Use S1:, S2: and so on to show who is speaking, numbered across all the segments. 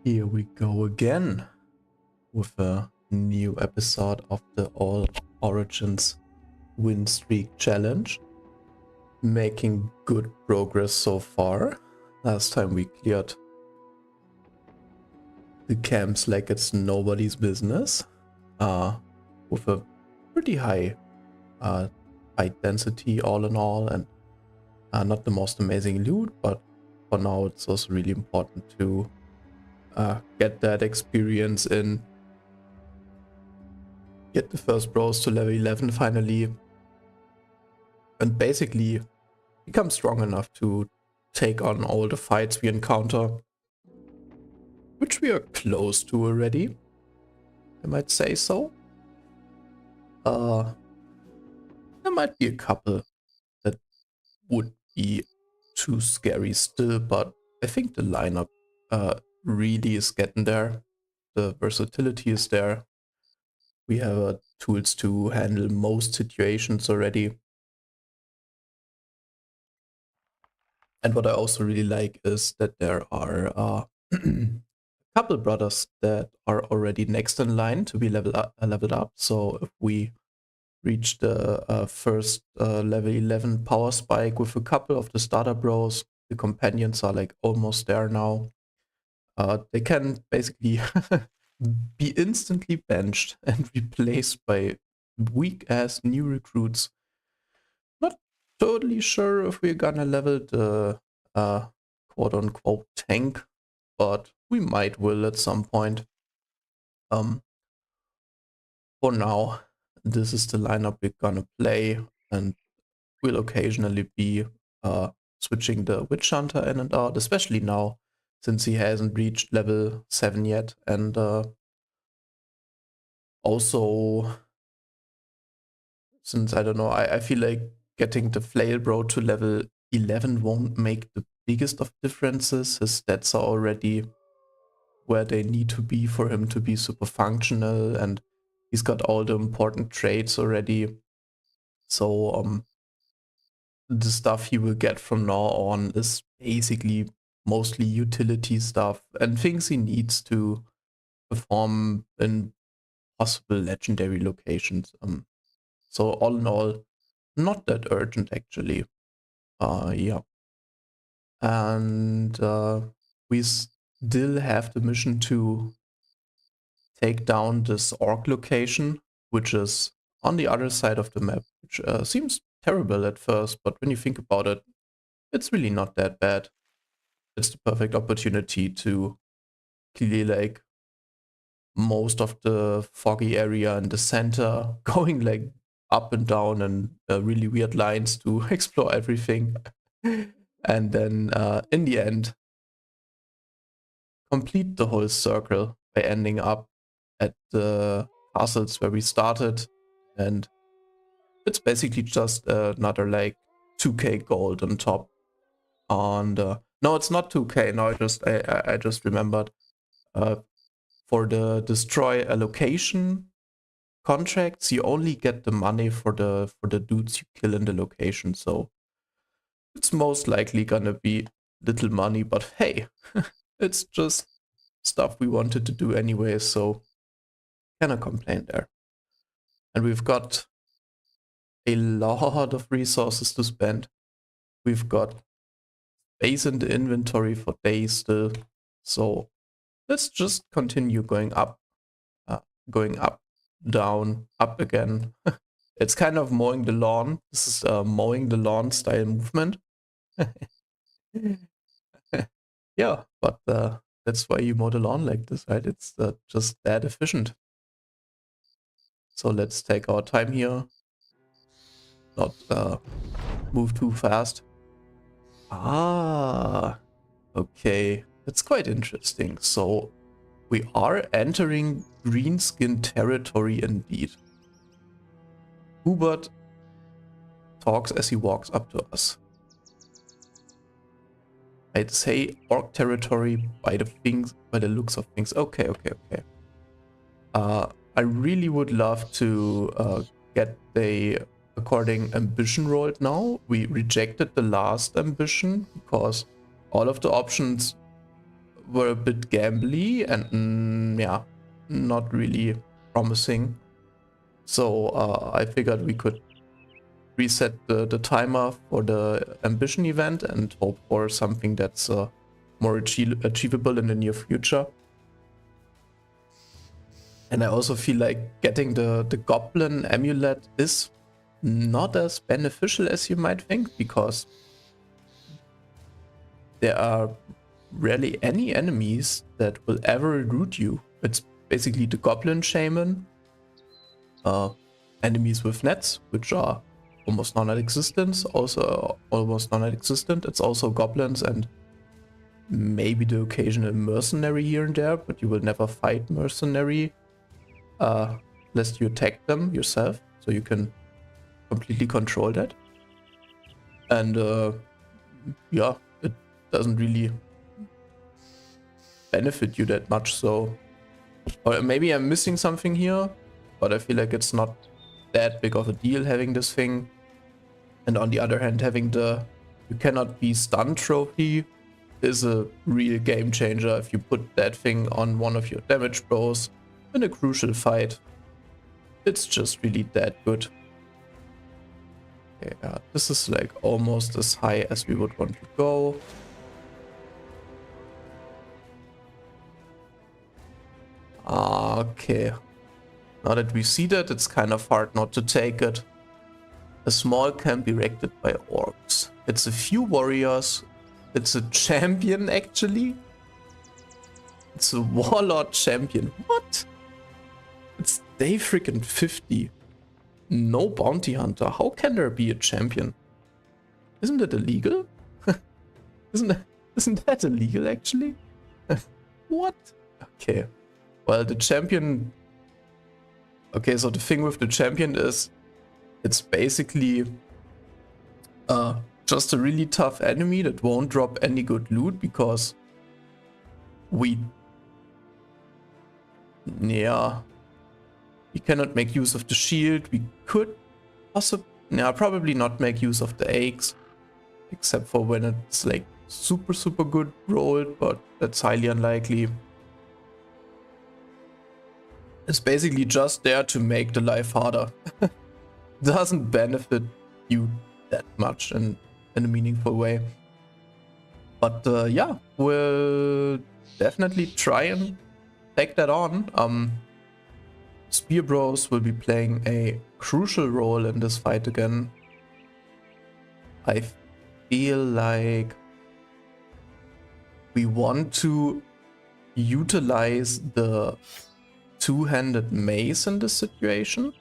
S1: Here we go again with a new episode of the All Origins Win Streak Challenge. Making good progress so far. Last time we cleared the camps like it's nobody's business. With a pretty high density all in all, and not the most amazing loot, but for now it's also really important to get that experience in. Get the first bros to level 11 finally. And basically become strong enough to take on all the fights we encounter. Which we are close to already. I might say so. There might be a couple that would be too scary still, but I think the lineup really is getting there. The versatility is there. We have tools to handle most situations already. And what I also really like is that there are a couple brothers that are already next in line to be leveled up. So if we reach the first level 11 power spike with a couple of the starter bros, the companions are like almost there now. They can basically be instantly benched and replaced by weak ass new recruits. Not totally sure if we're gonna level the quote unquote tank, but we might will at some point. For now, this is the lineup we're gonna play, and we'll occasionally be switching the Witch Hunter in and out, especially now since he hasn't reached level 7 yet, and also since I don't know, I feel like getting the Flail Bro to level 11 won't make the biggest of differences. His stats are already where they need to be for him to be super functional, and he's got all the important traits already. So the stuff he will get from now on is basically mostly utility stuff and things he needs to perform in possible legendary locations. So all in all, not that urgent actually. Yeah. And we still have the mission to take down this orc location, which is on the other side of the map, which seems terrible at first, but when you think about it, it's really not that bad. It's the perfect opportunity to clear like most of the foggy area in the center, going like up and down and really weird lines to explore everything. And then in the end, complete the whole circle by ending up at the castles where we started. And it's basically just another like 2k gold on top. And no, it's not 2k. No, I just remembered. For the destroy a location contracts, you only get the money for the dudes you kill in the location. So it's most likely gonna be little money, but hey, it's just stuff we wanted to do anyway, so cannot complain there. And we've got a lot of resources to spend. We've got space in the inventory for days still. So let's just continue going up, down, up again. It's kind of mowing the lawn. This is mowing the lawn style movement. Yeah, but that's why you mow the lawn like this, right? It's just that efficient. So let's take our time here. Not move too fast. Ah, okay. That's quite interesting. So we are entering greenskin territory indeed. Hubert talks as he walks up to us. I'd say orc territory by the looks of things. Okay. I really would love to get the according ambition rolled now. We rejected the last ambition because all of the options were a bit gambly and yeah, not really promising. So I figured we could reset the timer for the ambition event and hope for something that's more achievable in the near future. And I also feel like getting the goblin amulet is not as beneficial as you might think, because there are rarely any enemies that will ever elude you. It's basically the goblin shaman, enemies with nets, which are almost non-existent. It's also goblins and maybe the occasional mercenary here and there, but you will never fight mercenary lest you attack them yourself, so you can completely control that. And yeah, it doesn't really benefit you that much. So, or maybe I'm missing something here, but I feel like it's not that big of a deal having this thing. And on the other hand, having the you cannot be stunned trophy is a real game changer if you put that thing on one of your damage bros in a crucial fight. It's just really that good. Yeah, this is like almost as high as we would want to go. Okay. Now that we see that, it's kind of hard not to take it. A small camp erected by orcs. It's a few warriors. It's a champion, actually. It's a warlord champion. What? It's day freaking 50. No bounty hunter. How can there be a champion? Isn't it illegal? Isn't that illegal, actually? What? Okay. Well, the champion... Okay, so the thing with the champion is it's basically just a really tough enemy that won't drop any good loot because we cannot make use of the shield. We could also probably not make use of the eggs, except for when it's like super good rolled, but that's highly unlikely. It's basically just there to make the life harder. Doesn't benefit you that much in a meaningful way. But yeah, we'll definitely try and take that on. Spear Bros will be playing a crucial role in this fight again. I feel like we want to utilize the two-handed mace in this situation.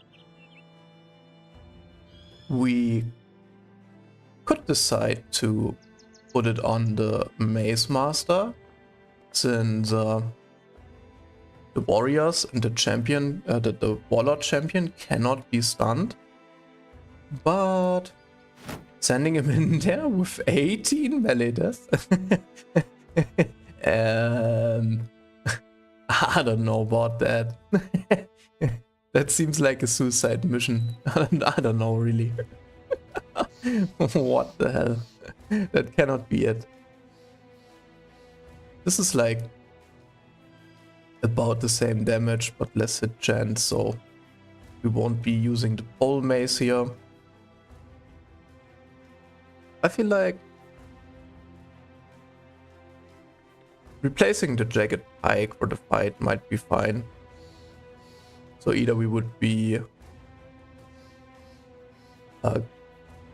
S1: We could decide to put it on the Maze Master, since the warriors and the champion, the warlord champion cannot be stunned. But sending him in there with 18 melee deaths, I don't know about that. That seems like a suicide mission. I don't know, really. What the hell? That cannot be it. This is like about the same damage, but less hit chance, so we won't be using the pole mace here. I feel like replacing the jagged pike for the fight might be fine. So either we would be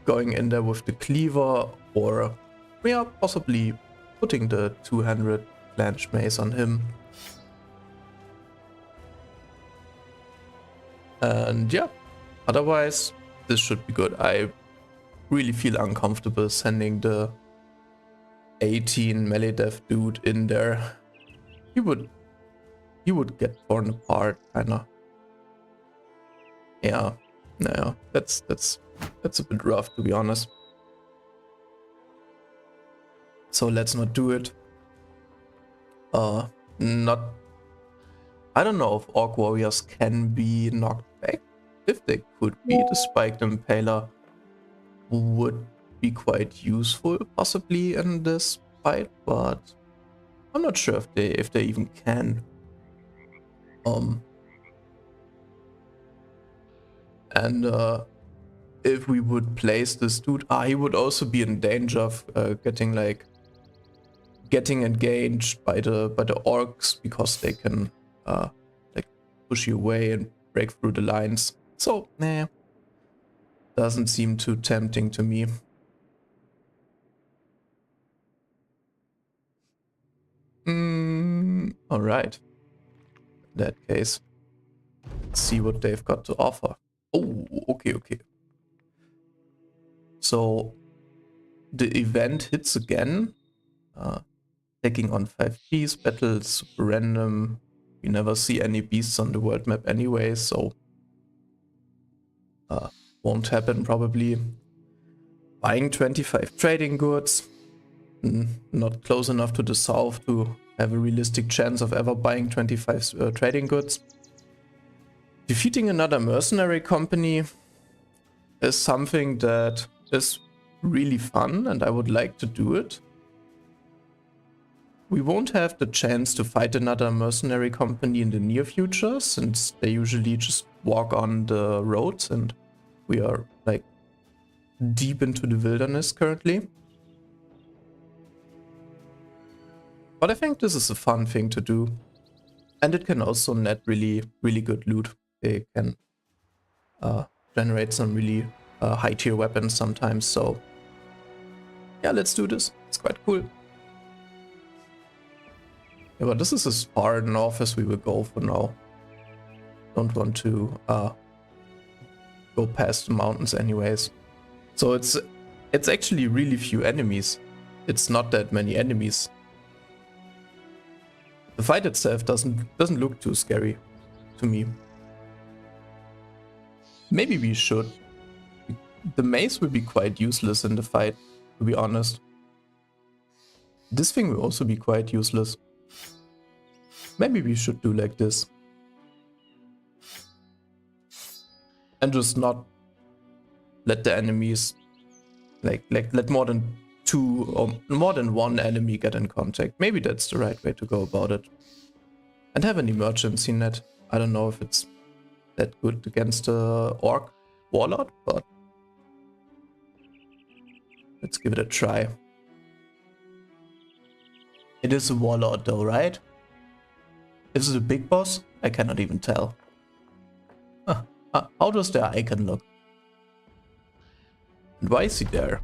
S1: going in there with the cleaver, or we are possibly putting the 200 flange mace on him. And yeah, otherwise this should be good. I really feel uncomfortable sending the 18 melee death dude in there. He would get torn apart, kinda. Yeah, no, that's a bit rough, to be honest. So let's not do it. I don't know if orc warriors can be knocked back. If they could be, the spiked impaler would be quite useful possibly in this fight, but I'm not sure if they even can. And if we would place this dude, he would also be in danger of getting engaged by the orcs, because they can like push you away and break through the lines. So nah, doesn't seem too tempting to me. All right. In that case, let's see what they've got to offer. Oh, okay. So the event hits again. Taking on 5 beasts, battles super random. We never see any beasts on the world map anyway, so won't happen probably. Buying 25 trading goods. Not close enough to the south to have a realistic chance of ever buying 25 trading goods. Defeating another mercenary company is something that is really fun, and I would like to do it. We won't have the chance to fight another mercenary company in the near future, since they usually just walk on the roads, and we are like deep into the wilderness currently. But I think this is a fun thing to do, and it can also net really good loot. They can generate some really high tier weapons sometimes, so yeah, let's do this. It's quite cool. Yeah, but this is as far north as we will go for now. Don't want to go past the mountains anyways. So it's actually really few enemies. It's not that many enemies. The fight itself doesn't look too scary to me. Maybe we should. The mace will be quite useless in the fight, to be honest. This thing will also be quite useless. Maybe we should do like this. And just not let the enemies let more than 2 or more than 1 enemy get in contact. Maybe that's the right way to go about it. And have an emergency net. I don't know if it's that good against the orc warlord, but let's give it a try. It is a warlord though, right? Is it a big boss? I cannot even tell. How does their icon look? And why is he there?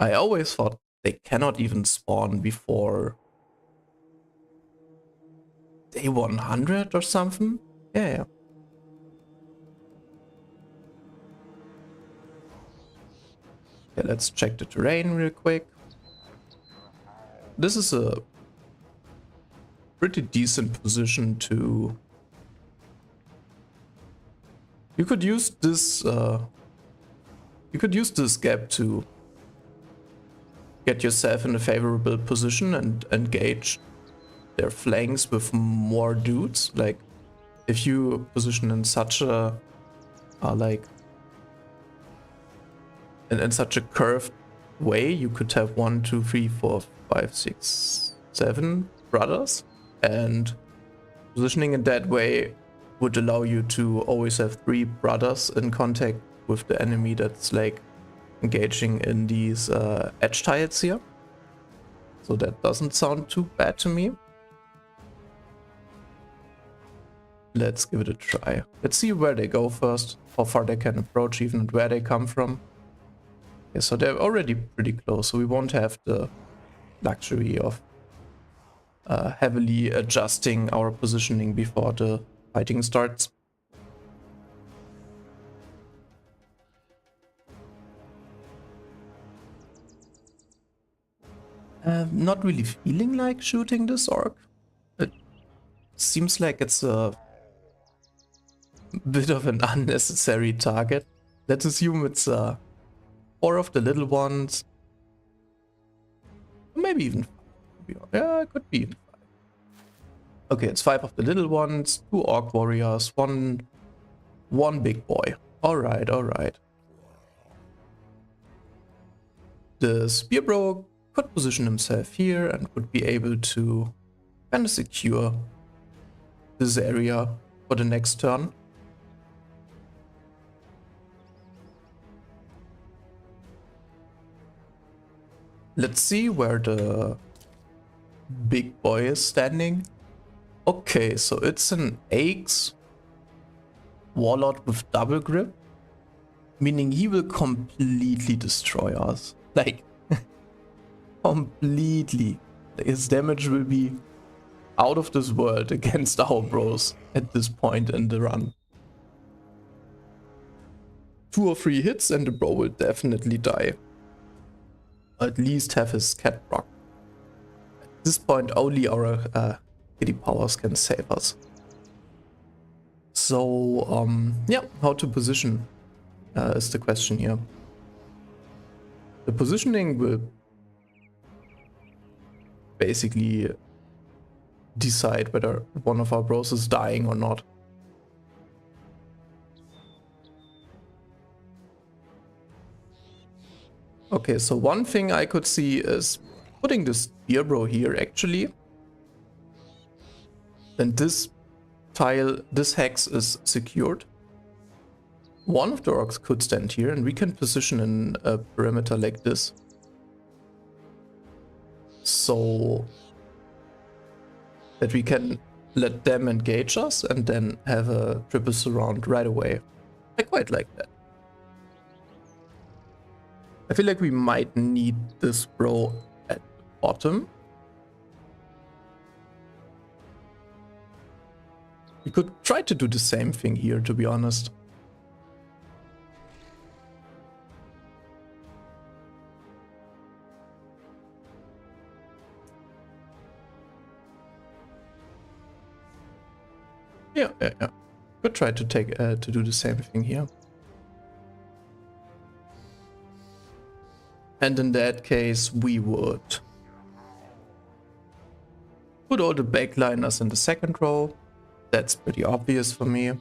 S1: I always thought they cannot even spawn before day 100 or something. Yeah. Okay, let's check the terrain real quick. This is a pretty decent position to... You could use this gap to get yourself in a favorable position and engage their flanks with more dudes. Like, if you position in such a in such a curved way, you could have 1, 2, 3, 4, 5, 6, 7 brothers, and positioning in that way would allow you to always have 3 brothers in contact with the enemy that's like engaging in these edge tiles here. So that doesn't sound too bad to me. Let's give it a try. Let's see where they go first, how far they can approach even, and where they come from. Yeah, so they're already pretty close, so we won't have the luxury of heavily adjusting our positioning before the fighting starts. Not really feeling like shooting this orc. It seems like it's a bit of an unnecessary target. Let's assume it's 4 of the little ones. Maybe even 5. Yeah, it could be even 5. Okay, it's 5 of the little ones, 2 orc warriors, one big boy. Alright. The spear bro could position himself here and would be able to kind of secure this area for the next turn. Let's see where the big boy is standing. Okay, so it's an Axe Warlord with double grip, meaning he will completely destroy us. Like, completely. His damage will be out of this world against our bros at this point in the run. 2 or 3 hits and the bro will definitely die. At least have his cat proc. At this point only our kitty powers can save us. So yeah, how to position is the question here. The positioning will basically decide whether one of our bros is dying or not. Okay, so one thing I could see is putting this spear bro here actually. Then this tile, this hex is secured. One of the orcs could stand here and we can position in a perimeter like this. So that we can let them engage us and then have a triple surround right away. I quite like that. I feel like we might need this bro at the bottom. We could try to do the same thing here, to be honest. Yeah. Could try to take to do the same thing here. And in that case, we would put all the backliners in the second row. That's pretty obvious for me.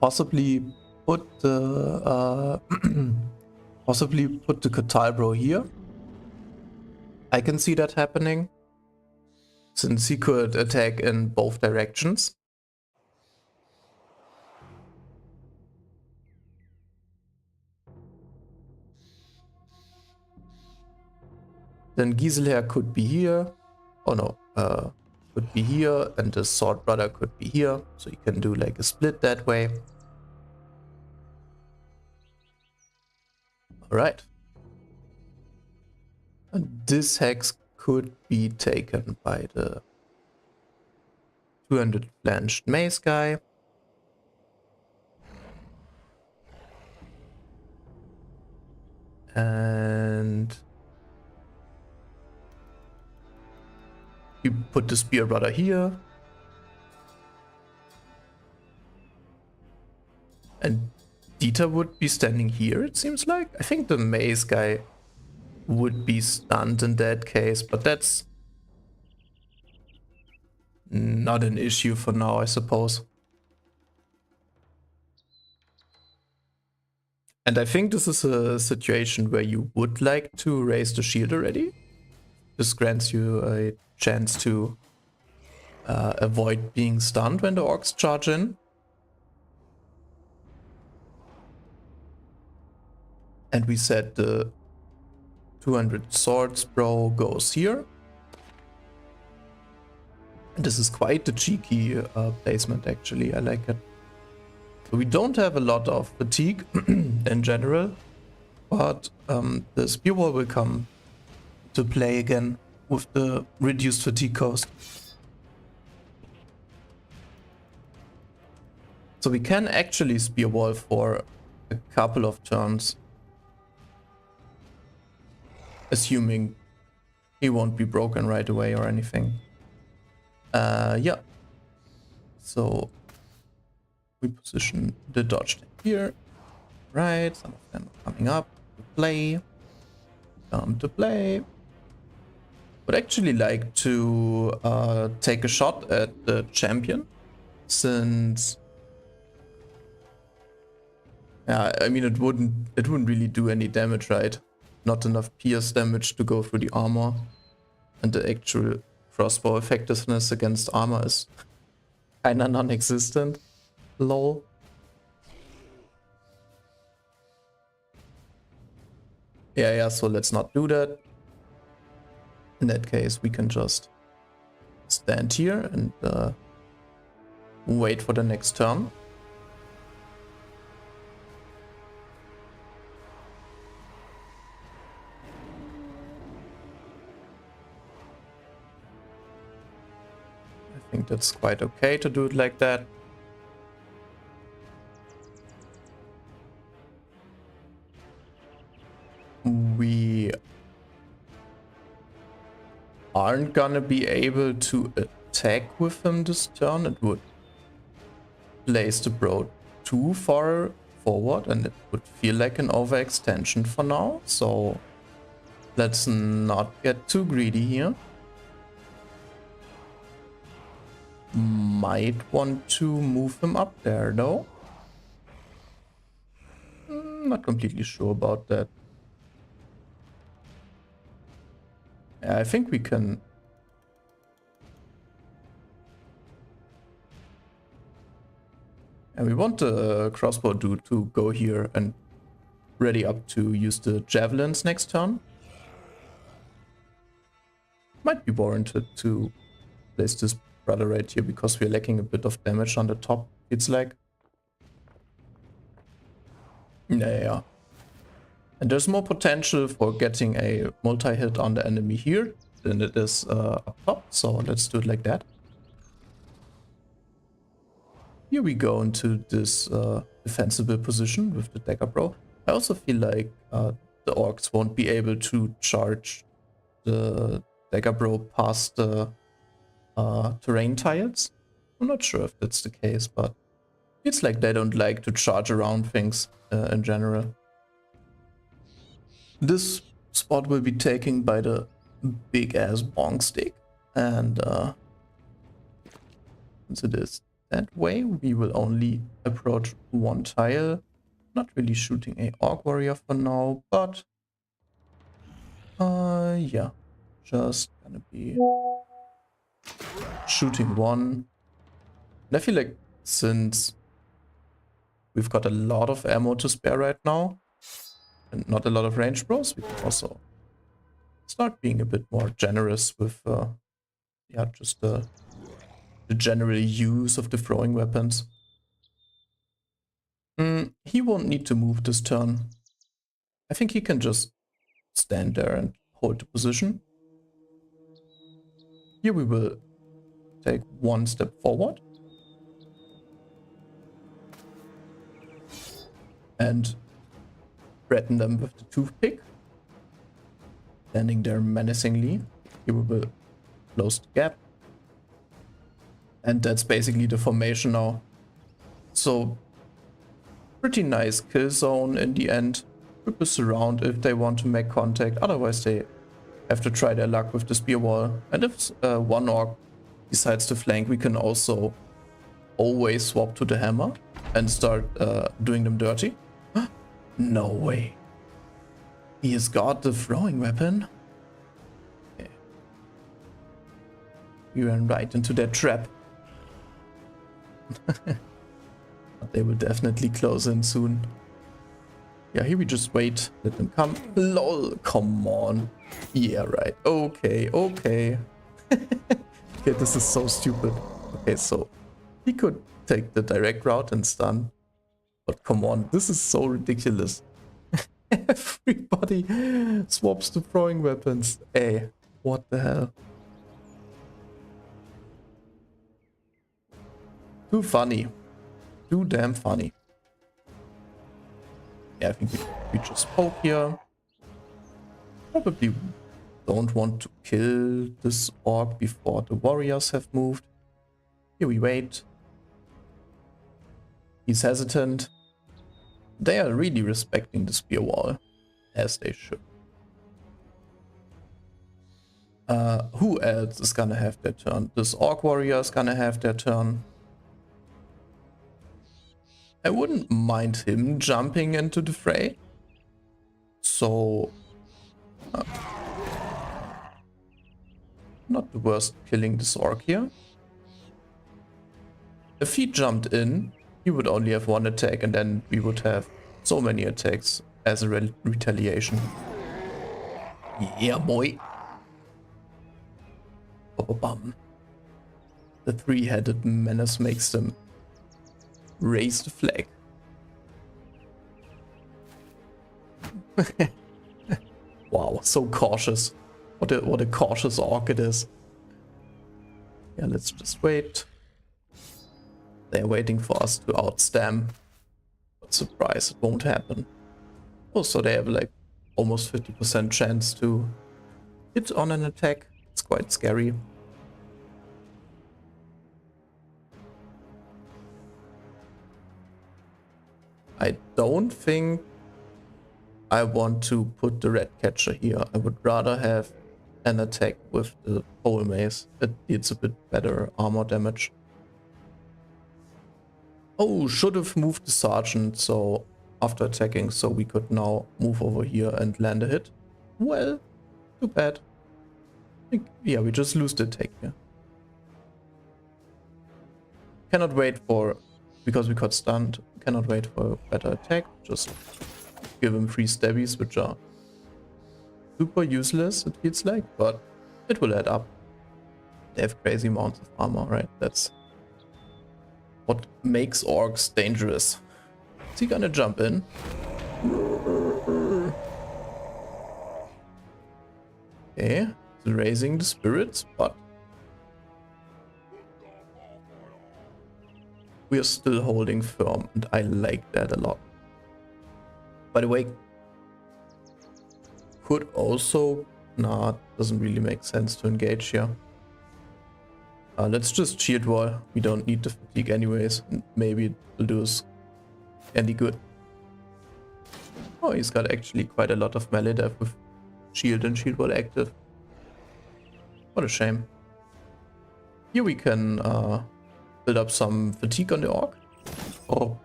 S1: Possibly put the possibly put the Katalbro here. I can see that happening, since he could attack in both directions. Then Giselher could be here. Oh no, could be here, and the Sword Brother could be here. So you can do like a split that way. Alright. And this hex could be taken by the 200 flanched mace guy. And you put the Spear Brother here. And Dieter would be standing here, it seems like. I think the mace guy would be stunned in that case, but that's not an issue for now, I suppose. And I think this is a situation where you would like to raise the shield already. This grants you a chance to avoid being stunned when the orcs charge in. And we said the 200 swords bro goes here. And this is quite the cheeky placement actually, I like it. So we don't have a lot of fatigue in general, but the spear wall will come to play again with the reduced fatigue cost. So we can actually spear wall for a couple of turns, assuming he won't be broken right away or anything. Yeah. So we position the dodge here. Right, some of them are coming up to play. Come to play. Would actually like to take a shot at the champion, since Yeah, I mean it wouldn't really do any damage, right? Not enough pierce damage to go through the armor. And the actual crossbow effectiveness against armor is kinda non-existent. Lol. Yeah, so let's not do that. In that case, we can just stand here and wait for the next turn. I think that's quite okay to do it like that. We aren't gonna be able to attack with him this turn. It would place the bro too far forward and it would feel like an overextension for now. So let's not get too greedy here. Might want to move him up there though. Not completely sure about that. Yeah, I think we can. And we want the crossbow dude to go here and ready up to use the javelins next turn. Might be warranted to place this brother right here because we're lacking a bit of damage on the top, it's like. Yeah. And there's more potential for getting a multi-hit on the enemy here than it is up top, so let's do it like that. Here we go into this defensible position with the dagger bro. I also feel like the orcs won't be able to charge the dagger bro past the terrain tiles. I'm not sure if that's the case, but it's like they don't like to charge around things in general. This spot will be taken by the big ass bonk stick, and since it is that way, we will only approach one tile. Not really shooting a orc warrior for now, but yeah, just gonna be shooting one. And I feel like since we've got a lot of ammo to spare right now and not a lot of range bros, we can also start being a bit more generous with yeah, just the general use of the throwing weapons. He won't need to move this turn. I think he can just stand there and hold the position. Here we will take one step forward and threaten them with the toothpick. Standing there menacingly. Here we will close the gap. And that's basically the formation now. So pretty nice kill zone in the end. Ripples around if they want to make contact. Otherwise they have to try their luck with the spear wall. And if one orc decides to flank, we can also always swap to the hammer and start doing them dirty. No way. He has got the throwing weapon. Okay. We ran right into that trap. But they will definitely close in soon. Yeah, here we just wait. Let them come. LOL, come on. Yeah, right. Okay. Okay, this is so stupid. Okay, so he could take the direct route and stun. But come on, this is so ridiculous. Everybody swaps to throwing weapons. Hey, what the hell? Too funny. Too damn funny. Yeah, I think we just poke here. Probably don't want to kill this orc before the warriors have moved. Here we wait. He's hesitant. They are really respecting the spear wall, as they should. Who else is gonna have their turn? This orc warrior is gonna have their turn. I wouldn't mind him jumping into the fray. So, not the worst killing this orc here. If he jumped in, he would only have one attack and then we would have so many attacks as a retaliation. Yeah, boy. Bum. The three-headed menace makes them raise the flag. Wow, so cautious. What a cautious orc it is. Yeah, let's just wait. They're waiting for us to outstam. But surprise, it won't happen. Also, they have like almost 50% chance to hit on an attack. It's quite scary. I don't think I want to put the red catcher here. I would rather have an attack with the pole mace. It deals a bit better armor damage. Oh, should have moved the sergeant so after attacking, so we could now move over here and land a hit. Well, too bad. Yeah, we just lose the attack here. Cannot wait for, because we got stunned, cannot wait for a better attack. Just give him 3 stabbies, which are super useless, it feels like, but it will add up. They have crazy amounts of armor, right? That's what makes orcs dangerous. Is he gonna jump in? Okay, he's raising the spirits, but we are still holding firm, and I like that a lot. By the way, could also... Nah, doesn't really make sense to engage here. Let's just shield wall. We don't need the fatigue anyways. And maybe it will do us any good. Oh, he's got actually quite a lot of melee depth with shield and shield wall active. What a shame. Here we can build up some fatigue on the orc. Oh.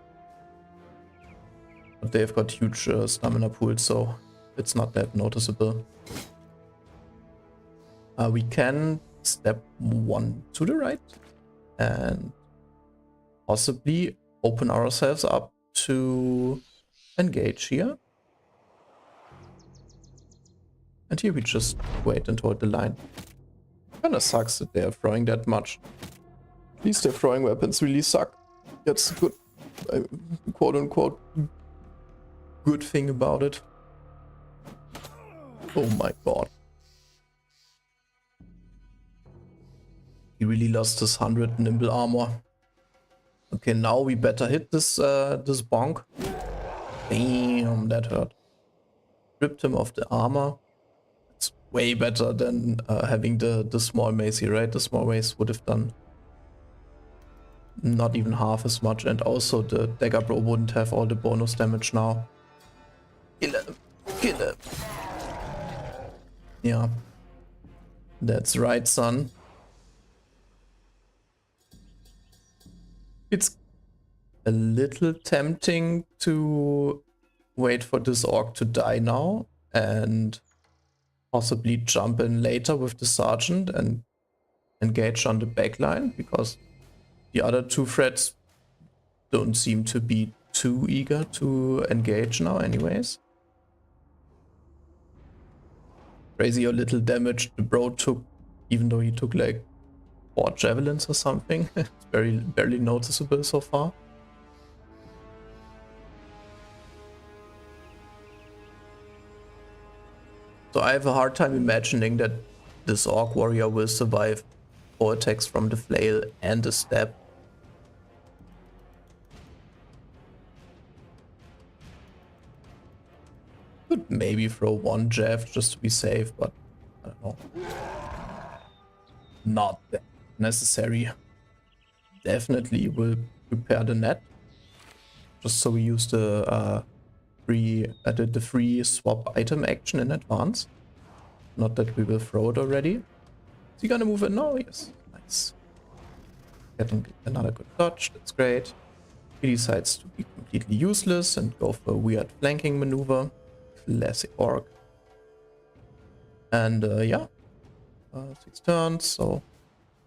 S1: But they've got huge stamina pools, so it's not that noticeable. We can step 1 to the right and possibly open ourselves up to engage here. And here we just wait and hold the line. Kinda sucks that they are throwing that much. At least their throwing weapons really suck. That's a good, quote unquote, good thing about it. Oh my god. He really lost his 100 nimble armor. Okay, now we better hit this this bonk. Damn, that hurt. Stripped him of the armor. It's way better than having the small mace here, right? The small mace would have done not even half as much, and also the dagger bro wouldn't have all the bonus damage now. Kill him! Kill him! Yeah. That's right, son. It's a little tempting to wait for this orc to die now and possibly jump in later with the sergeant and engage on the backline, because the other 2 threats don't seem to be too eager to engage now anyways. Crazy how little damage the bro took, even though he took like 4 javelins or something. It's barely noticeable so far. So I have a hard time imagining that this orc warrior will survive 4 attacks from the flail and the stab. Could maybe throw 1 jav just to be safe, but I don't know. Not that necessary. Definitely will prepare the net, just so we use the free swap item action in advance. Not that we will throw it already. Is he gonna move it now? Yes. Nice. Getting another good dodge. That's great. He decides to be completely useless and go for a weird flanking maneuver. Classic orc. And yeah, 6 turns, so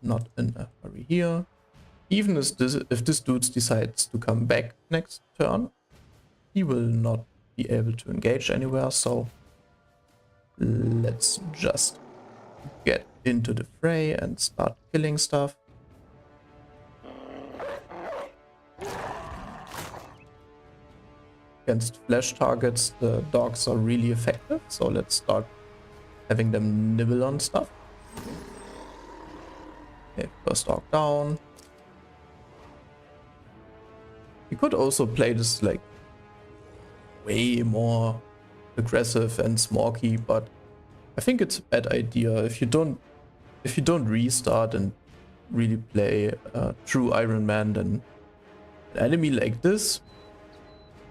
S1: not in a hurry here. Even if this dude decides to come back next turn, he will not be able to engage anywhere, so let's just get into the fray and start killing stuff. Against flesh targets, the dogs are really effective, so let's start having them nibble on stuff. Okay, first dog down. We could also play this like way more aggressive and smoky, but I think it's a bad idea if you don't restart and really play true Iron Man. Then an enemy like this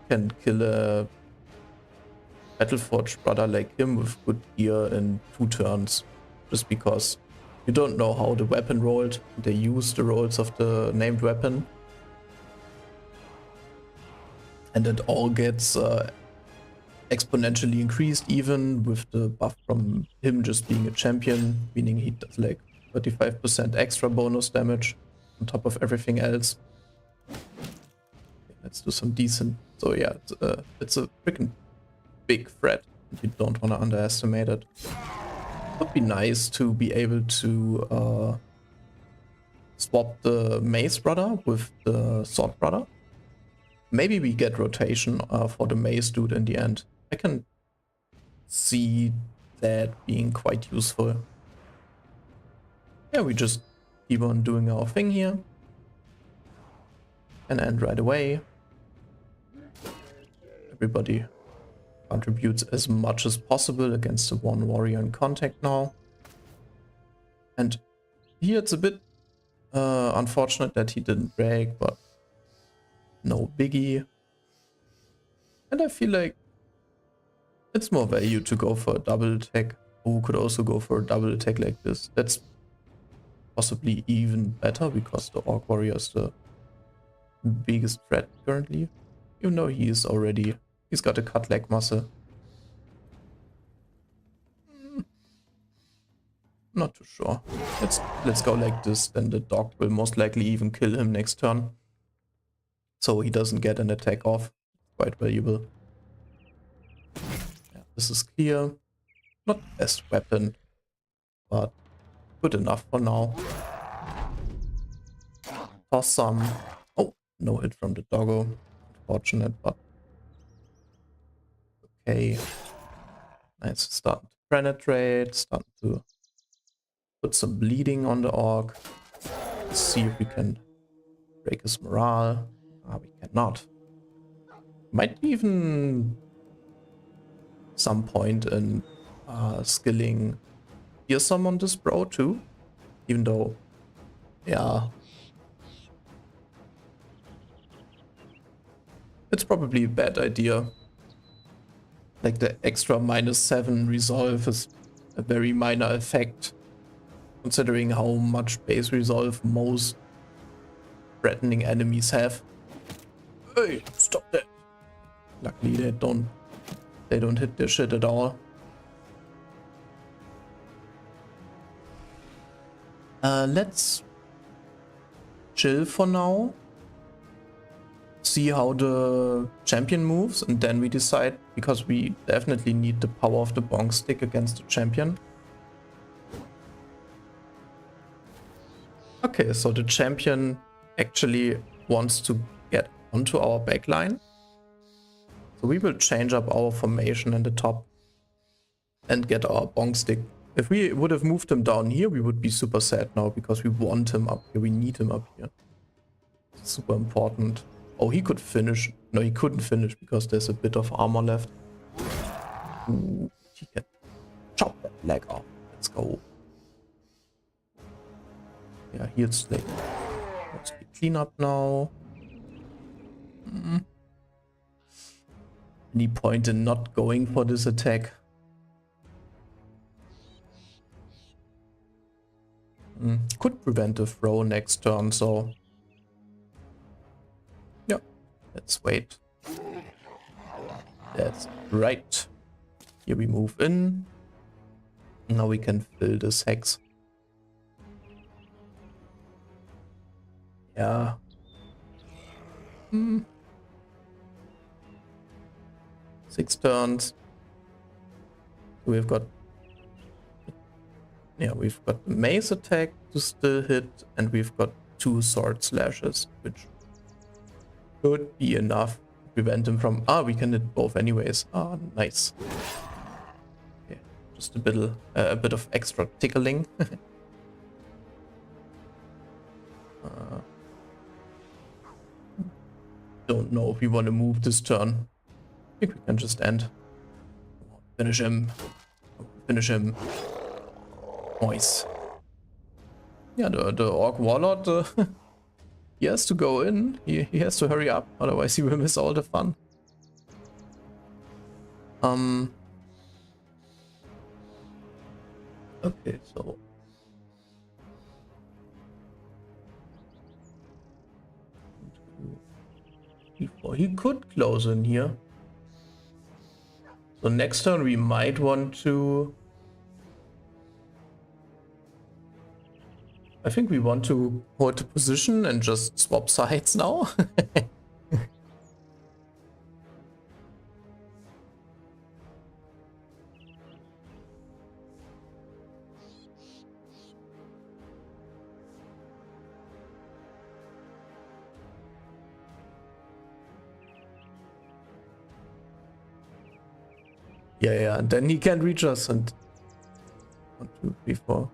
S1: can kill a Battleforged brother like him with good gear in 2 turns, just because you don't know how the weapon rolled. They use the rolls of the named weapon, and it all gets exponentially increased even with the buff from him just being a champion, meaning he does like 35% extra bonus damage on top of everything else. Okay, let's do some decent. So yeah, it's a freaking big threat, and you don't want to underestimate it. Would be nice to be able to swap the mace brother with the sword brother. Maybe we get rotation for the mace dude in the end. I can see that being quite useful. Yeah, we just keep on doing our thing here and end right away. Everybody contributes as much as possible against the one warrior in contact now. And here it's a bit unfortunate that he didn't break, but no biggie. And I feel like it's more value to go for a double attack. Who could also go for a double attack like this. That's possibly even better because the orc warrior is the biggest threat currently. Even though he's got a cut leg muscle. Not too sure. Let's go like this, then the dog will most likely even kill him next turn. So he doesn't get an attack off. Quite valuable. Yeah, this is clear. Not the best weapon, but good enough for now. Toss some. Oh, no hit from the doggo. Unfortunate, but okay. Nice, starting to penetrate, starting to put some bleeding on the orc. Let's see if we can break his morale. Ah, we cannot. Might even some point in skilling fearsome on this bro too. Even though, yeah, it's probably a bad idea. Like the extra -7 resolve is a very minor effect, considering how much base resolve most threatening enemies have. Hey, stop that! Luckily they don't hit their shit at all. Let's chill for now. See how the champion moves, and then we decide, because we definitely need the power of the bong stick against the champion. Okay, so the champion actually wants to get onto our backline. So we will change up our formation in the top and get our bong stick. If we would have moved him down here, we would be super sad now, because we want him up here. We need him up here. It's super important. Oh, he could finish. No, he couldn't finish because there's a bit of armor left. Ooh, he can chop that leg off. Let's go. Yeah, here's like mostly clean up now. Any point in not going for this attack? Could prevent a throw next turn, so yeah, let's wait. That's right. Here we move in. Now we can fill this hex. Yeah. 6 turns. We've got... Yeah, we've got the mace attack to still hit, and we've got 2 sword slashes, which should be enough to prevent him from... Ah, we can hit both anyways. Ah, nice. Okay, just a bit of extra tickling. Don't know if we want to move this turn. I think we can just end. Finish him. Finish him. Nice. Yeah, the Orc Warlord, he has to go in. He has to hurry up, otherwise he will miss all the fun. Okay, so... He could close in here. So next turn we might want to... I think we want to hold the position and just swap sides now. Yeah, and then he can reach us and 1, 2, 3, 4.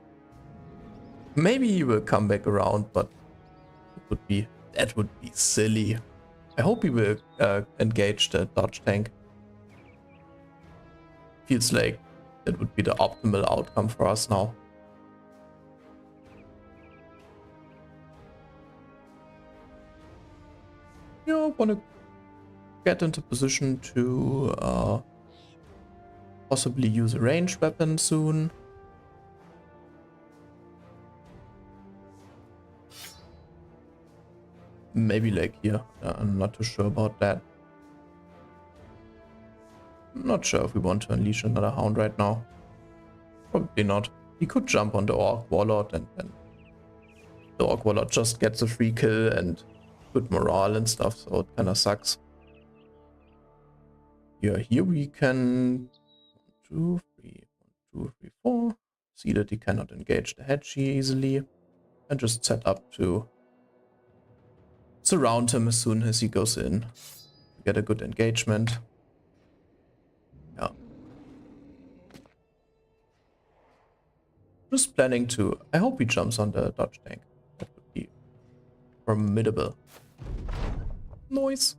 S1: Maybe he will come back around, but that would be silly. I hope he will engage the dodge tank. Feels like that would be the optimal outcome for us now. Yeah, wanna get into position to possibly use a ranged weapon soon. Maybe like here. I'm not too sure about that. I'm not sure if we want to unleash another hound right now. Probably not. He could jump on the Orc Warlord and then the Orc Warlord just gets a free kill and good morale and stuff, so it kinda sucks. Yeah, here we can 1, 2, 3, 1, 2, 3, 4. See that he cannot engage the hedge easily. And just set up to surround him as soon as he goes in. Get a good engagement. Yeah. Just planning to... I hope he jumps on the dodge tank. That would be formidable. Nice.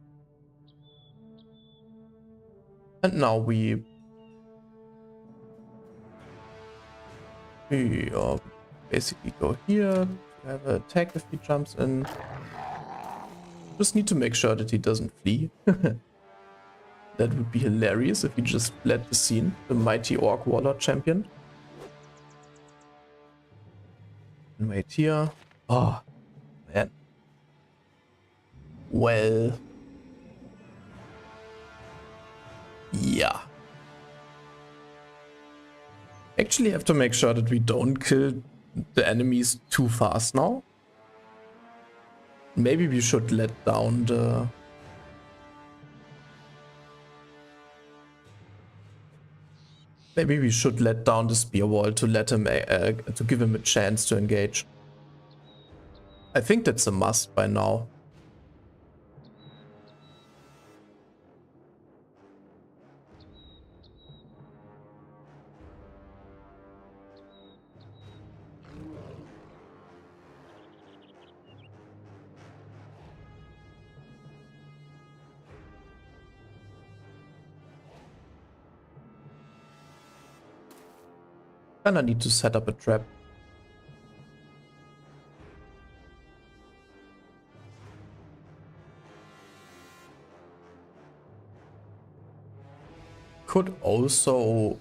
S1: And now we basically go here to have an attack if he jumps in. Just need to make sure that he doesn't flee. That would be hilarious if he just fled the scene, the mighty Orc Warlord champion. And wait here. Oh, man. Well. Yeah. Actually have to make sure that we don't kill the enemies too fast now. Maybe we should let down the... Maybe we should let down the spear wall to let him to give him a chance to engage. I think that's a must by now. Kinda need to set up a trap. Could also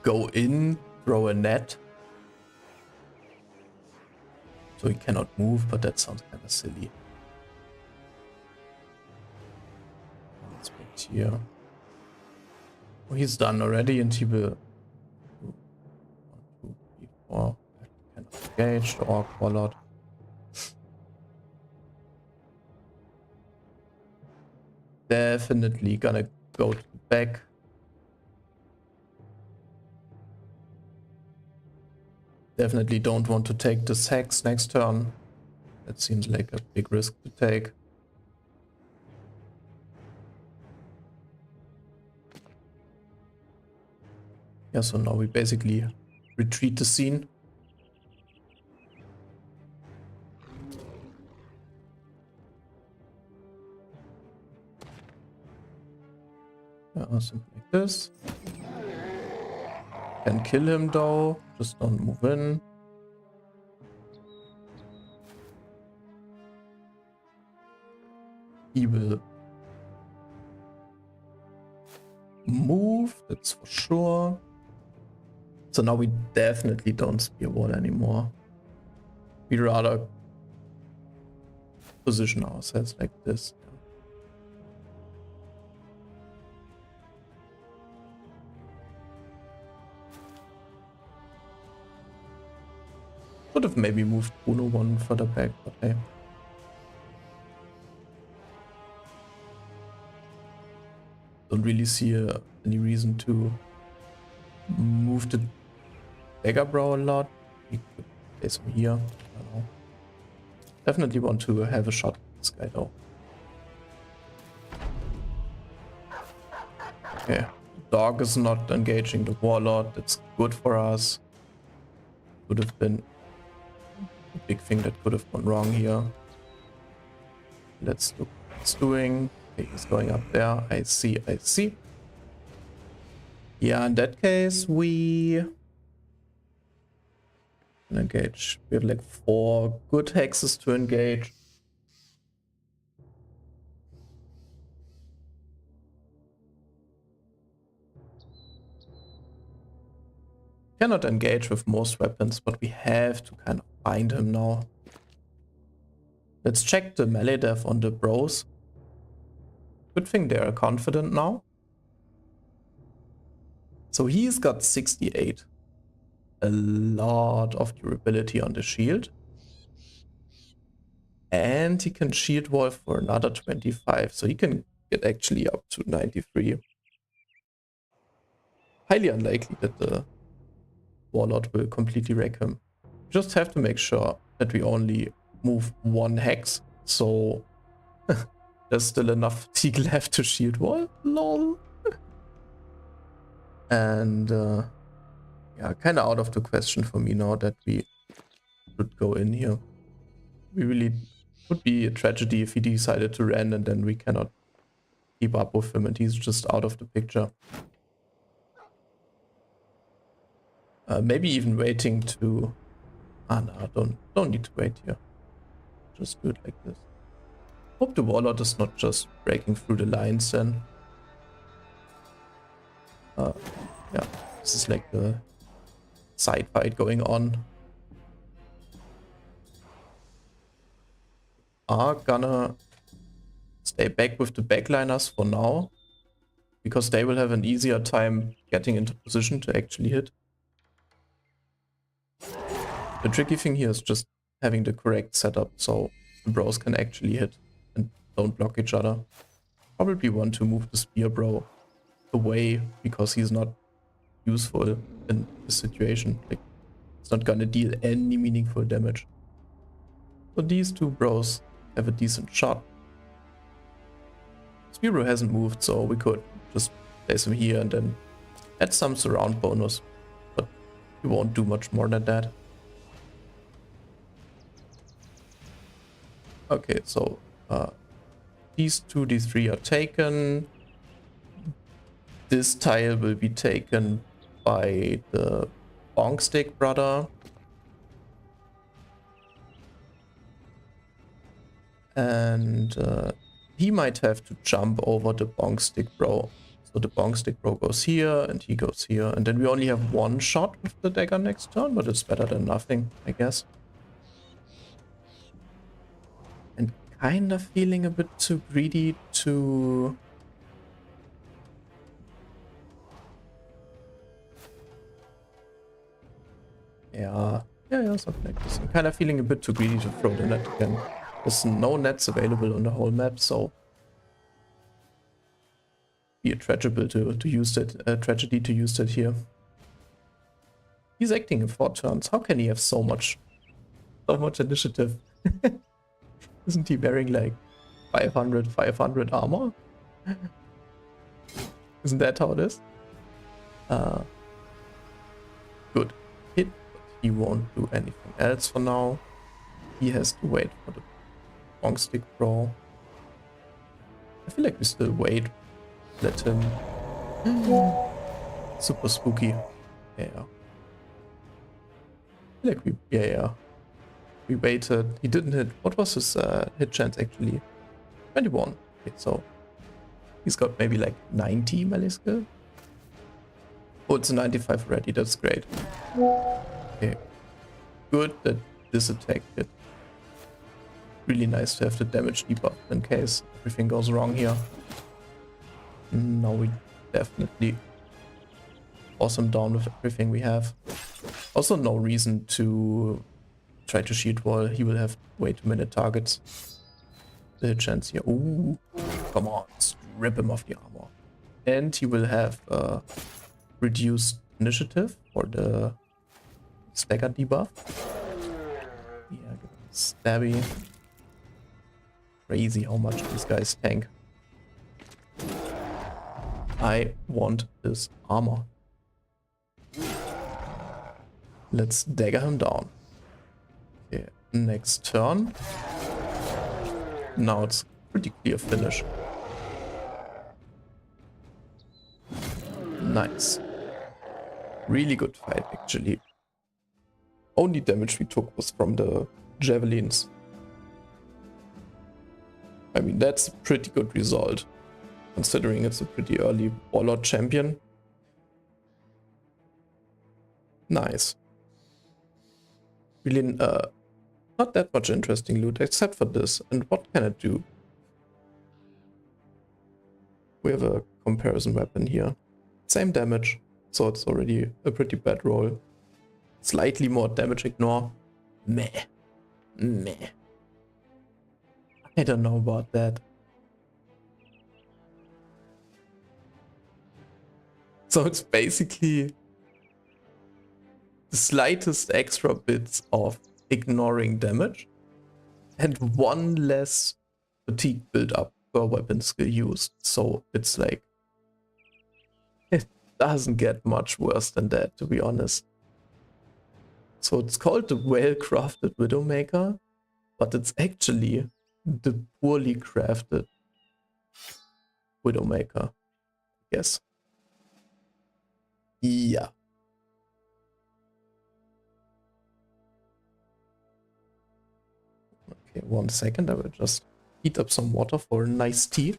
S1: go in, throw a net. So he cannot move, but that sounds kind of silly. Let's wait here. Oh, he's done already, and he will. 1, 2, 3, 4. Can engage the orc warlord. Definitely gonna go to the back. Definitely don't want to take this hex next turn. That seems like a big risk to take. Yeah, so now we basically retreat the scene. Yeah, something like this. Can kill him though, just don't move in. He will move, that's for sure. So now we definitely don't spear wall anymore. We rather position ourselves like this. Could have maybe moved Bruno one further back, but hey. Don't really see any reason to move the dagger brow a lot. We could place him here. I don't know. Definitely want to have a shot at this guy though. Okay. The dog is not engaging the warlord. That's good for us. Could have been a big thing that could have gone wrong here. Let's look what it's doing. Okay, he's going up there. I see, I see. Yeah, in that case, we can engage. We have like 4 good hexes to engage. Cannot engage with most weapons, but we have to kind of find him now. Let's check the melee dev on the bros. Good thing they are confident now. So he's got 68. A lot of durability on the shield. And he can shield wall for another 25. So he can get actually up to 93. Highly unlikely that the warlord will completely wreck him. Just have to make sure that we only move 1 hex. So there's still enough fatigue left to shield wall. Lol. And yeah, kind of out of the question for me now that we should go in here. We really would be a tragedy if he decided to run and then we cannot keep up with him and he's just out of the picture. Maybe even waiting to... Ah, no, don't need to wait here. Just do it like this. Hope the warlord is not just breaking through the lines then. Yeah, this is like the side fight going on. Are gonna stay back with the backliners for now, because they will have an easier time getting into position to actually hit. The tricky thing here is just having the correct setup so the bros can actually hit and don't block each other. Probably want to move the spear bro away because he's not useful in this situation. Like, it's not gonna deal any meaningful damage. So these 2 bros have a decent shot. Spear bro hasn't moved, so we could just place him here and then add some surround bonus, but we won't do much more than that. Okay, so these 2, these 3 are taken. This tile will be taken by the bonk stick brother. And he might have to jump over the bonk stick bro. So the bonk stick bro goes here and he goes here. And then we only have 1 shot with the dagger next turn, but it's better than nothing, I guess. And kind of feeling a bit too greedy to Yeah, yeah, something like this. I'm kind of feeling a bit too greedy to throw the net again. There's no nets available on the whole map, so be a tragedy to use that. Tragedy to use that here. He's acting in 4 turns. How can he have so much initiative? Isn't he wearing like 500 armor? Isn't that how it is? Good hit, but he won't do anything else for now. He has to wait for the long stick brawl. I feel like we still wait. Let him. Super spooky. Yeah. I feel like we waited. He didn't hit. What was his hit chance actually? 21. Okay, so he's got maybe like 90 melee skill. Oh, it's a 95 already. That's great. Okay. Good that this attack hit. Really nice to have the damage debuff in case everything goes wrong here. Now we definitely force him down with everything we have. Also no reason to try to shield wall. He will have way too many targets. The hit chance here. Ooh, come on, strip him of the armor. And he will have reduced initiative for the stagger debuff. Yeah, give him a stabby. Crazy how much these guys tank. I want this armor. Let's dagger him down. Okay, next turn. Now it's pretty clear finish. Nice. Really good fight, actually. Only damage we took was from the javelins. I mean, that's a pretty good result, considering it's a pretty early Warlord champion. Nice. Really, not that much interesting loot, except for this. And what can it do? We have a comparison weapon here. Same damage, so it's already a pretty bad roll. Slightly more damage ignore. Meh. Meh. I don't know about that. So it's basically the slightest extra bits of ignoring damage and one less fatigue build up per weapon skill used. So it's like, it doesn't get much worse than that, to be honest. So it's called the well-crafted Widowmaker, but it's actually the poorly crafted Widowmaker. Yes. Yeah. Okay, 1 second. I will just heat up some water for a nice tea.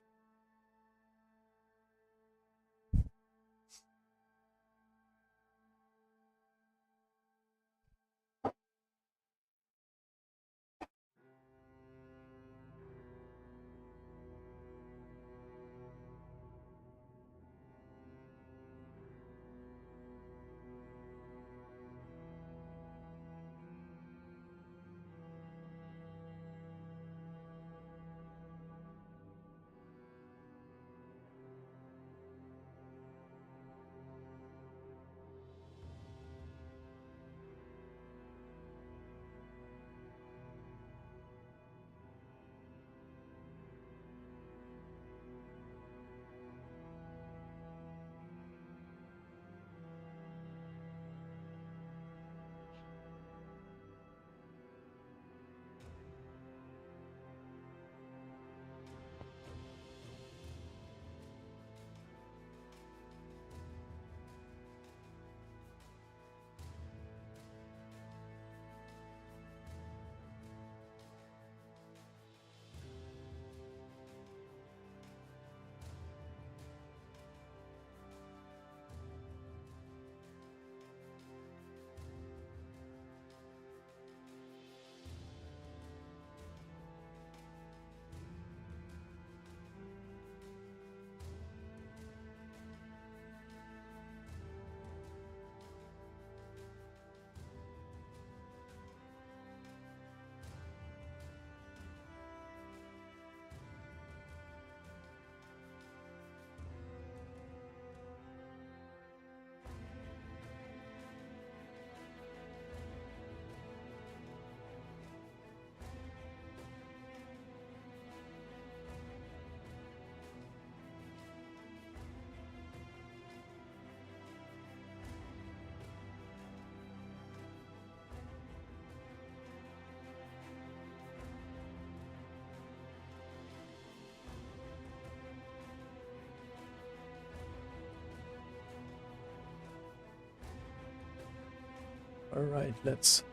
S1: Alright, let's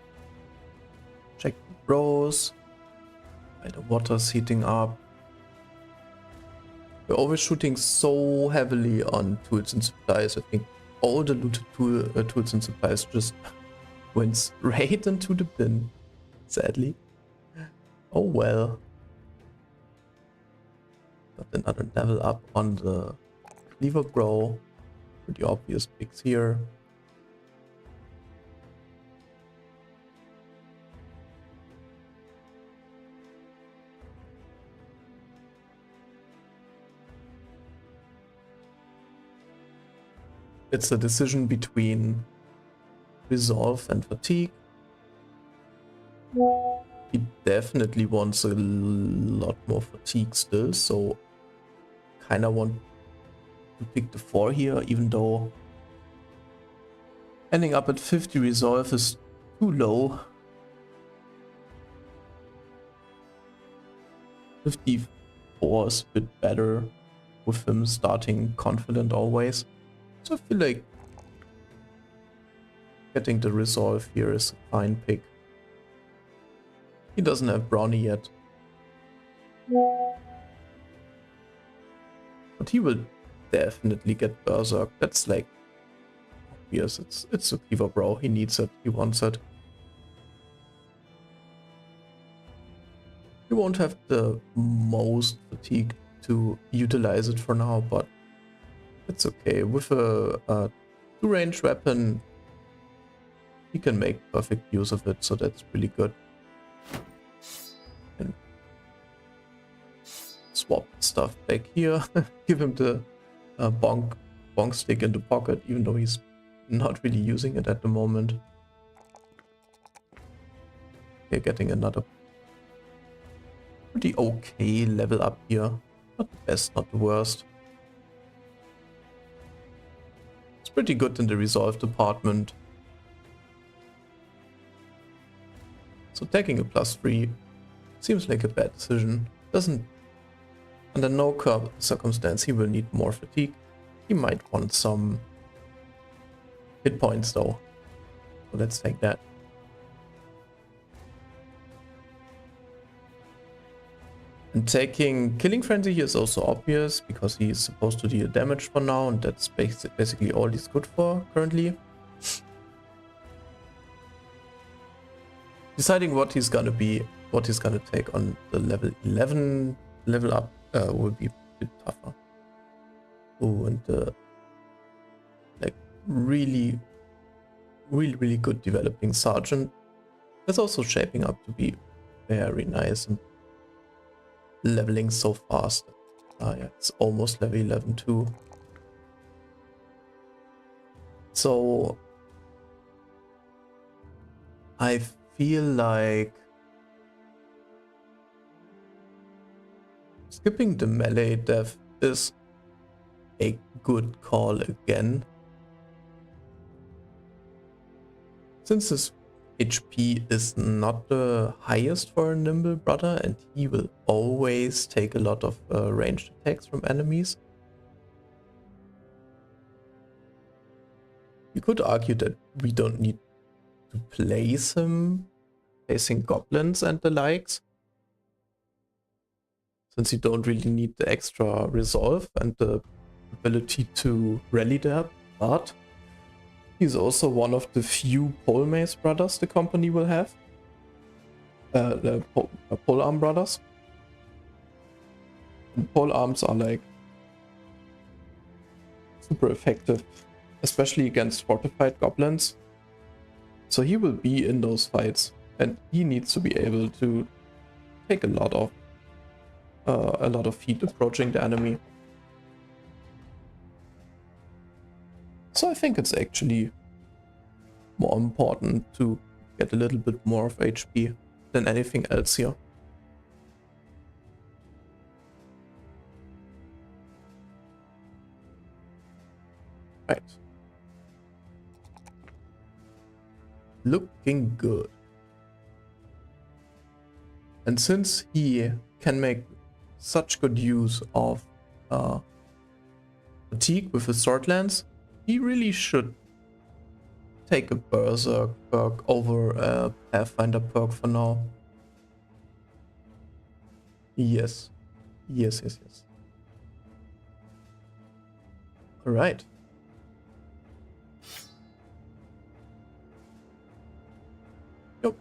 S1: check the bros. The water's heating up. We're overshooting so heavily on tools and supplies. I think all the looted tools and supplies just went straight into the bin, sadly. Oh well. Got another level up on the cleaver bro. Pretty obvious picks here. It's a decision between resolve and fatigue. He definitely wants a lot more fatigue still, so kinda want to pick the 4 here, even though ending up at 50 resolve is too low. 54 is a bit better with him starting confident always. So I feel like getting the resolve here is a fine pick. He doesn't have brownie yet. But he will definitely get berserk. That's like obvious. It's a cleaver bro. He needs it. He wants it. He won't have the most fatigue to utilize it for now, but it's okay. With a 2-range weapon, he can make perfect use of it, so that's really good. And swap stuff back here. Give him the bonk stick in the pocket, even though he's not really using it at the moment. Okay, getting another pretty okay level up here. Not the best, not the worst. It's pretty good in the resolve department. So taking a +3 seems like a bad decision. Doesn't, under no circumstance, he will need more fatigue. He might want some hit points though. So let's take that. And taking Killing Frenzy here is also obvious, because he is supposed to deal damage for now, and that's basically all he's good for currently. Deciding what he's gonna take on the level 11 level up will be a bit tougher. Oh, and like really good developing Sergeant is also shaping up to be very nice and leveling so fast. Yeah, it's almost level 11 too. So I feel like skipping the melee dev is a good call again. Since his HP is not the highest for a nimble brother, and he will always take a lot of ranged attacks from enemies. You could argue that we don't need to place him facing goblins and the likes, since you don't really need the extra resolve and the ability to rally there, but he's also one of the few pole mace brothers the company will have. The pole arm brothers. And pole arms are like super effective, especially against fortified goblins. So he will be in those fights, and he needs to be able to take a lot of feet approaching the enemy. So I think it's actually more important to get a little bit more of HP than anything else here. Right. Looking good. And since he can make such good use of fatigue with his sword lance, he really should take a Berserk perk over a Pathfinder perk for now. Yes. Yes, yes, yes. Alright. Yep.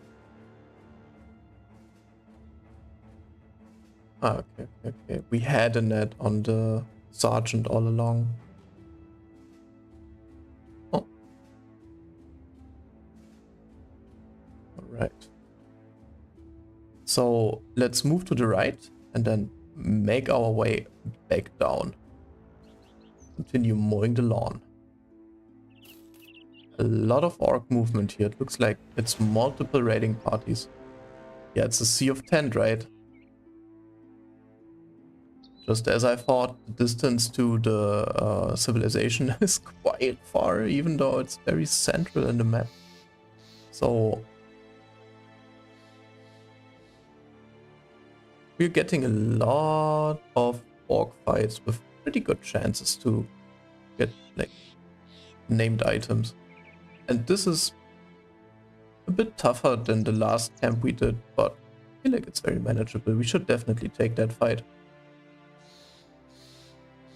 S1: Ah, okay, okay, okay. We had a net on the sergeant all along. Oh. Alright. So let's move to the right and then make our way back down. Continue mowing the lawn. A lot of orc movement here. It looks like it's multiple raiding parties. Yeah, it's a sea of tent, right? Just as I thought, the distance to the civilization is quite far, even though it's very central in the map. So we're getting a lot of orc fights with pretty good chances to get like named items. And this is a bit tougher than the last camp we did, but I feel like it's very manageable. We should definitely take that fight.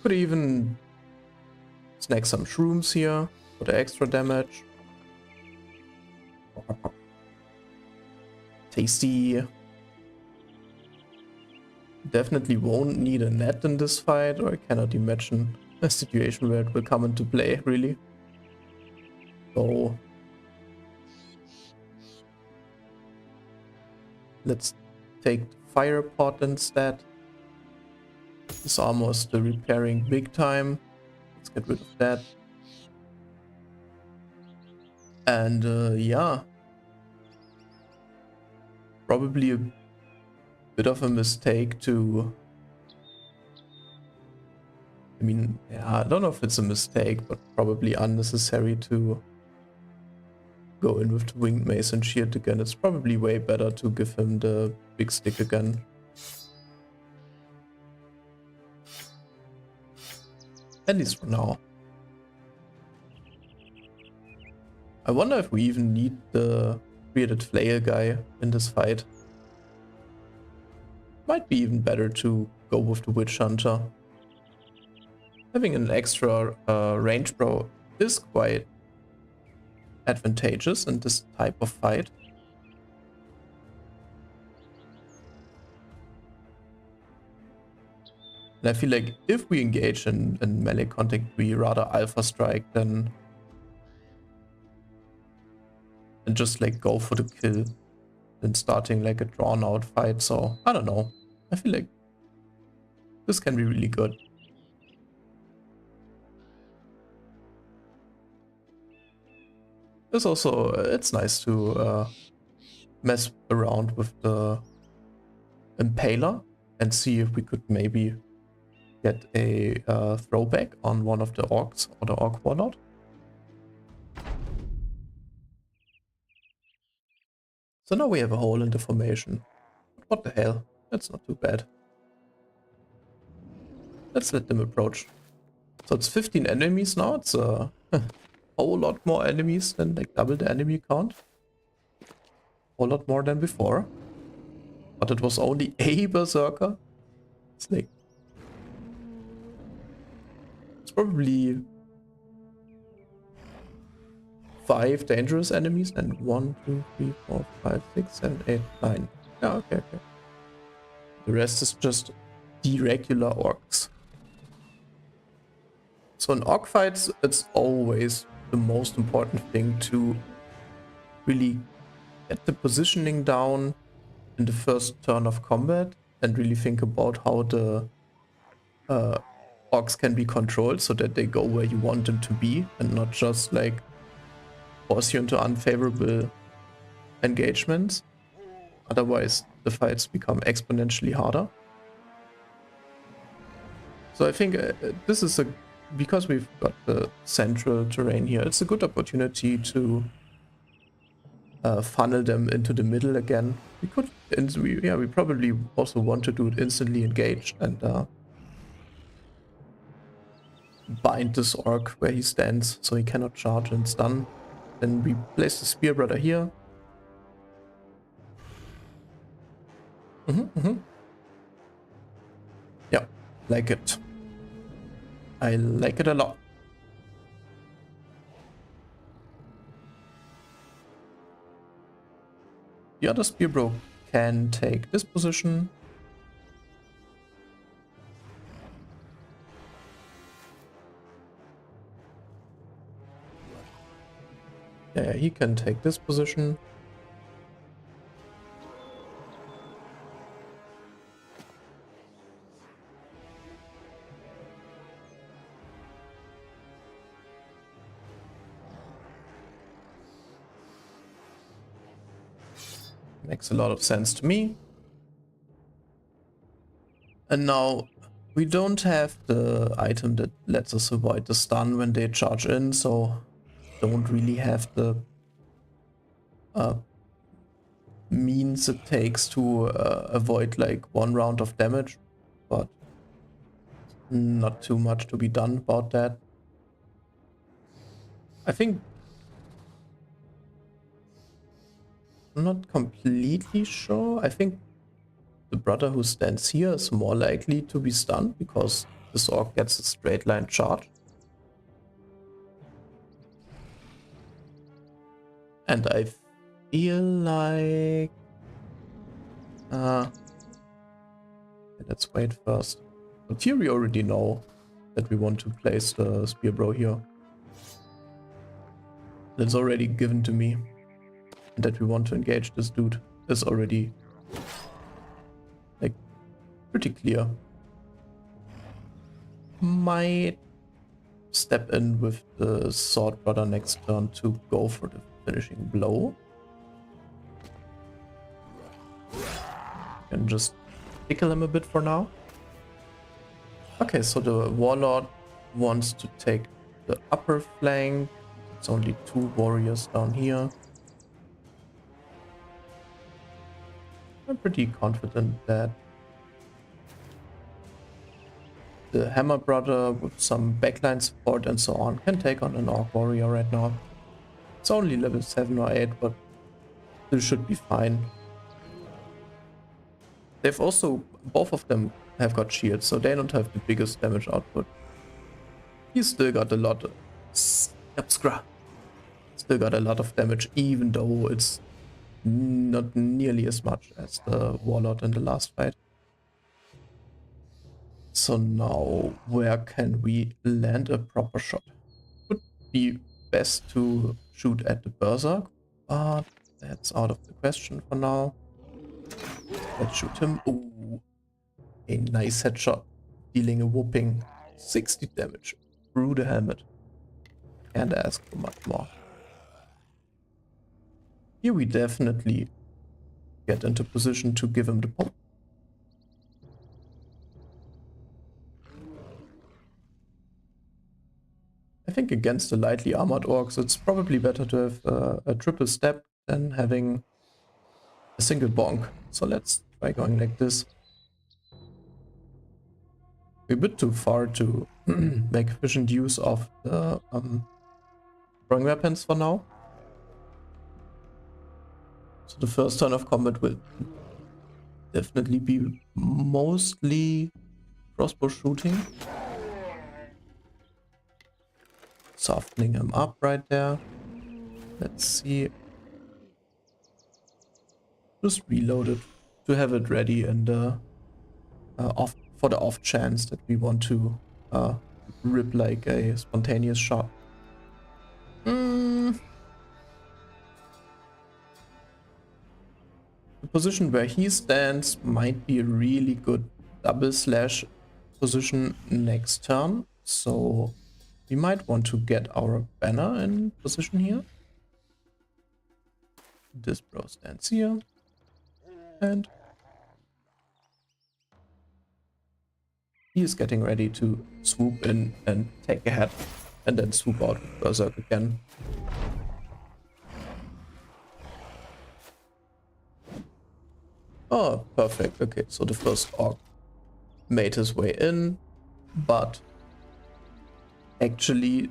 S1: Could even snack some shrooms here for the extra damage. Tasty. Definitely won't need a net in this fight, or I cannot imagine a situation where it will come into play, really. So let's take the fire pot instead. This armor is still repairing big time. Let's get rid of that. And yeah, probably a bit of a mistake to... I mean, yeah, I don't know if it's a mistake, but probably unnecessary to go in with the winged mace and shield again. It's probably way better to give him the big stick again. At least for now. I wonder if we even need the bearded flail guy in this fight. Might be even better to go with the witch hunter. Having an extra range bow is quite advantageous in this type of fight. And I feel like if we engage in melee contact, we rather alpha strike than and just like go for the kill than starting like a drawn out fight. So I don't know. I feel like this can be really good. It's also, it's nice to mess around with the impaler and see if we could maybe get a throwback on one of the orcs or the orc warlord. So now we have a hole in the formation. What the hell? That's not too bad. Let's let them approach. So it's 15 enemies now. It's a whole lot more enemies than like double the enemy count. Whole lot more than before. But it was only a berserker. It's like... it's probably 5 dangerous enemies and 1, 2, 3, 4, 5, 6, 7, 8, 9. Yeah, okay, okay. The rest is just the regular orcs. So in orc fights, it's always the most important thing to really get the positioning down in the first turn of combat and really think about how the orcs can be controlled so that they go where you want them to be and not just like force you into unfavorable engagements. Otherwise, the fights become exponentially harder. So I think this is a... because we've got the central terrain here, it's a good opportunity to funnel them into the middle again. We could... we probably also want to do it instantly engaged and bind this orc where he stands so he cannot charge and stun. Then we place the Spear Brother here. Yeah, like it. I like it a lot. The other Spear Bro can take this position. Yeah, he can take this position. Makes a lot of sense to me. And now we don't have the item that lets us avoid the stun when they charge in, so don't really have the means it takes to avoid like 1 round of damage, but not too much to be done about that. I think I'm not completely sure. I think the brother who stands here is more likely to be stunned because this orc gets a straight line charge. And I feel like... let's wait first. But here we already know that we want to place the Spear Bro here. That's already given to me. And that we want to engage this dude is already like pretty clear. Might step in with the Sword Brother next turn to go for the finishing blow. And just tickle him a bit for now. Okay, so the Warlord wants to take the upper flank. It's only 2 warriors down here. I'm pretty confident that the Hammer Brother with some backline support and so on can take on an Orc Warrior right now. It's only level 7 or 8, but this should be fine. They've also, both of them have got shields, so they don't have the biggest damage output. He's still got a lot of... Still got a lot of damage, even though it's not nearly as much as the Warlord in the last fight. So now, where can we land a proper shot? Would be best to shoot at the Berserk, but that's out of the question for now. Let's shoot him. Ooh, a nice headshot, dealing a whopping 60 damage through the helmet. Can't ask for much more. Here we definitely get into position to give him the pump. I think against the lightly armored orcs, it's probably better to have a triple step than having a single bonk. So let's try going like this. We're a bit too far to make efficient use of the throwing weapons for now. So the first turn of combat will definitely be mostly crossbow shooting. Softening him up right there. Let's see. Just reload it to have it ready and for the off chance that we want to rip like a spontaneous shot. The position where he stands might be a really good double slash position next turn, so we might want to get our banner in position here. This bro stands here, and he is getting ready to swoop in and take a hit, and then swoop out with Berserk again. Oh, perfect. Okay, so the first orc made his way in, but actually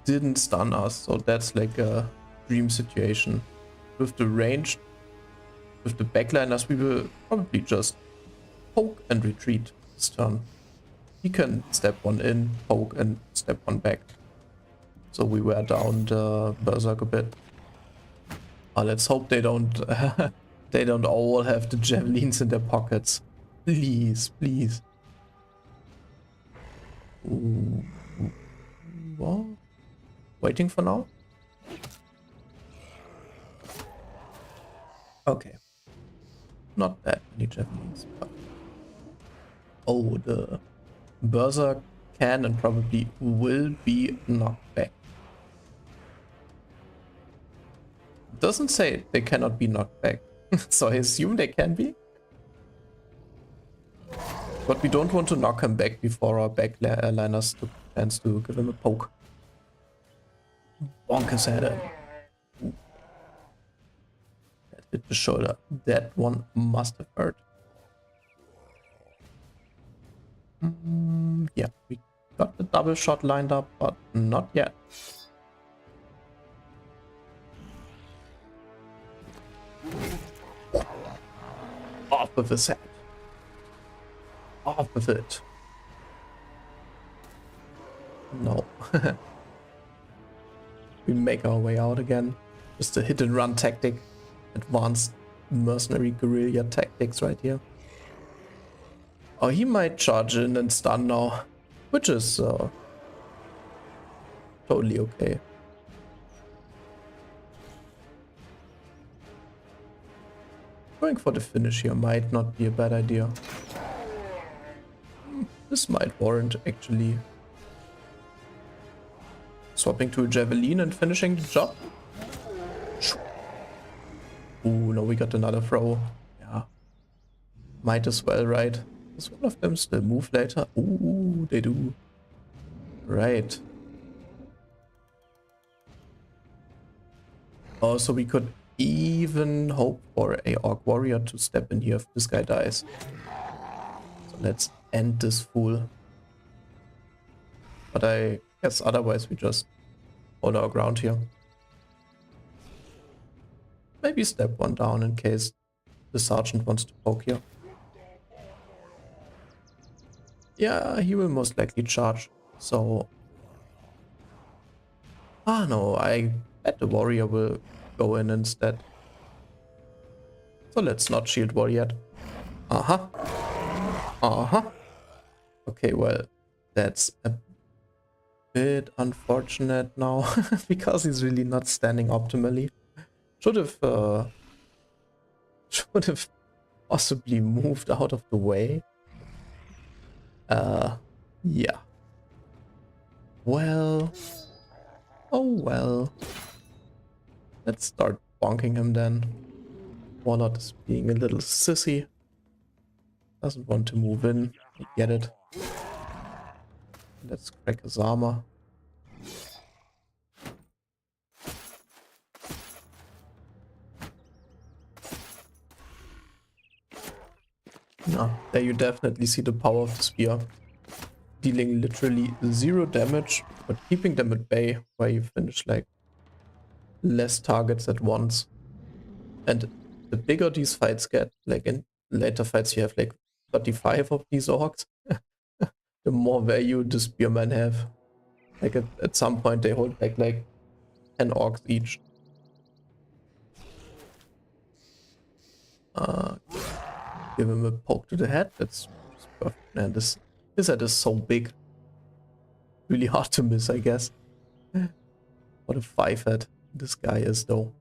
S1: didn't stun us, so that's like a dream situation. With the range, with the backliners, we will probably just poke and retreat this turn. He can step one in, poke, and step one back. So we wear down the berserk a bit. Let's hope they don't they don't all have the javelins in their pockets. Please, please. Ooh. What? Waiting for now? Okay. Not that many javelins. But... oh, the berserk can and probably will be knocked back. Doesn't say they cannot be knocked back. So I assume they can be. But we don't want to knock him back before our backliners took a chance to give him a poke. Bonk his head in. That hit the shoulder. That one must have hurt. Yeah, we got the double shot lined up, but not yet. Off with his head. Off with it. No. We make our way out again. Just a hit and run tactic. Advanced mercenary guerrilla tactics right here. Oh, he might charge in and stun now. Which is totally okay. Going for the finish here might not be a bad idea. This might warrant actually swapping to a javelin and finishing the job. Ooh, no, we got another throw. Yeah. Might as well, right? Does one of them still move later? Ooh, they do. Right. Oh, so we could even hope for a orc warrior to step in here if this guy dies. So let's end this fool. But I guess otherwise we just hold our ground here. Maybe step one down in case the sergeant wants to poke here. Yeah, he will most likely charge. So... ah no, I bet the warrior will go in instead. So let's not shield wall yet. Uh-huh. Uh-huh. Okay, well, that's a bit unfortunate now. Because he's really not standing optimally. Should have possibly moved out of the way. Yeah. Well. Oh well. Let's start bonking him then. Warlord is being a little sissy. Doesn't want to move in. I get it. Let's crack his armor. No, there you definitely see the power of the spear. Dealing literally 0 damage, but keeping them at bay, where you finish like less targets at once. And the bigger these fights get, like in later fights you have like 35 of these orcs, the more value the spearmen have. Like at some point they hold back like 10 orcs each. Give him a poke to the head. That's perfect. Man, this head is so big. Really hard to miss, I guess. What a 5 head this guy is, though.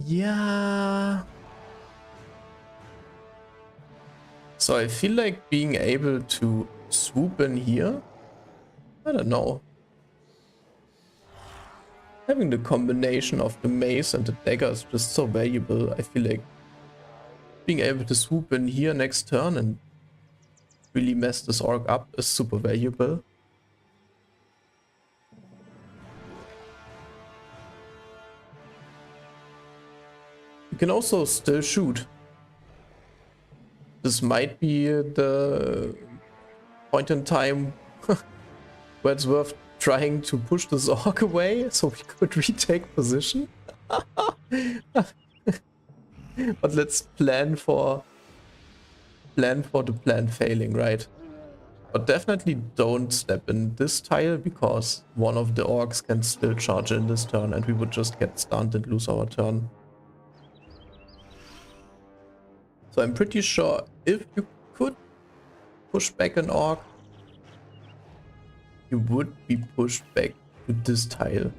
S1: Yeah. So I feel like being able to swoop in here. I don't know. Having the combination of the mace and the dagger is just so valuable. I feel like being able to swoop in here next turn and really mess this orc up is super valuable. You can also still shoot. This might be the point in time where it's worth trying to push this orc away so we could retake position. But let's plan for the plan failing, right? But definitely don't step in this tile, because one of the orcs can still charge in this turn and we would just get stunned and lose our turn. So I'm pretty sure if you could push back an orc, you would be pushed back to this tile.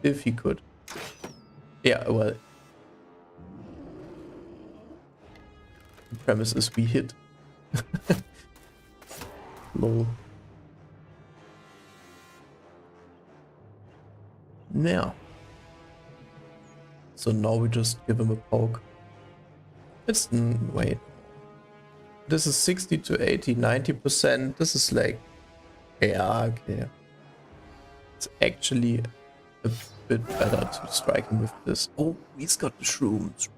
S1: If he could. Yeah, well. The premise is we hit. Lol. Now. So now we just give him a poke. It's... wait. This is 60 to 80, 90%. This is like... yeah, okay. It's actually a bit better to strike him with this. Oh, he's got the shrooms.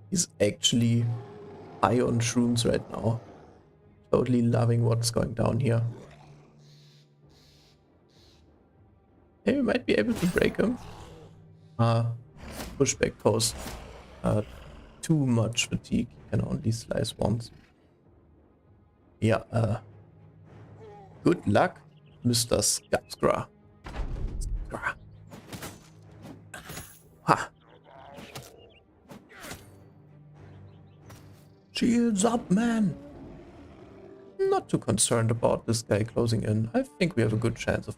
S1: He's actually high on shrooms right now. Totally loving what's going down here. Hey, we might be able to break him. Pushback post. Too much fatigue. Can only slice once. Yeah, good luck, Mr. Skapskra. Ha! Shields up, man! Not too concerned about this guy closing in. I think we have a good chance of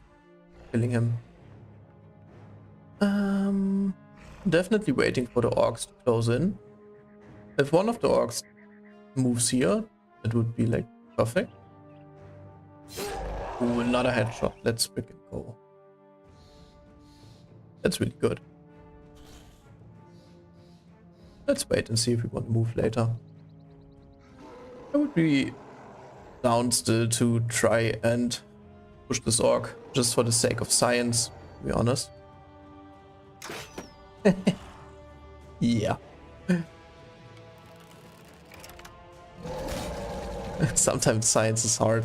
S1: killing him. Definitely waiting for the orcs to close in. If one of the orcs moves here, it would be like perfect. Ooh, another headshot. Let's freaking go. That's really good. Let's wait and see if we want to move later. I would be down still to try and push this orc, just for the sake of science, to be honest. Yeah. Sometimes science is hard.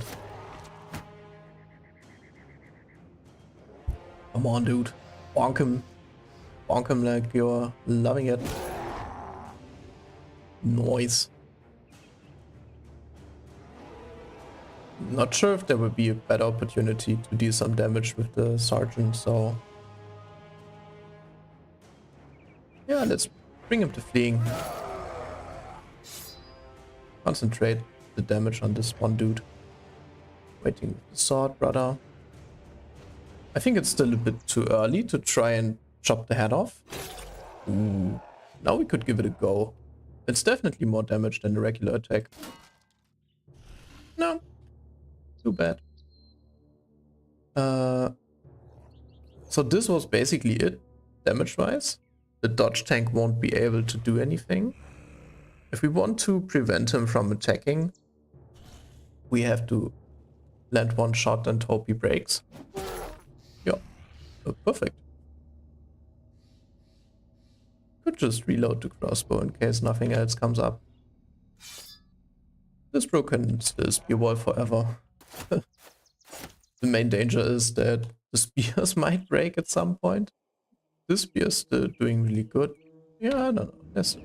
S1: Come on, dude. Bonk him. Bonk him like you're loving it. Noise. Not sure if there would be a better opportunity to do some damage with the sergeant, so... yeah, let's bring him to fleeing. Concentrate the damage on this one dude. Waiting with the sword, brother. I think it's still a bit too early to try and chop the head off. Ooh, now we could give it a go. It's definitely more damage than the regular attack. No, too bad. So this was basically it, damage-wise. The dodge tank won't be able to do anything. If we want to prevent him from attacking, we have to land one shot and hope he breaks. Yeah, perfect. Could just reload the crossbow in case nothing else comes up. This bro can still spear wall forever. The main danger is that the spears might break at some point. This spear is still doing really good. Yeah, I don't know. Let's...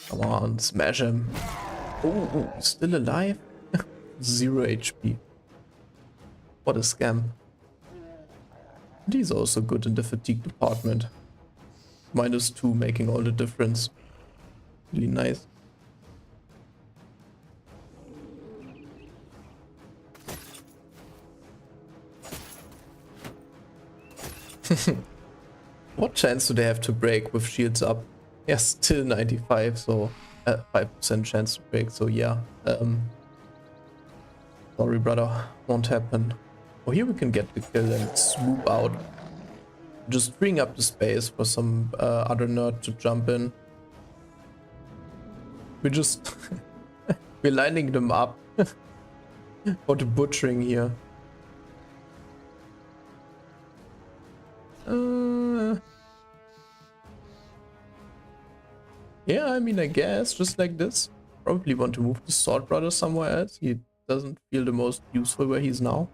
S1: come on, smash him. Oh, he's still alive? 0 HP. What a scam. And he's also good in the fatigue department. -2 making all the difference. Really nice. What chance do they have to break with shields up? Yeah, still 95, so 5% chance to break, so yeah. Sorry, brother, won't happen. Oh, here we can get the kill and swoop out. Just freeing up the space for some other nerd to jump in. We're just... we're lining them up for the butchering here. Yeah, I mean, I guess, just like this. Probably want to move the Sword Brother somewhere else. He doesn't feel the most useful where he's now.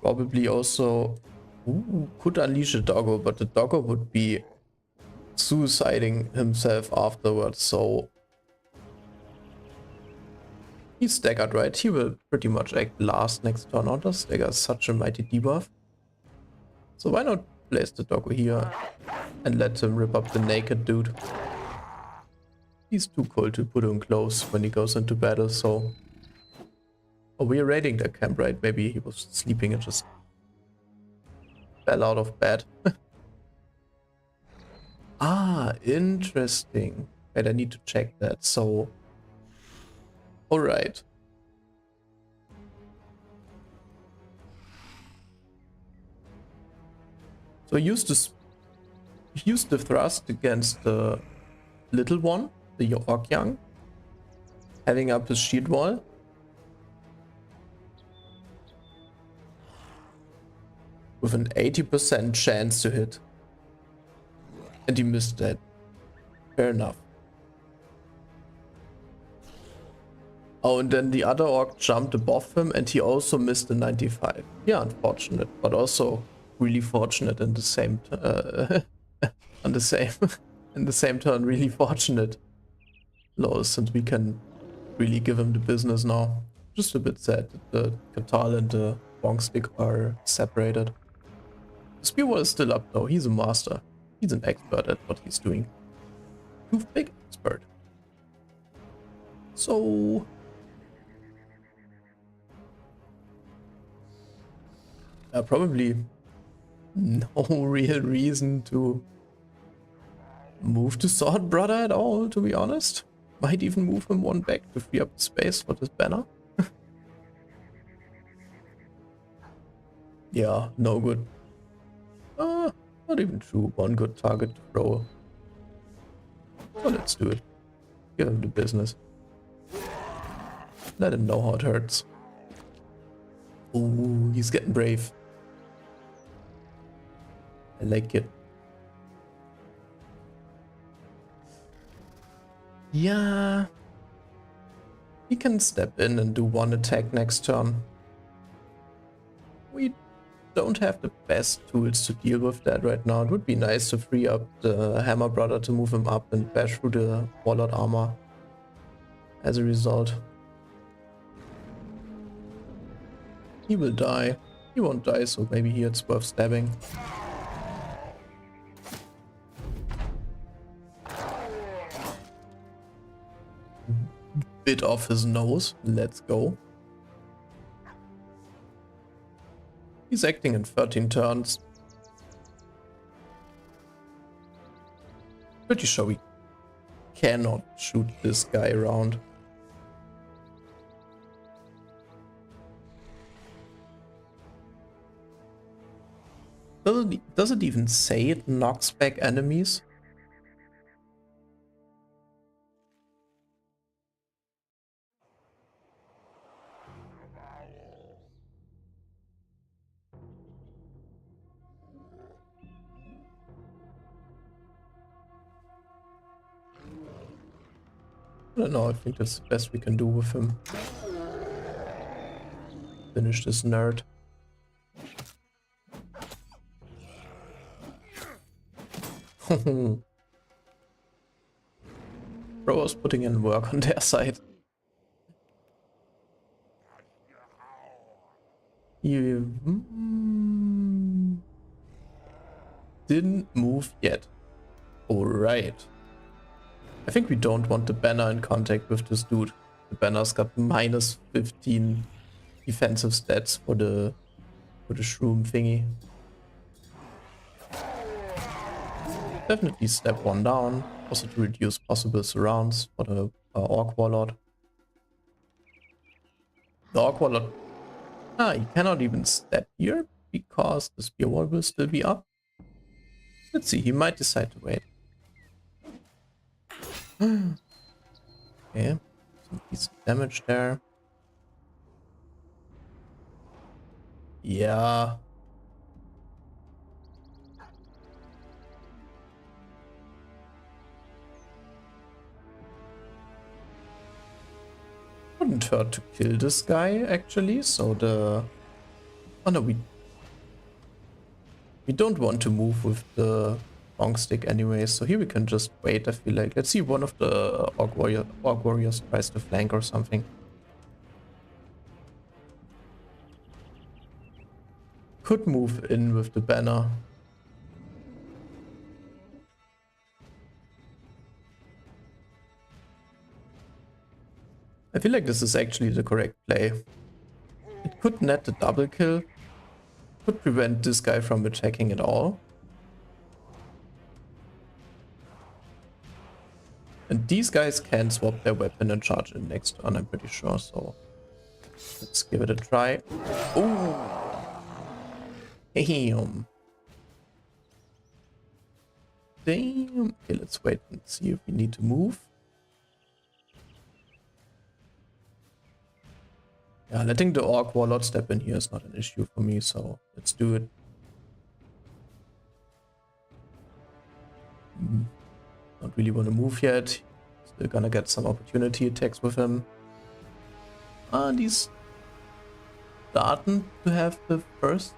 S1: Probably also could unleash a doggo, but the doggo would be suiciding himself afterwards, so he's staggered, right? He will pretty much act last next turn. Not stagger is such a mighty debuff. So why not place the doggo here and let him rip up the naked dude? He's too cold to put him close when he goes into battle, so... Oh, we're raiding the camp, right? Maybe he was sleeping and just fell out of bed. Ah, interesting. Wait, I need to check that. So, alright. So I used the thrust against the little one, the Orc Young, having up his shield wall. With an 80% chance to hit. And he missed that. Fair enough. Oh, and then the other orc jumped above him and he also missed the 95. Yeah, unfortunate, but also really fortunate in the same on the same in the same turn, really fortunate. Low, since we can really give him the business now. Just a bit sad that the Katal and the Bonk Stick are separated. The Spear Wall is still up though, he's a master. He's an expert at what he's doing. Toothpick expert. So... probably no real reason to move the Sword Brother at all, to be honest. Might even move him one back to free up the space for this banner. Yeah, no good. Not even true. One good target to throw. So let's do it. Give him the business. Let him know how it hurts. Ooh, he's getting brave. I like it. Yeah. He can step in and do one attack next turn. We don't have the best tools to deal with that right now. It would be nice to free up the Hammer Brother to move him up and bash through the Warlord armor as a result. He will die. He won't die, so maybe here it's worth stabbing. Bit off his nose. Let's go. He's acting in 13 turns. Pretty sure we cannot shoot this guy around. Does it even say it knocks back enemies? I don't know, I think that's the best we can do with him. Finish this nerd. Bro was putting in work on their side. You didn't move yet. Alright. I think we don't want the banner in contact with this dude. The banner's got minus 15 defensive stats for the shroom thingy. Definitely step one down, also to reduce possible surrounds for the Orc Warlord. The Orc Warlord, he cannot even step here because the Spear Wall will still be up. Let's see, he might decide to wait. Okay, some decent damage there. Yeah. wouldn't hurt to kill this guy, actually. So the... Oh no, we don't want to move with the long stick anyway. So here we can just wait, I feel like. Let's see one of the Orc Warriors tries to flank or something. Could move in with the banner. I feel like this is actually the correct play. It could net the double kill. Could prevent this guy from attacking at all. And these guys can swap their weapon and charge in next turn, I'm pretty sure. So let's give it a try. Oh! Damn. Damn. Okay, let's wait and see if we need to move. Yeah, letting the Orc Warlord step in here is not an issue for me, so let's do it. Don't really want to move yet. Still gonna get some opportunity attacks with him. He's starting to have the first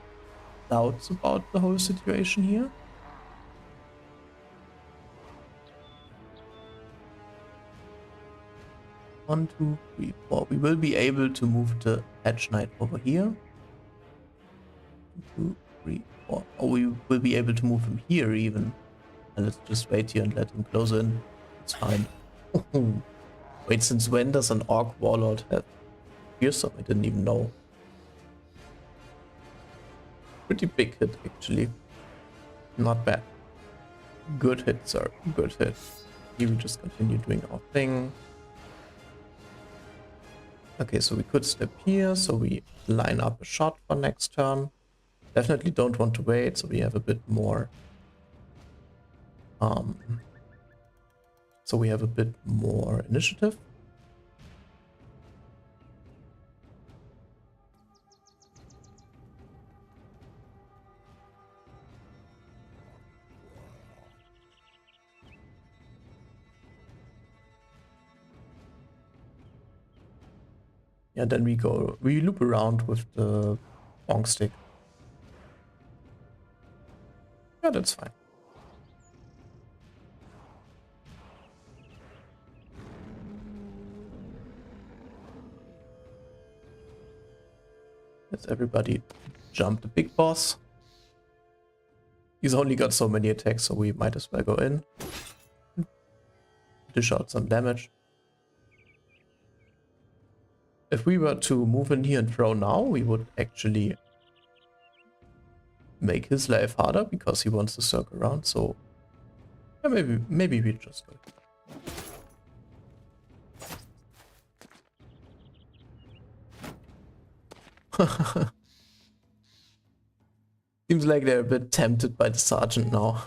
S1: doubts about the whole situation here. One, two, three, four. We will be able to move the Hedge Knight over here. 1, 2, 3, 4. Oh, we will be able to move him here even. And let's just wait here and let him close in. It's fine. Wait, since when does an Orc Warlord have fearsome? I didn't even know. Pretty big hit, actually. Not bad. Good hit, sir. Good hit. Here we just continue doing our thing. Okay, so we could step here, so we line up a shot for next turn. Definitely don't want to wait, so we have a bit more... So we have a bit more initiative. Yeah, then we loop around with the long stick. Yeah, that's fine. Let's everybody jump the big boss. He's only got so many attacks, so we might as well go in. Dish out some damage. If we were to move in here and throw now, we would actually make his life harder because he wants to circle around. So yeah, maybe we just go. Seems like they're a bit tempted by the sergeant now.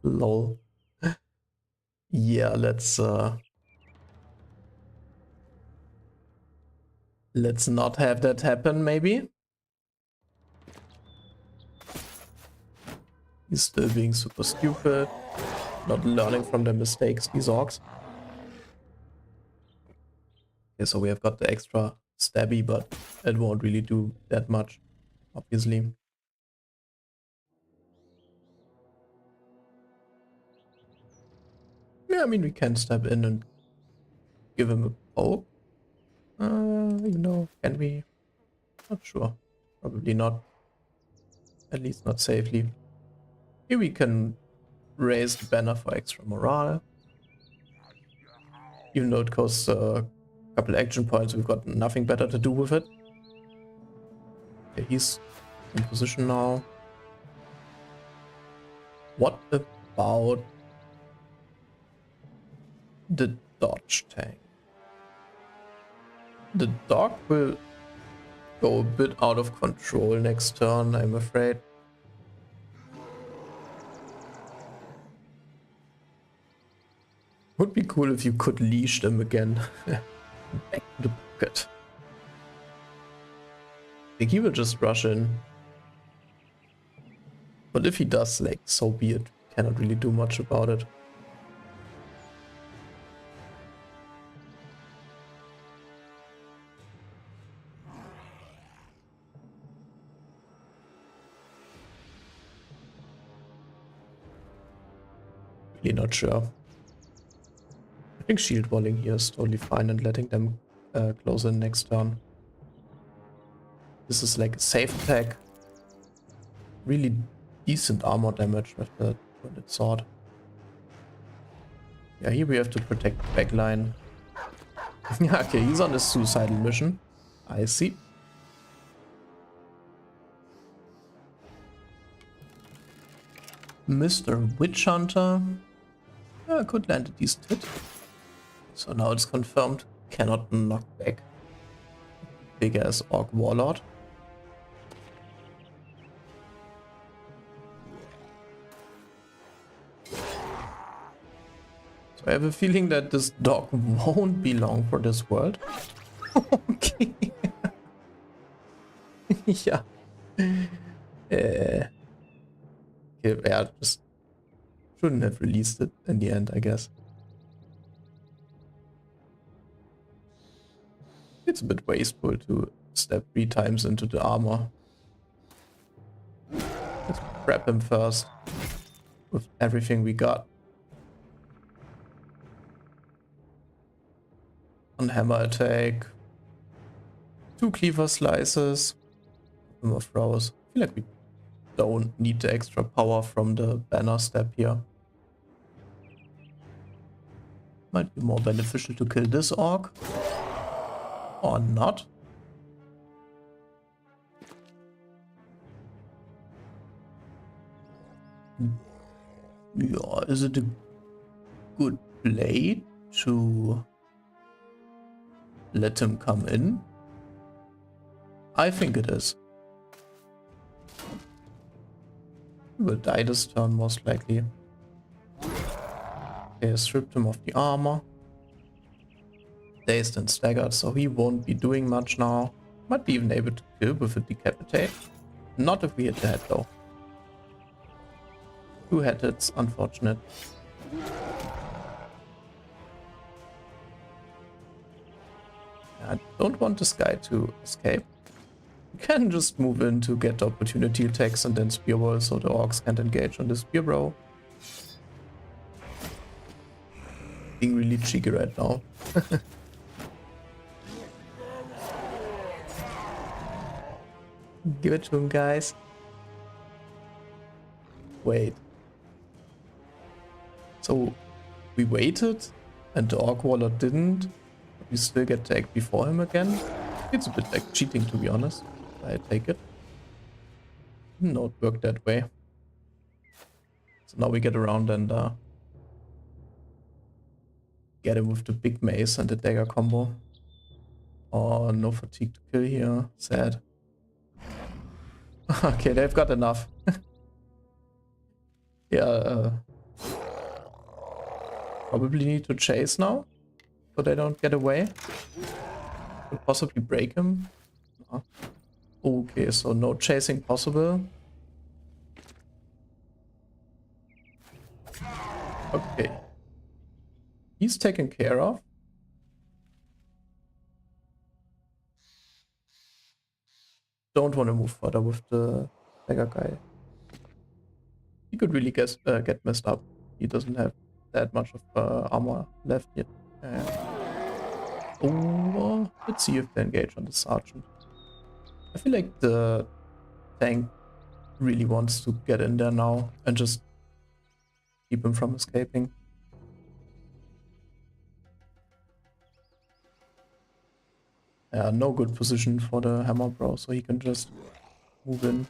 S1: Lol. Yeah, let's not have that happen, maybe. He's still being super stupid, not learning from their mistakes, these orcs. Okay, so we have got the extra stabby, but it won't really do that much, obviously. Yeah, I mean, we can step in and give him a poke. Even though, can we? Not sure. Probably not. At least not safely. Here we can raise the banner for extra morale. Even though it costs a couple action points, we've got nothing better to do with it. Okay, he's in position now. What about the dodge tank? The dog will go a bit out of control next turn, I'm afraid. Would be cool if you could leash them again. Back to the pocket. I think he will just rush in. But if he does, like, so be it. Cannot really do much about it. Really not sure. I think shield walling here is totally fine and letting them close in next turn. This is like a safe attack. Really decent armor damage with the twin sword. Yeah, here we have to protect the backline. Yeah, okay, he's on a suicidal mission. I see. Mr. Witch Hunter. Yeah, could land a decent hit. So now it's confirmed. Cannot knock back big ass Orc Warlord. So I have a feeling that this dog won't be long for this world. Okay. Yeah. Yeah, just shouldn't have released it in the end, I guess. It's a bit wasteful to step 3 times into the armor. Let's grab him first with everything we got. On hammer attack. 2 cleaver slices. More throws. I feel like we don't need the extra power from the banner step here. Might be more beneficial to kill this orc. Or not. Yeah, is it a good play to let him come in? I think it is. He will die this turn most likely. Okay, stripped him of the armor. Dazed and staggered, so he won't be doing much now. Might be even able to kill with a decapitate. Not if we hit the head though. 2 head hits, unfortunate. I don't want this guy to escape. You can just move in to get the opportunity attacks and then spear roll so the orcs can't engage on the spear roll. Being really cheeky right now. Give it to him, guys. Wait. So we waited and the Orc Warlord didn't. But we still get to act before him again. It's a bit like cheating, to be honest. I take it. Didn't know it worked that way. So now we get around and get him with the big mace and the dagger combo. Oh, no fatigue to kill here. Sad. Okay, they've got enough. Yeah, probably need to chase now, so they don't get away. Could possibly break him. No. Okay, so no chasing possible. Okay. He's taken care of. Don't want to move further with the dagger guy. He could really get messed up. He doesn't have that much of armor left yet. Oh, let's see if they engage on the sergeant. I feel like the tank really wants to get in there now and just keep him from escaping. Yeah, no good position for the hammer bro, so he can just move in.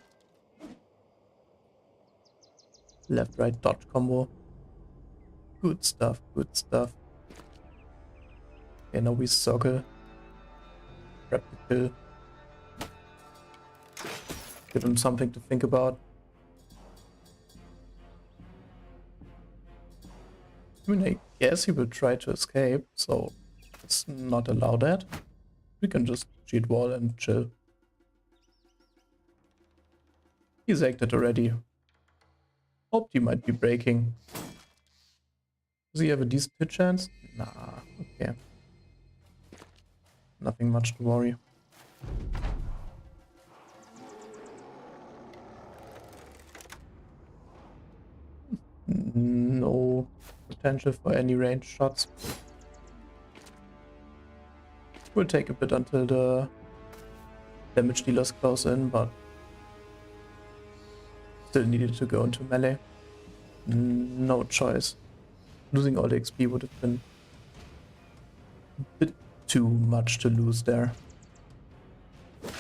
S1: Left, right, dodge combo. Good stuff, good stuff. Okay, now we circle. Grab the kill. Give him something to think about. I mean, I guess he will try to escape, so let's not allow that. We can just cheat wall and chill. He's acted already. Hoped he might be breaking. Does he have a decent hit chance? Nah, okay. Nothing much to worry. No potential for any range shots. Will take a bit until the damage dealers close in, but still needed to go into melee. No choice. Losing all the XP would have been a bit too much to lose there.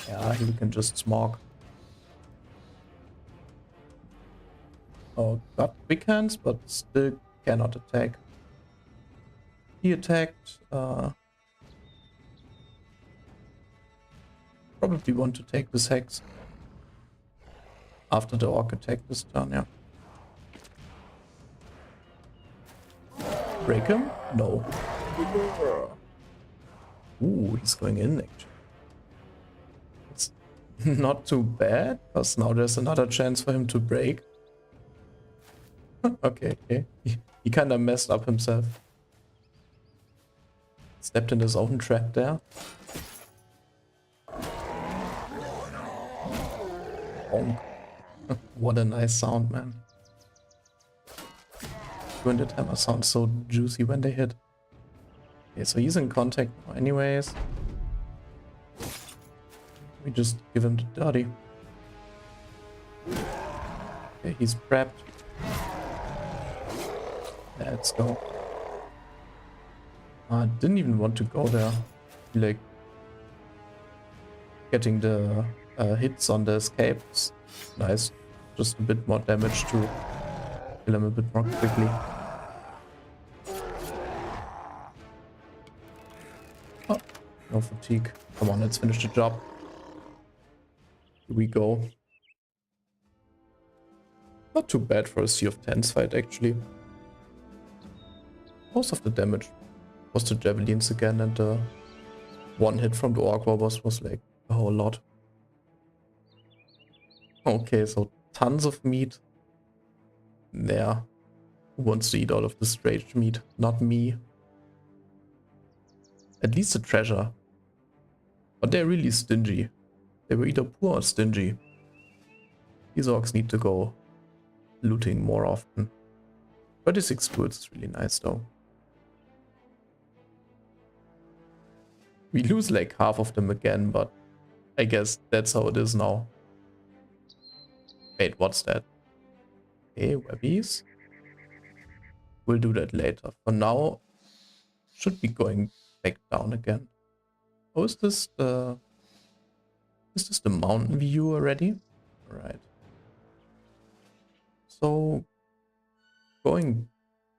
S1: Yeah, he can just smog. Oh, got quick hands, but still cannot attack. He attacked. Probably want to take this hex after the orc attack this turn, yeah. Break him? No. Ooh, he's going in actually. It's not too bad, because now there's another chance for him to break. Okay. He kind of messed up himself. Stepped in his own trap there. Bonk. What a nice sound, man. Wounded hammer sounds so juicy when they hit. Okay, so he's in contact now anyways. We just give him the dirty. Okay, he's prepped. Let's go. I didn't even want to go there. Like, getting the hits on the escapes. Nice. Just a bit more damage to kill him a bit more quickly. Oh, no fatigue. Come on, let's finish the job. Here we go. Not too bad for a Sea of Tens fight, actually. Most of the damage was the javelins again, and the one hit from the orc robbers was like a whole lot. Okay, so tons of meat. There. Who wants to eat all of the strange meat? Not me. At least the treasure. But they're really stingy. They were either poor or stingy. These orcs need to go looting more often. 36 tools is really nice though. We lose like half of them again, but I guess that's how it is now. Wait, what's that? Okay, webbies. We'll do that later. For now, should be going back down again. Oh, is this the mountain view already? Alright. So going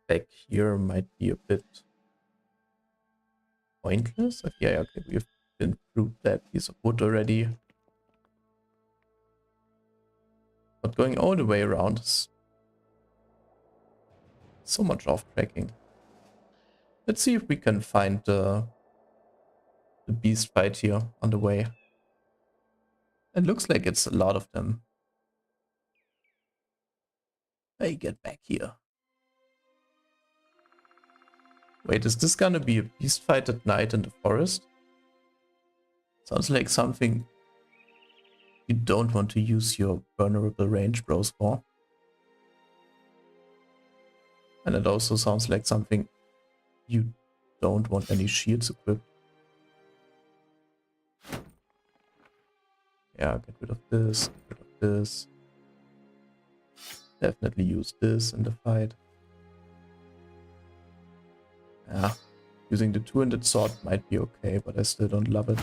S1: back here might be a bit pointless. Yeah, okay, we've been through that piece of wood already. But going all the way around is so much off tracking. Let's see if we can find the beast fight here on the way. It looks like it's a lot of them. Hey, get back here. Wait, is this gonna be a beast fight at night in the forest? Sounds like something you don't want to use your vulnerable range bros for. And it also sounds like something you don't want any shields equipped. Yeah, get rid of this, get rid of this. Definitely use this in the fight. Yeah, using the two-handed sword might be okay, but I still don't love it.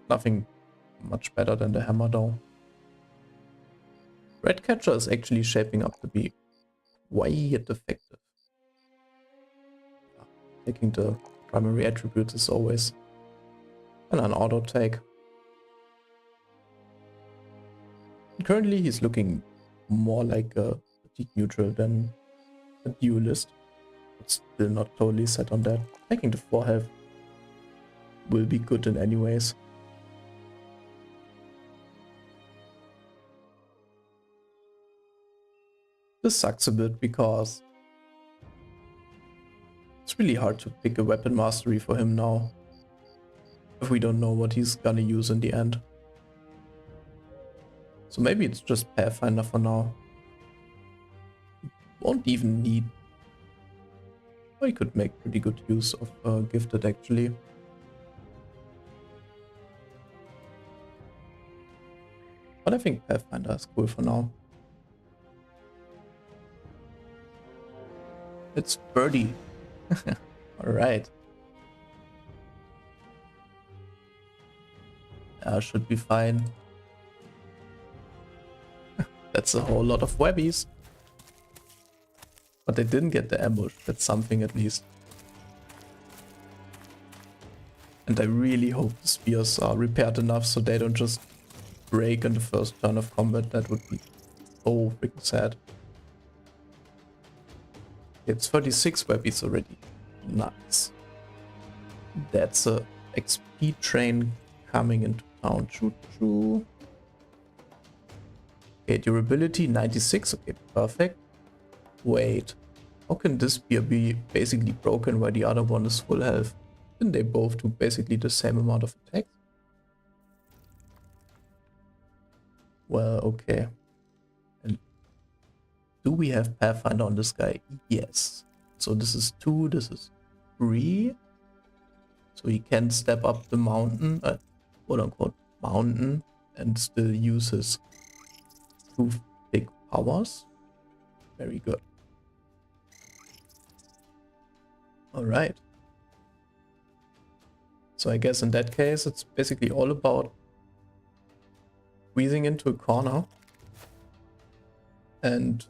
S1: Nothing much better than the hammer though. Redcatcher is actually shaping up to be quite effective. Taking the primary attributes is always an auto take. Currently he's looking more like a fatigue neutral than a duelist, but still not totally set on that. Taking the 4 health will be good in any ways. This sucks a bit because it's really hard to pick a weapon mastery for him now, if we don't know what he's gonna use in the end. So maybe it's just Pathfinder for now. Won't even need... I could make pretty good use of Gifted, actually. But I think Pathfinder is cool for now. It's birdie. Alright. Should be fine. That's a whole lot of webbies. But they didn't get the ambush. That's something at least. And I really hope the spears are repaired enough so they don't just break in the first turn of combat. That would be so freaking sad. It's 36 webbies already. Nice. That's a XP train coming into town. Choo choo. Okay, durability 96. Okay, perfect. Wait, how can this spear be basically broken while the other one is full health? Didn't they both do basically the same amount of attacks? Well, okay. And do we have Pathfinder on this guy? Yes. So this is 2, this is 3. So he can step up the mountain, quote unquote mountain, and still use his 2 big powers. Very good. Alright. So I guess in that case, it's basically all about squeezing into a corner and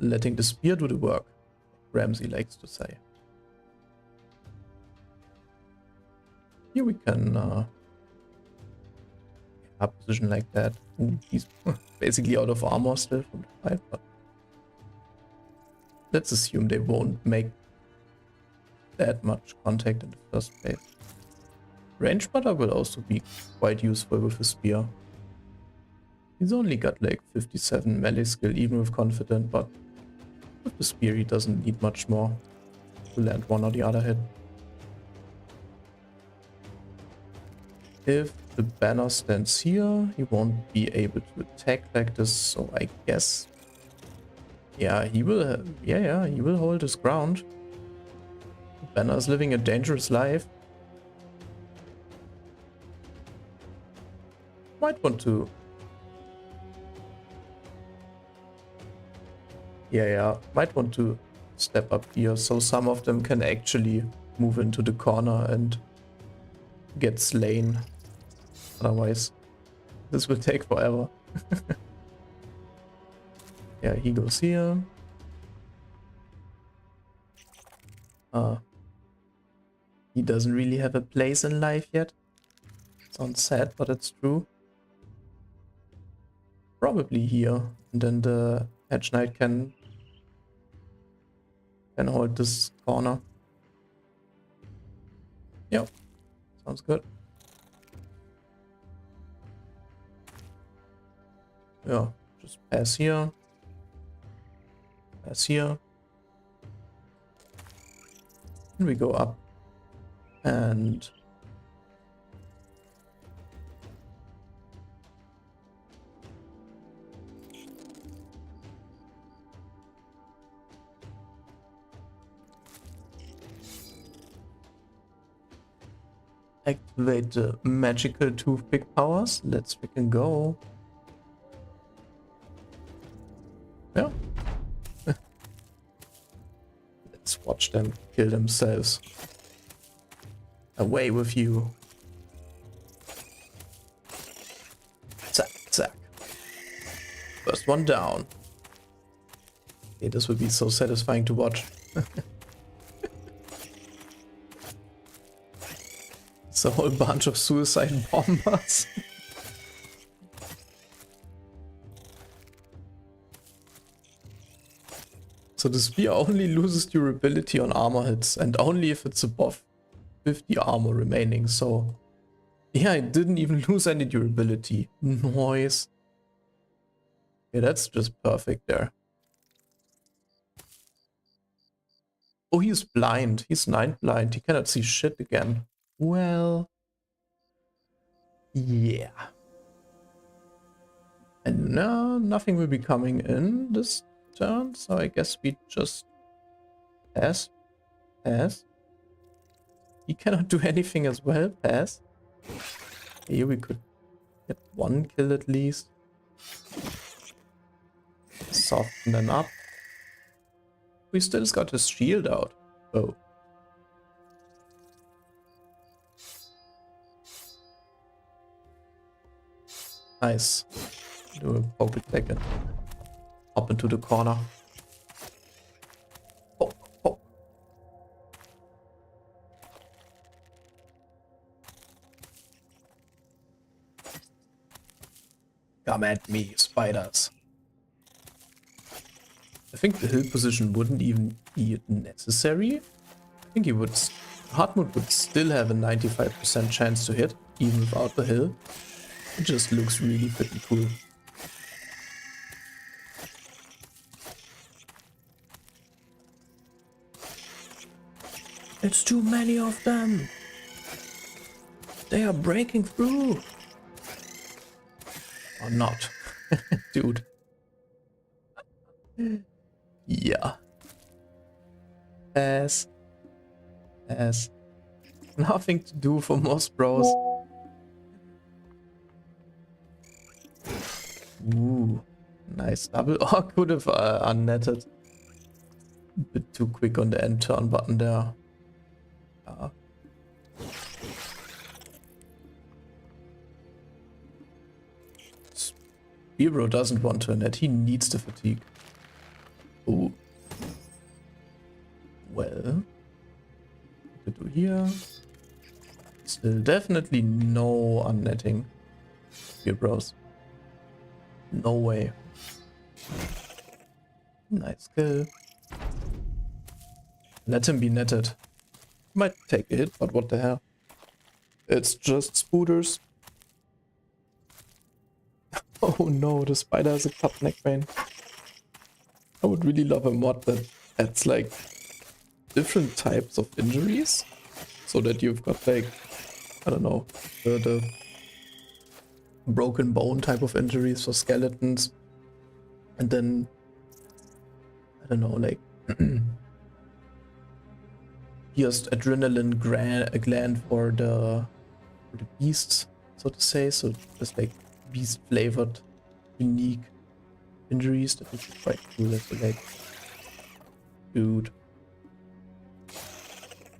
S1: letting the spear do the work, Ramsey likes to say. Here we can a position like that. Ooh, he's basically out of armor still from the fight, but let's assume they won't make that much contact in the first place. Range sputter will also be quite useful with a spear. He's only got like 57 melee skill even with confident, but with the spear he doesn't need much more to land one or the other hit. If the banner stands here, he won't be able to attack like this, so I guess... Yeah, he will, he will hold his ground. The banner is living a dangerous life. Might want to... might want to step up here so some of them can actually move into the corner and get slain. Otherwise, this will take forever. Yeah, he goes here. He doesn't really have a place in life yet. Sounds sad, but it's true. Probably here. And then the Hedge Knight can hold this corner. Yep. Sounds good. Yeah, just pass here. Pass here. And we go up. And activate the magical toothpick powers. Let's freaking go. Yeah. Let's watch them kill themselves. Away with you. Zack, zack. First one down. Okay, this would be so satisfying to watch. It's a whole bunch of suicide bombers. So the spear only loses durability on armor hits, and only if it's above 50 armor remaining, so yeah, it didn't even lose any durability. Nice. Yeah, that's just perfect there. Oh, he's blind. He's 9 blind. He cannot see shit again. Well, yeah. And no, nothing will be coming in this turn, so I guess we just pass. Pass. He cannot do anything as well. Pass. Here we could get one kill at least. Soften them up. We still got his shield out. Oh. Nice. Do a poke attack and hop into the corner. Poke, poke. Come at me, spiders. I think the hill position wouldn't even be necessary. I think he would... Hartmut would still have a 95% chance to hit, even without the hill. It just looks really freaking cool. It's too many of them! They are breaking through! Or not. Dude. Yeah. Pass. Pass. Nothing to do for most bros. Ooh. Nice double. Oh, could have unnetted. A bit too quick on the end turn button there. Hero doesn't want to net. He needs the fatigue. Ooh. Well. What to do here? Still definitely no unnetting. Heroes. No way. Nice kill. Let him be netted. Might take a hit, but what the hell? It's just spooters. Oh no, the spider is a cut neck vein. I would really love a mod that adds like different types of injuries. So that you've got like, I don't know, the broken bone type of injuries for skeletons. And then, I don't know, like just adrenaline gland for the beasts, so to say. So just like beast flavored, unique injuries that would be quite cool. If like, dude,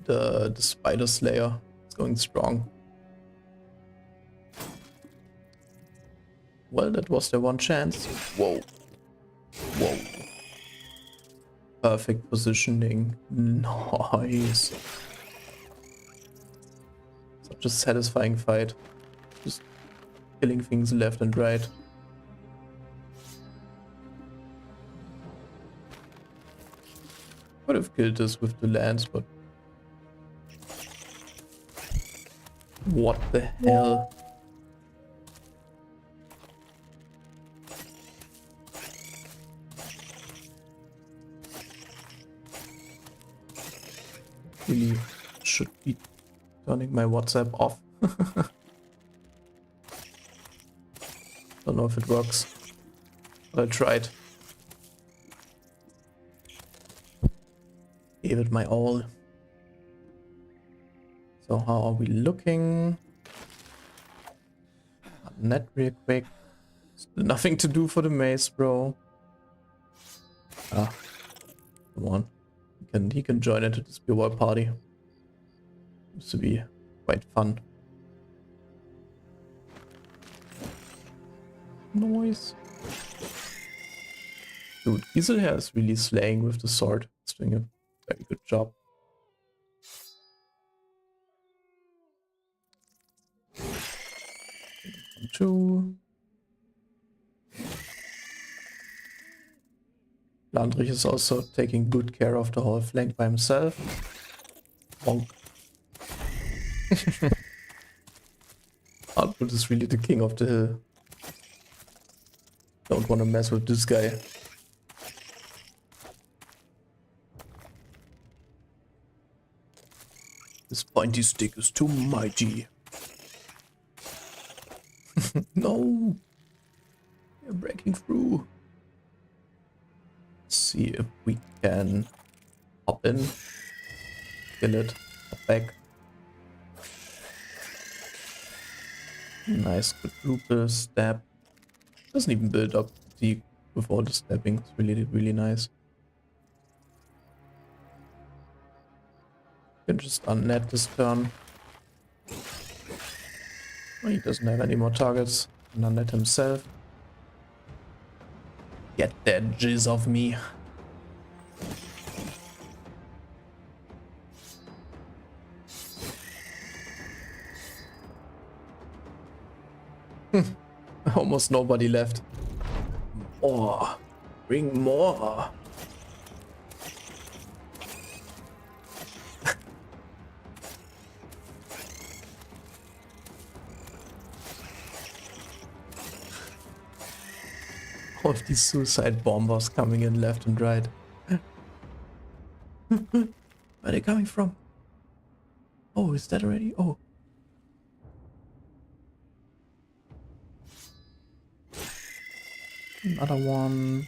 S1: the spider slayer is going strong. Well, that was the one chance. Whoa. Whoa. Perfect positioning. Nice. Such a satisfying fight. Just killing things left and right. Could have killed this with the lance, but... What the hell? Really should be turning my WhatsApp off. Don't know if it works, but I tried. Gave it my all. So how are we looking? Net real quick. Still nothing to do for the maze, bro. Ah, come on. He can join into the Spearwall party. Seems to be quite fun. Noise. Dude, Giselher is really slaying with the sword. He's doing a very good job. Two. Landrich is also taking good care of the whole flank by himself. Bonk. Output is really the king of the hill. Don't want to mess with this guy. This pointy stick is too mighty. No! You're breaking through. see if we can hop in, kill it, hop back. Nice quadruple stab. Doesn't even build up fatigue with all the stabbing. It's really nice. Can just unnet this turn. He doesn't have any more targets. And unnet himself. Get that jizz off me. Almost nobody left. More. Bring more. All of these suicide bombers coming in left and right. Where are they coming from? Oh, is that already? Oh. Another one.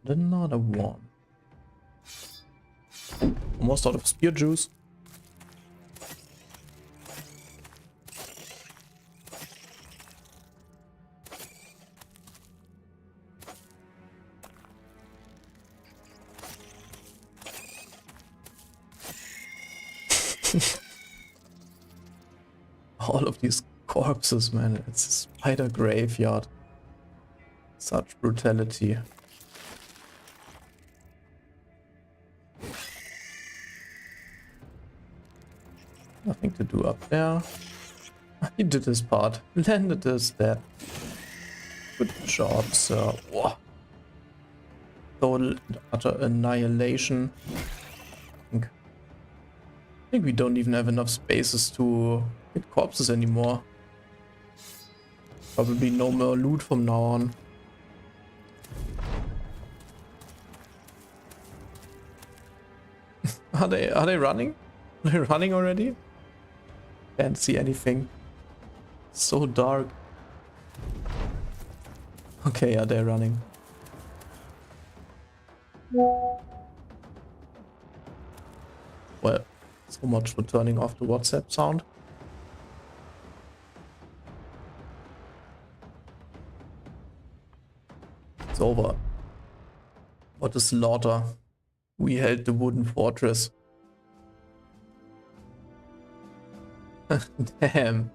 S1: Another one. Almost out of spear juice. All of these corpses, man. It's a spider graveyard. Such brutality. Nothing to do up there. He did his part. Landed this there. Good job, sir. Whoa. Total and utter annihilation. I think we don't even have enough spaces to hit corpses anymore. Probably no more loot from now on. Are they running? Are they running already? Can't see anything. So dark. Okay, yeah, they're running. Well, so much for turning off the WhatsApp sound. It's over. What a slaughter. We held the wooden fortress. Damn.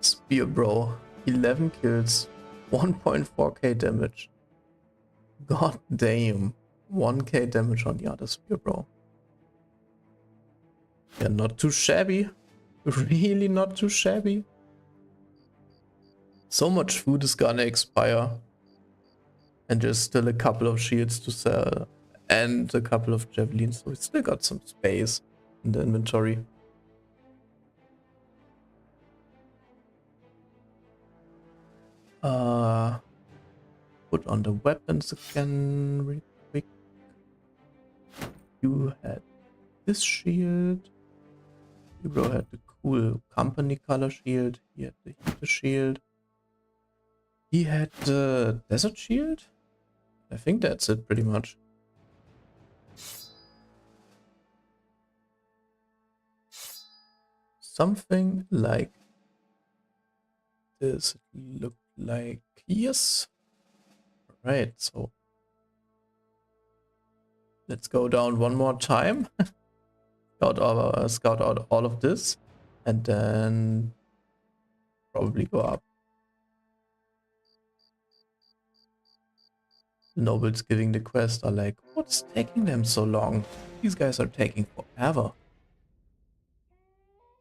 S1: Spear bro. 11 kills. 1.4k damage. God damn. 1k damage on the other spear bro. Yeah, not too shabby. Really not too shabby. So much food is gonna expire. And there's still a couple of shields to sell. And a couple of javelins. So we still got some space in the inventory. Put on the weapons again real quick. You had this shield. Hero had the cool company color shield. He had the heater shield. He had the desert shield. I think that's it pretty much. Something like this looked like, yes. Right, so let's go down one more time. Scout out all of this and then probably go up. The nobles giving the quest are like, what's taking them so long? These guys are taking forever.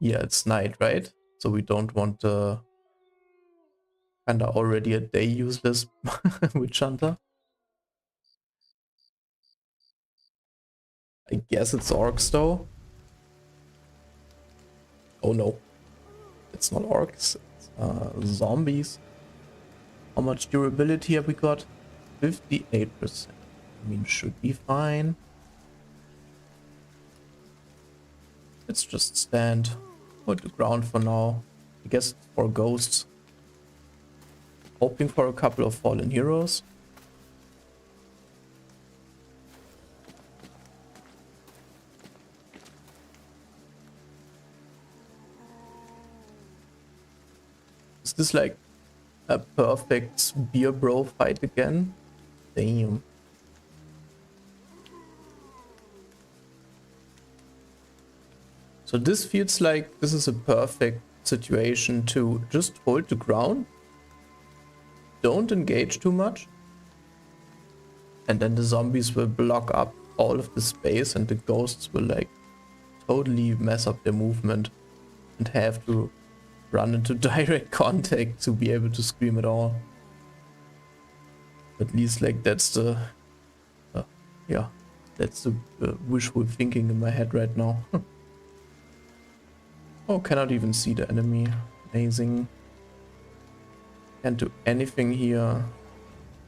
S1: Yeah, it's night, right? So we don't want kinda already a day useless witch hunter. I guess it's orcs though. Oh no, it's not orcs, it's zombies. How much durability have we got? 58%. I mean, should be fine. Let's just stand. Hold the ground for now. I guess for ghosts. Hoping for a couple of fallen heroes. Is this like a perfect spear bro fight again? Damn. So this feels like this is a perfect situation to just hold the ground. Don't engage too much. And then the zombies will block up all of the space and the ghosts will like totally mess up their movement and have to run into direct contact to be able to scream at all. At least like that's the yeah, that's the wishful thinking in my head right now. Oh, cannot even see the enemy. Amazing. Can't do anything here.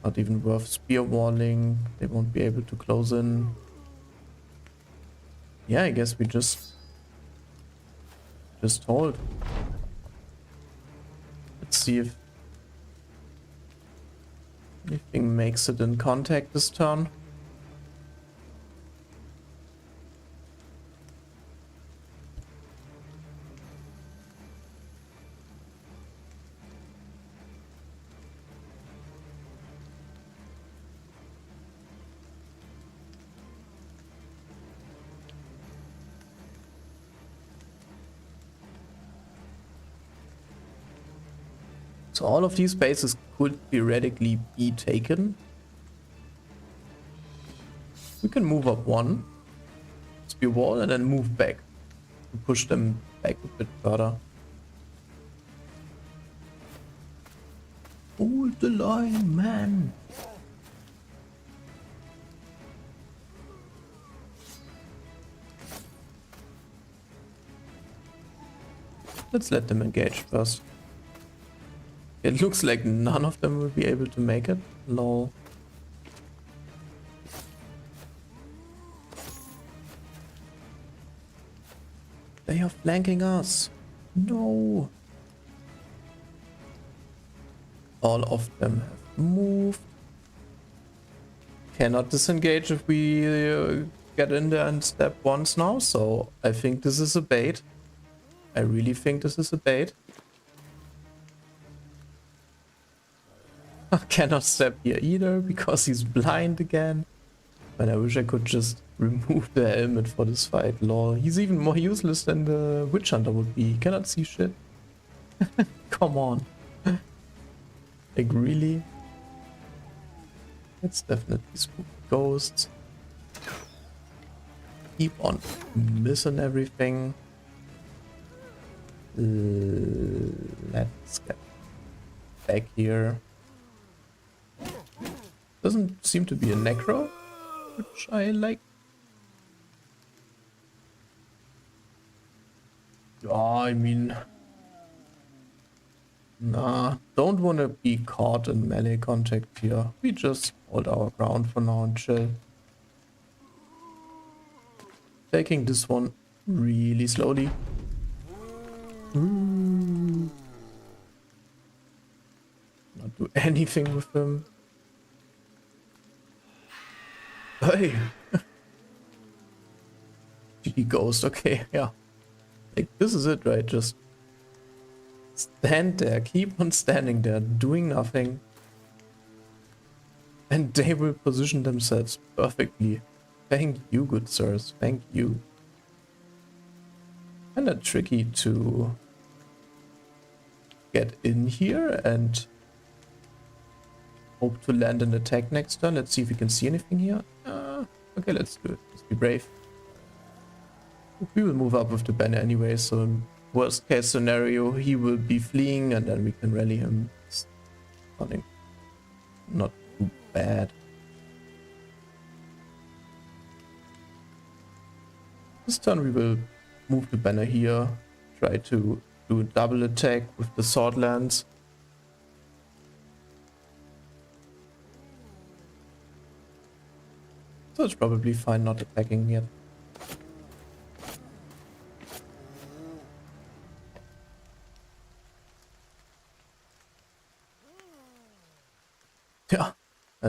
S1: Not even worth spear walling. They won't be able to close in. Yeah, I guess we just hold. Let's see if anything makes it in contact this turn. So all of these bases could theoretically be taken. We can move up one, spear wall, and then move back to push them back a bit further. Hold the line, man. Let's let them engage first. It looks like none of them will be able to make it. Lol. They are flanking us. No. All of them have moved. Cannot disengage if we get in there and step once now. So I think this is a bait. I really think this is a bait. Cannot step here either because he's blind again. And I wish I could just remove the helmet for this fight, lol. He's even more useless than the witch hunter would be. He cannot see shit. Come on. Like really? It's definitely spooky ghosts. Keep on missing everything. Let's get back here. Doesn't seem to be a necro, which I like. Oh, I mean, nah, don't want to be caught in melee contact here. We just hold our ground for now and chill. Taking this one really slowly. Not do anything with him. Hey! GG ghost, okay, yeah. Like, this is it, right? Just stand there, keep on standing there, doing nothing. And they will position themselves perfectly. Thank you, good sirs, thank you. Kinda tricky to get in here and hope to land an attack next turn. Let's see if we can see anything here. Okay, let's do it. Let's be brave. We will move up with the banner anyway, so in worst case scenario, he will be fleeing and then we can rally him. It's not too bad. This turn we will move the banner here, try to do a double attack with the sword lance. So it's probably fine not attacking yet.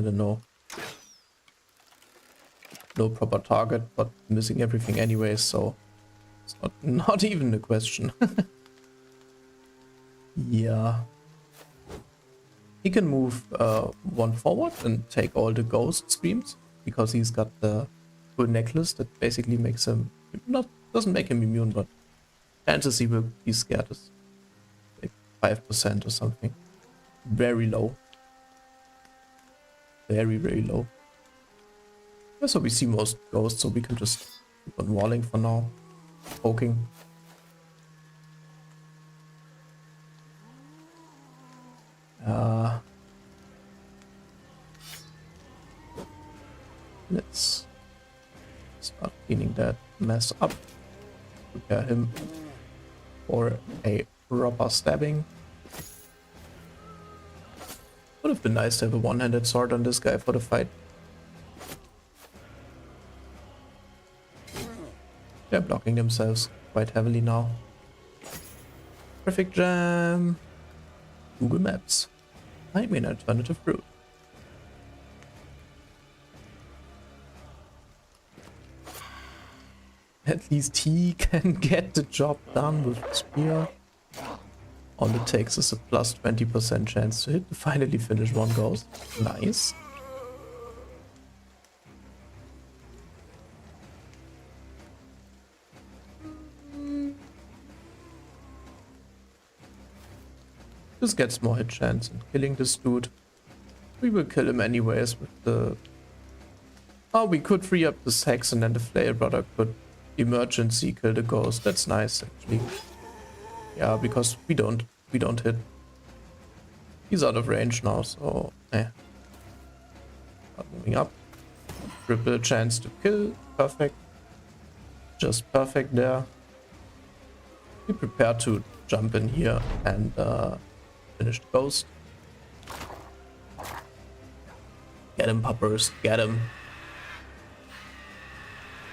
S1: don't know. No proper target, but missing everything anyway, so it's not even a question. Yeah. He can move one forward and take all the ghost streams because he's got the full necklace that basically makes him doesn't make him immune, but chances he will be scared is like 5% or something. Very low. Very, very low. Yeah, so we see most ghosts, so we can just keep on walling for now. Poking. Let's start cleaning that mess up. Prepare him for a proper stabbing. Would have been nice to have a one-handed sword on this guy for the fight. They're blocking themselves quite heavily now. Perfect jam. Google Maps. I mean alternative route. At least he can get the job done with spear. All it takes is a plus 20% chance to hit. Finally finish one ghost. Nice. This gets more hit chance in killing this dude. We will kill him anyways with the... Oh, we could free up this hex and then the flail brother could emergency kill the ghost. That's nice actually. Yeah, because we don't hit. He's out of range now, so Start moving up. Triple chance to kill. Perfect. Just perfect there. Be prepared to jump in here and finish the ghost. Get him, puppers. Get him.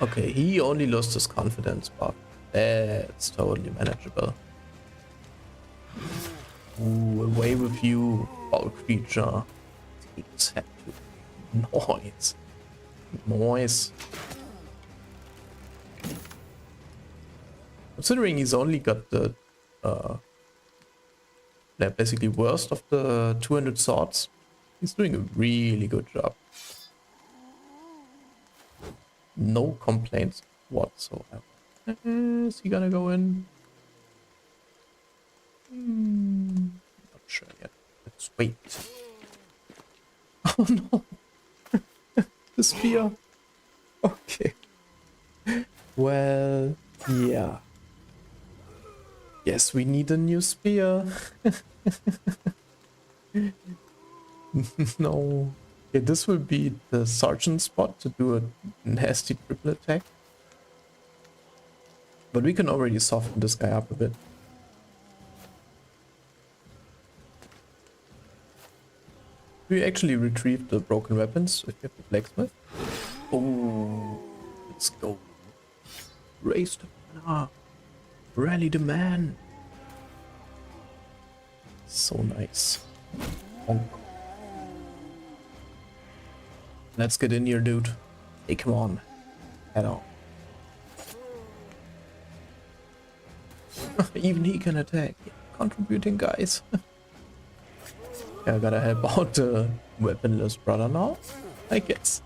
S1: Okay, he only lost his confidence buff. That's totally manageable. Ooh, away with you, foul creature. Noise. Noise. Considering he's only got the basically worst of the 200 swords, he's doing a really good job. No complaints whatsoever. Is he gonna go in? Not sure yet. Let's wait. Oh no! The spear. Okay. Well, yeah. Yes, we need a new spear. No. Okay, this will be the sergeant spot to do a nasty triple attack. But we can already soften this guy up a bit. We actually retrieve the broken weapons if you have the blacksmith. Oh, let's go. Raise the banner. Rally the man. So nice. Bonk. Let's get in here, dude. Hey, come on. Head on. Even he can attack. Contributing, guys. Yeah, I gotta help out the weaponless brother now, I guess.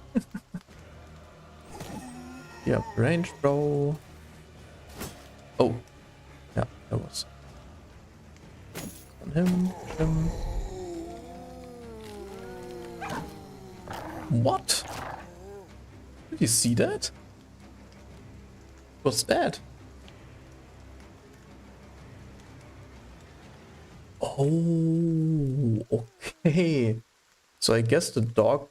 S1: Yeah, range, bro. Oh. Yeah, that was. On him, push him. What? Did you see that? What's that? Oh, okay. So I guess the dog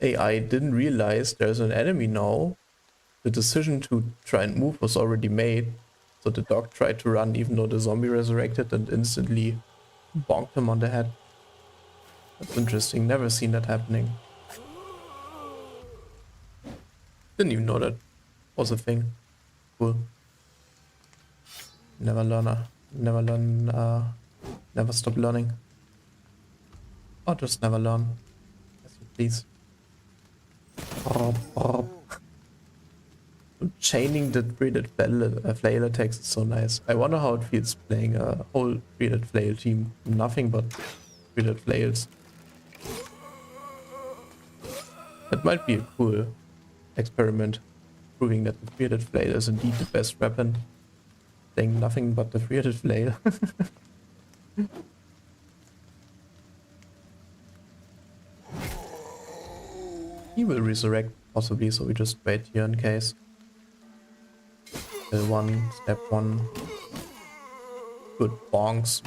S1: AI didn't realize there's an enemy now. The decision to try and move was already made. So the dog tried to run even though the zombie resurrected and instantly bonked him on the head. That's interesting. Never seen that happening. Didn't even know that was a thing. Cool. Never stop learning. Or just never learn. please. Chaining the three-headed flail attacks is so nice. I wonder how it feels playing a whole three-headed flail team. Nothing but three-headed flails. That might be a cool experiment, proving that the three-headed flail is indeed the best weapon. Playing nothing but the three-headed flail. He will resurrect, possibly, so we just wait here in case. Kill one, step one. Good bonks.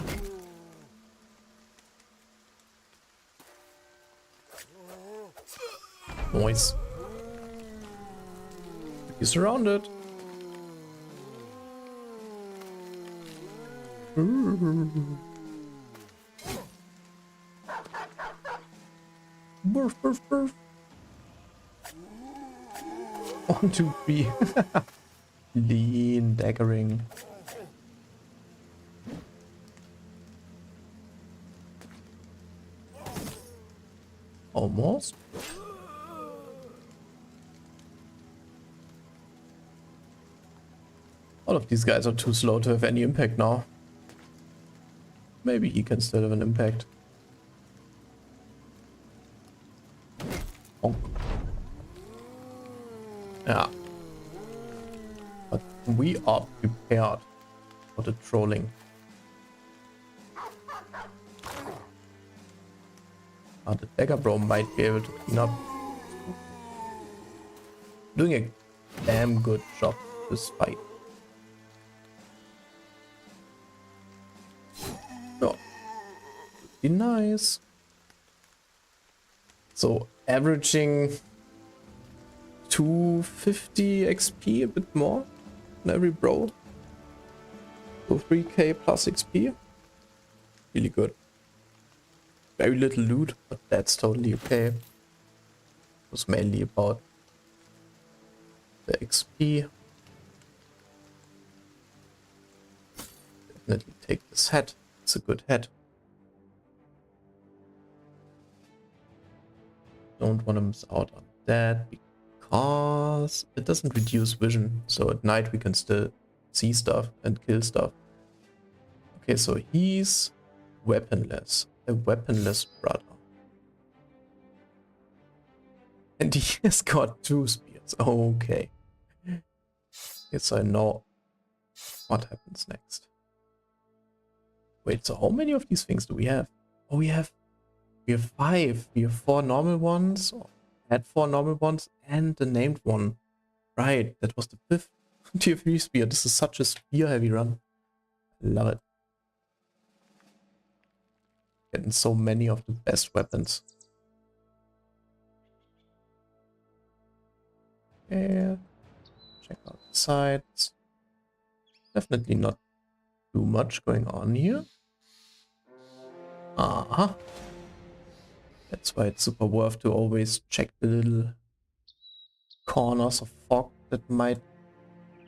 S1: Noise. He's surrounded. Burf, burf, burf. 1, 2, 3. Lean daggering. Almost. All of these guys are too slow to have any impact now. Maybe he can still have an impact. Bonk. Yeah. But we are prepared for the trolling. The dagger bro might be able to clean up. Doing a damn good job this fight. Oh, be nice. So averaging 250 XP, a bit more on every bro. So 3k plus XP. Really good. Very little loot, but that's totally okay. It was mainly about the XP. Definitely take this hat. It's a good hat. Don't want to miss out on that because it doesn't reduce vision. So at night we can still see stuff and kill stuff. Okay, so he's weaponless. A weaponless brother. And he has got 2 spears. Okay. Yes, I know what happens next. Wait, so how many of these things do we have? Oh, we have 5. We have 4 normal ones. Had 4 normal ones and the named one. Right, that was the 5th tier 3 spear. This is such a spear heavy run. I love it. Getting so many of the best weapons. Yeah. Check out the sides. Definitely not too much going on here. Uh-huh. That's why it's super worth to always check the little corners of fog that might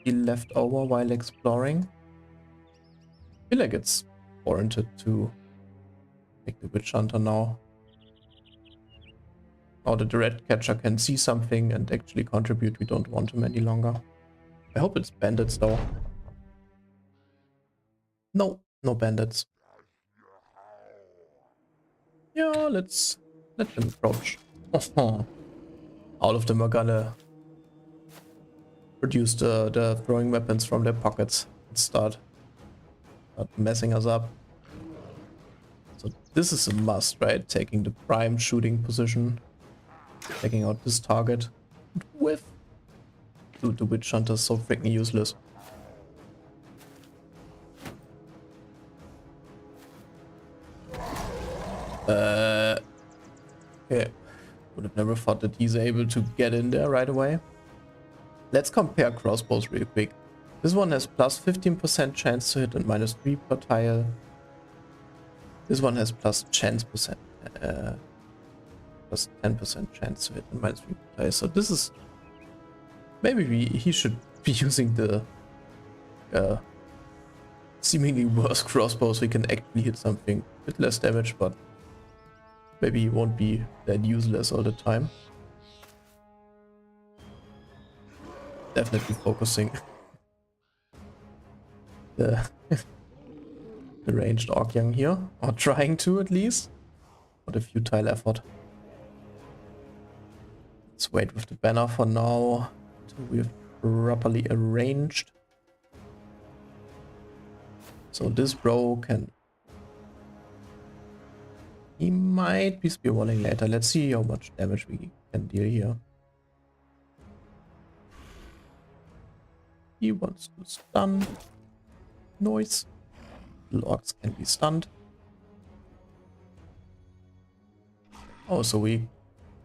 S1: be left over while exploring. I feel like it's warranted to take the witch hunter now. Now that the red catcher can see something and actually contribute, we don't want him any longer. I hope it's bandits though. No, no bandits. Yeah, let's let them approach. All of them are gonna produce the throwing weapons from their pockets and start messing us up. So this is a must, right? Taking the prime shooting position, taking out this target with. Dude, the witch hunter is so freaking useless. Okay. Would have never thought that he's able to get in there right away. Let's compare crossbows real quick. This one has plus 15% chance to hit and minus 3 per tile. This one has plus 10% chance to hit and minus 3 per tile. So this is... Maybe he should be using the seemingly worse crossbows. We can actually hit something with less damage, but maybe he won't be that useless all the time. Definitely focusing the, the ranged Orc Young here, or trying to at least. What a futile effort. Let's wait with the banner for now until we've properly arranged. So this bro can... He might be spear walling later. Let's see how much damage we can deal here. He wants to stun. Noise. Little orcs can be stunned. Oh, so we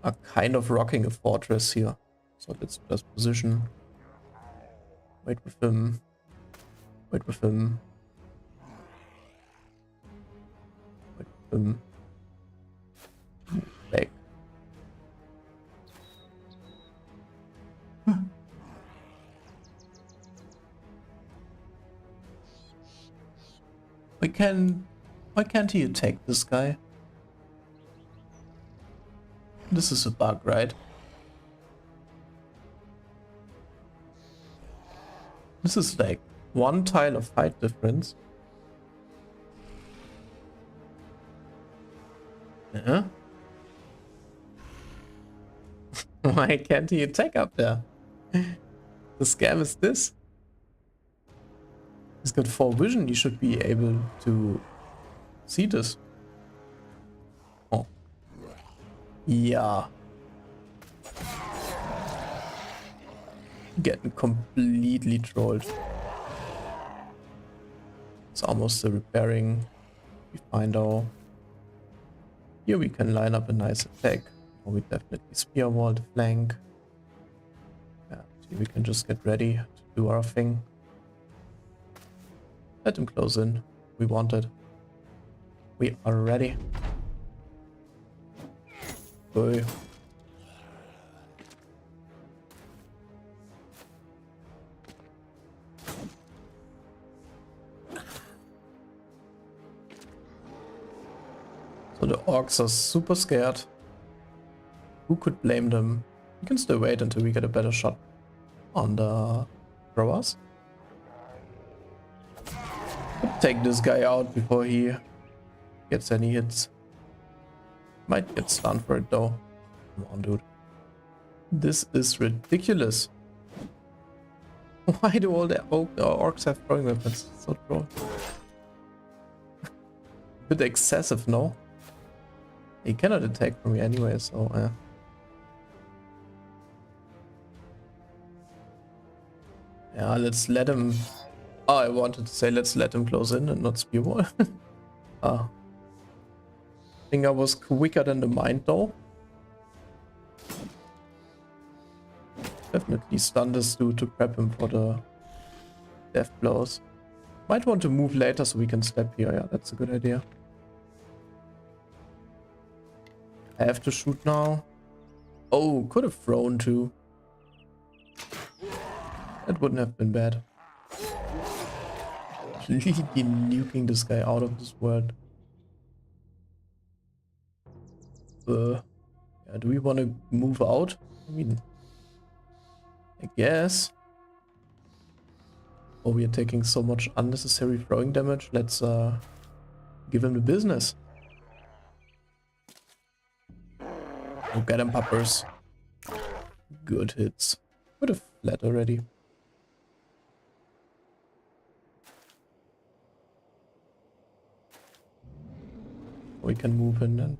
S1: are kind of rocking a fortress here. So let's just position. Wait with him. Wait with him. Wait with him. Back. Why can't he attack this guy? This is a bug, right? This is like one tile of height difference. Yeah. Why can't he attack up there? The scam is this. He's got 4 vision, he should be able to see this. Oh. Yeah. Getting completely trolled. It's almost the repairing. We find out. Here we can line up a nice attack. Or we definitely spear wall the flank. Yeah, here we can just get ready to do our thing. Let him close in. We want it. We are ready. Boy. So the orcs are super scared. Who could blame them? We can still wait until we get a better shot on the throwers. Take this guy out before he gets any hits. Might get stunned for it though. Come on, dude. This is ridiculous. Why do all the orcs have throwing weapons? So troll. Bit excessive, no? He cannot attack from me anyway, so yeah, let's let him... Oh, I wanted to say let's let him close in and not spear wall. I think I was quicker than the mind though. Definitely stun this dude to prep him for the death blows. Might want to move later so we can step here. Yeah, that's a good idea. I have to shoot now. Oh, could have thrown too. That wouldn't have been bad. Completely nuking this guy out of this world. Yeah, do we want to move out? I mean, I guess. Oh, we are taking so much unnecessary throwing damage. Let's give him the business. Oh, get him, puppers. Good hits. Would have fled already. We can move in and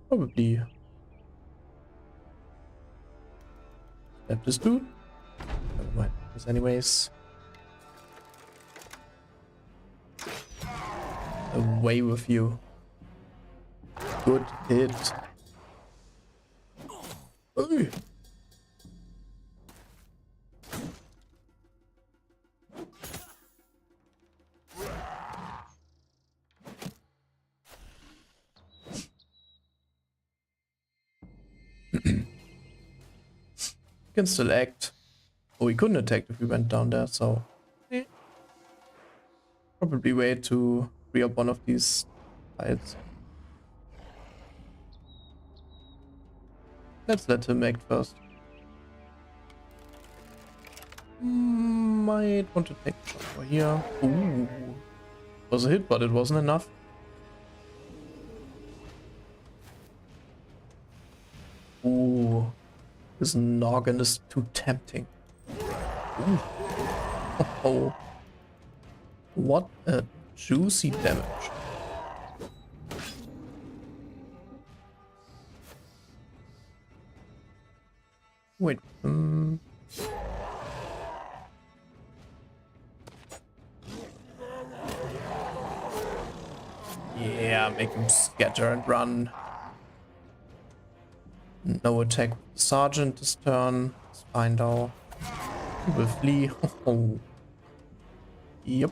S1: probably stab this dude. Never mind. Because anyways, away with you. Good hit. Hey. Can still act. Oh, we couldn't attack if we went down there, so probably wait to free up one of these tiles. Let's let him act first. Might want to take a shot over here. Ooh. Was a hit, but it wasn't enough. Ooh. This noggin is too tempting. Ooh. Oh. What a juicy damage. Wait. Yeah, make him scatter and run. No attack with the sergeant this turn. It's fine though. He will flee. Oh. Yep.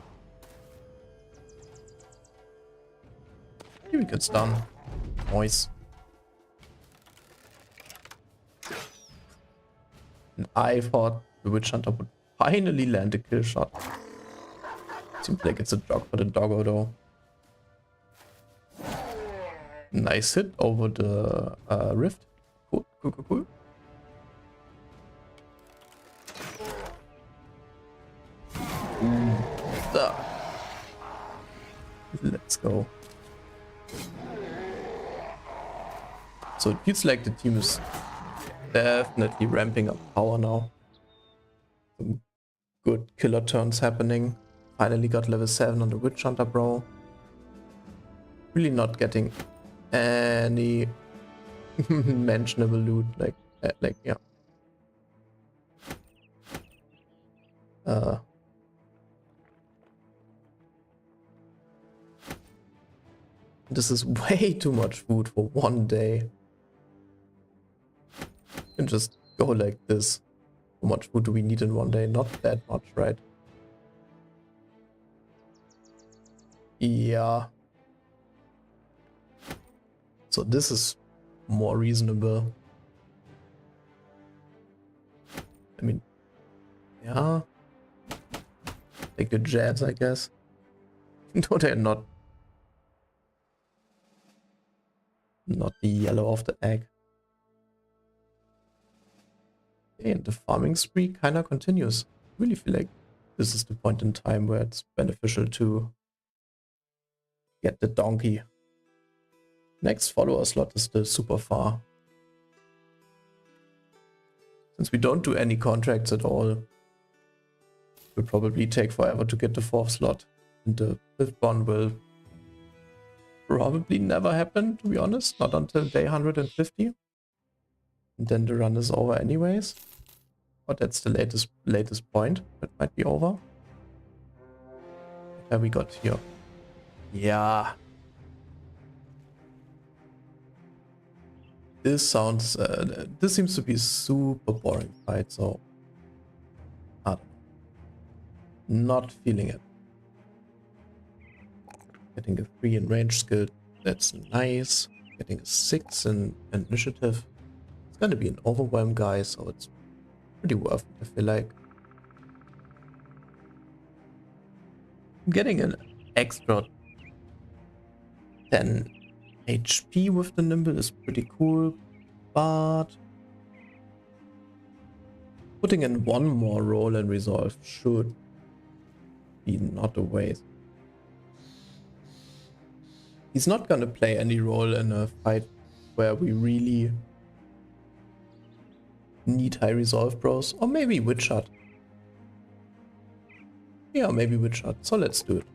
S1: Here we get stun. Nice. And I thought the Witch Hunter would finally land a kill shot. Seems like it's a dog for the doggo though. Nice hit over the rift. Cool, cool, cool, cool. Let's go. So it feels like the team is definitely ramping up power now. Some good killer turns happening. Finally got level 7 on the Witch Hunter, bro. Really not getting any mentionable loot, like yeah. This is way too much food for one day. You can just go like this. How much food do we need in one day? Not that much, right? Yeah. So this is more reasonable. I mean, yeah. Take the jabs, I guess. No, they're not. Not the yellow of the egg. Okay, and the farming spree kinda continues. I really feel like this is the point in time where it's beneficial to get the donkey. Next follower slot is still super far. Since we don't do any contracts at all, it will probably take forever to get the 4th slot. And the 5th one will probably never happen, to be honest. Not until day 150. And then the run is over anyways. But that's the latest point. That might be over. What have we got here? Yeah. This sounds... this seems to be a super boring fight, so... I don't know. Not feeling it. Getting a 3 in range skill, that's nice. Getting a 6 in initiative. It's gonna be an overwhelm, guy, so it's pretty worth it, I feel like. Getting an extra 10 HP with the nimble is pretty cool, but putting in one more roll in resolve should be not a waste. He's not gonna play any role in a fight where we really need high resolve bros, or maybe Witch Shot. Yeah, maybe Witch Shot, so let's do it.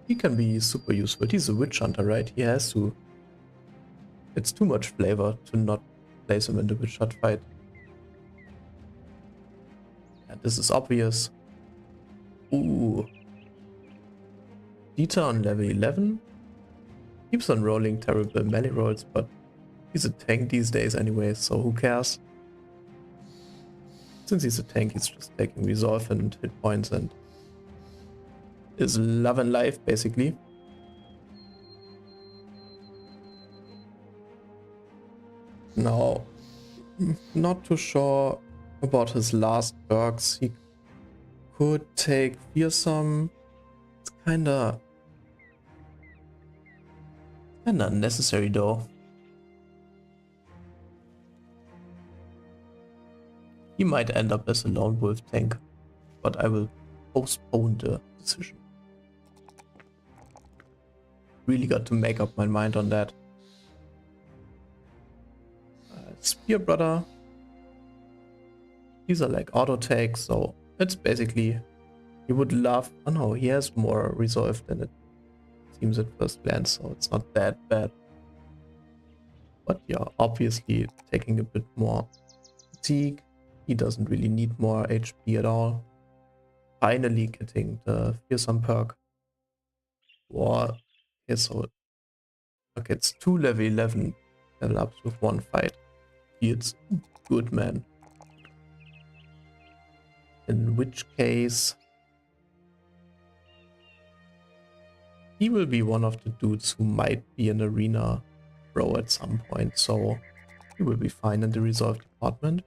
S1: He can be super useful. He's a Witch Hunter, right? He has to. It's too much flavor to not place him in the Witch Shot fight. And this is obvious. Ooh. Dieter on level 11. Keeps on rolling terrible melee rolls, but he's a tank these days anyway, so who cares? Since he's a tank, he's just taking resolve and hit points and is love and life, basically. Now, not too sure about his last perks. He could take fearsome. It's kinda unnecessary though. He might end up as a lone wolf tank, but I will postpone the decision. Really got to make up my mind on that. Spear Brother. These are like auto takes, so it's basically, he would love, oh no, he has more resolve than it seems at first glance, so it's not that bad. But yeah, obviously taking a bit more fatigue. He doesn't really need more HP at all. Finally getting the fearsome perk. Wow. Okay, so okay, it's 2 level 11 level ups with 1 fight. It's good, man. In which case he will be one of the dudes who might be an arena pro at some point, so he will be fine in the resolve department.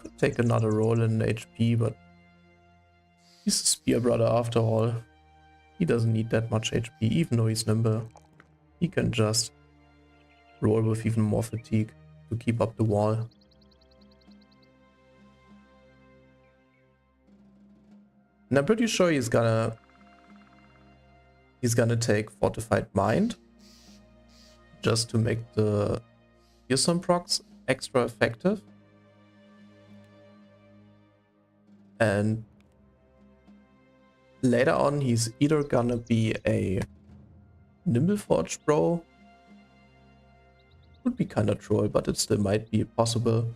S1: Could take another role in HP, but he's a spear brother after all. He doesn't need that much HP, even though he's nimble. He can just roll with even more fatigue to keep up the wall. And I'm pretty sure he's gonna take Fortified Mind just to make the fearsome procs extra effective. And later on he's either gonna be a Nimbleforge bro. Would be kinda troll, but it still might be possible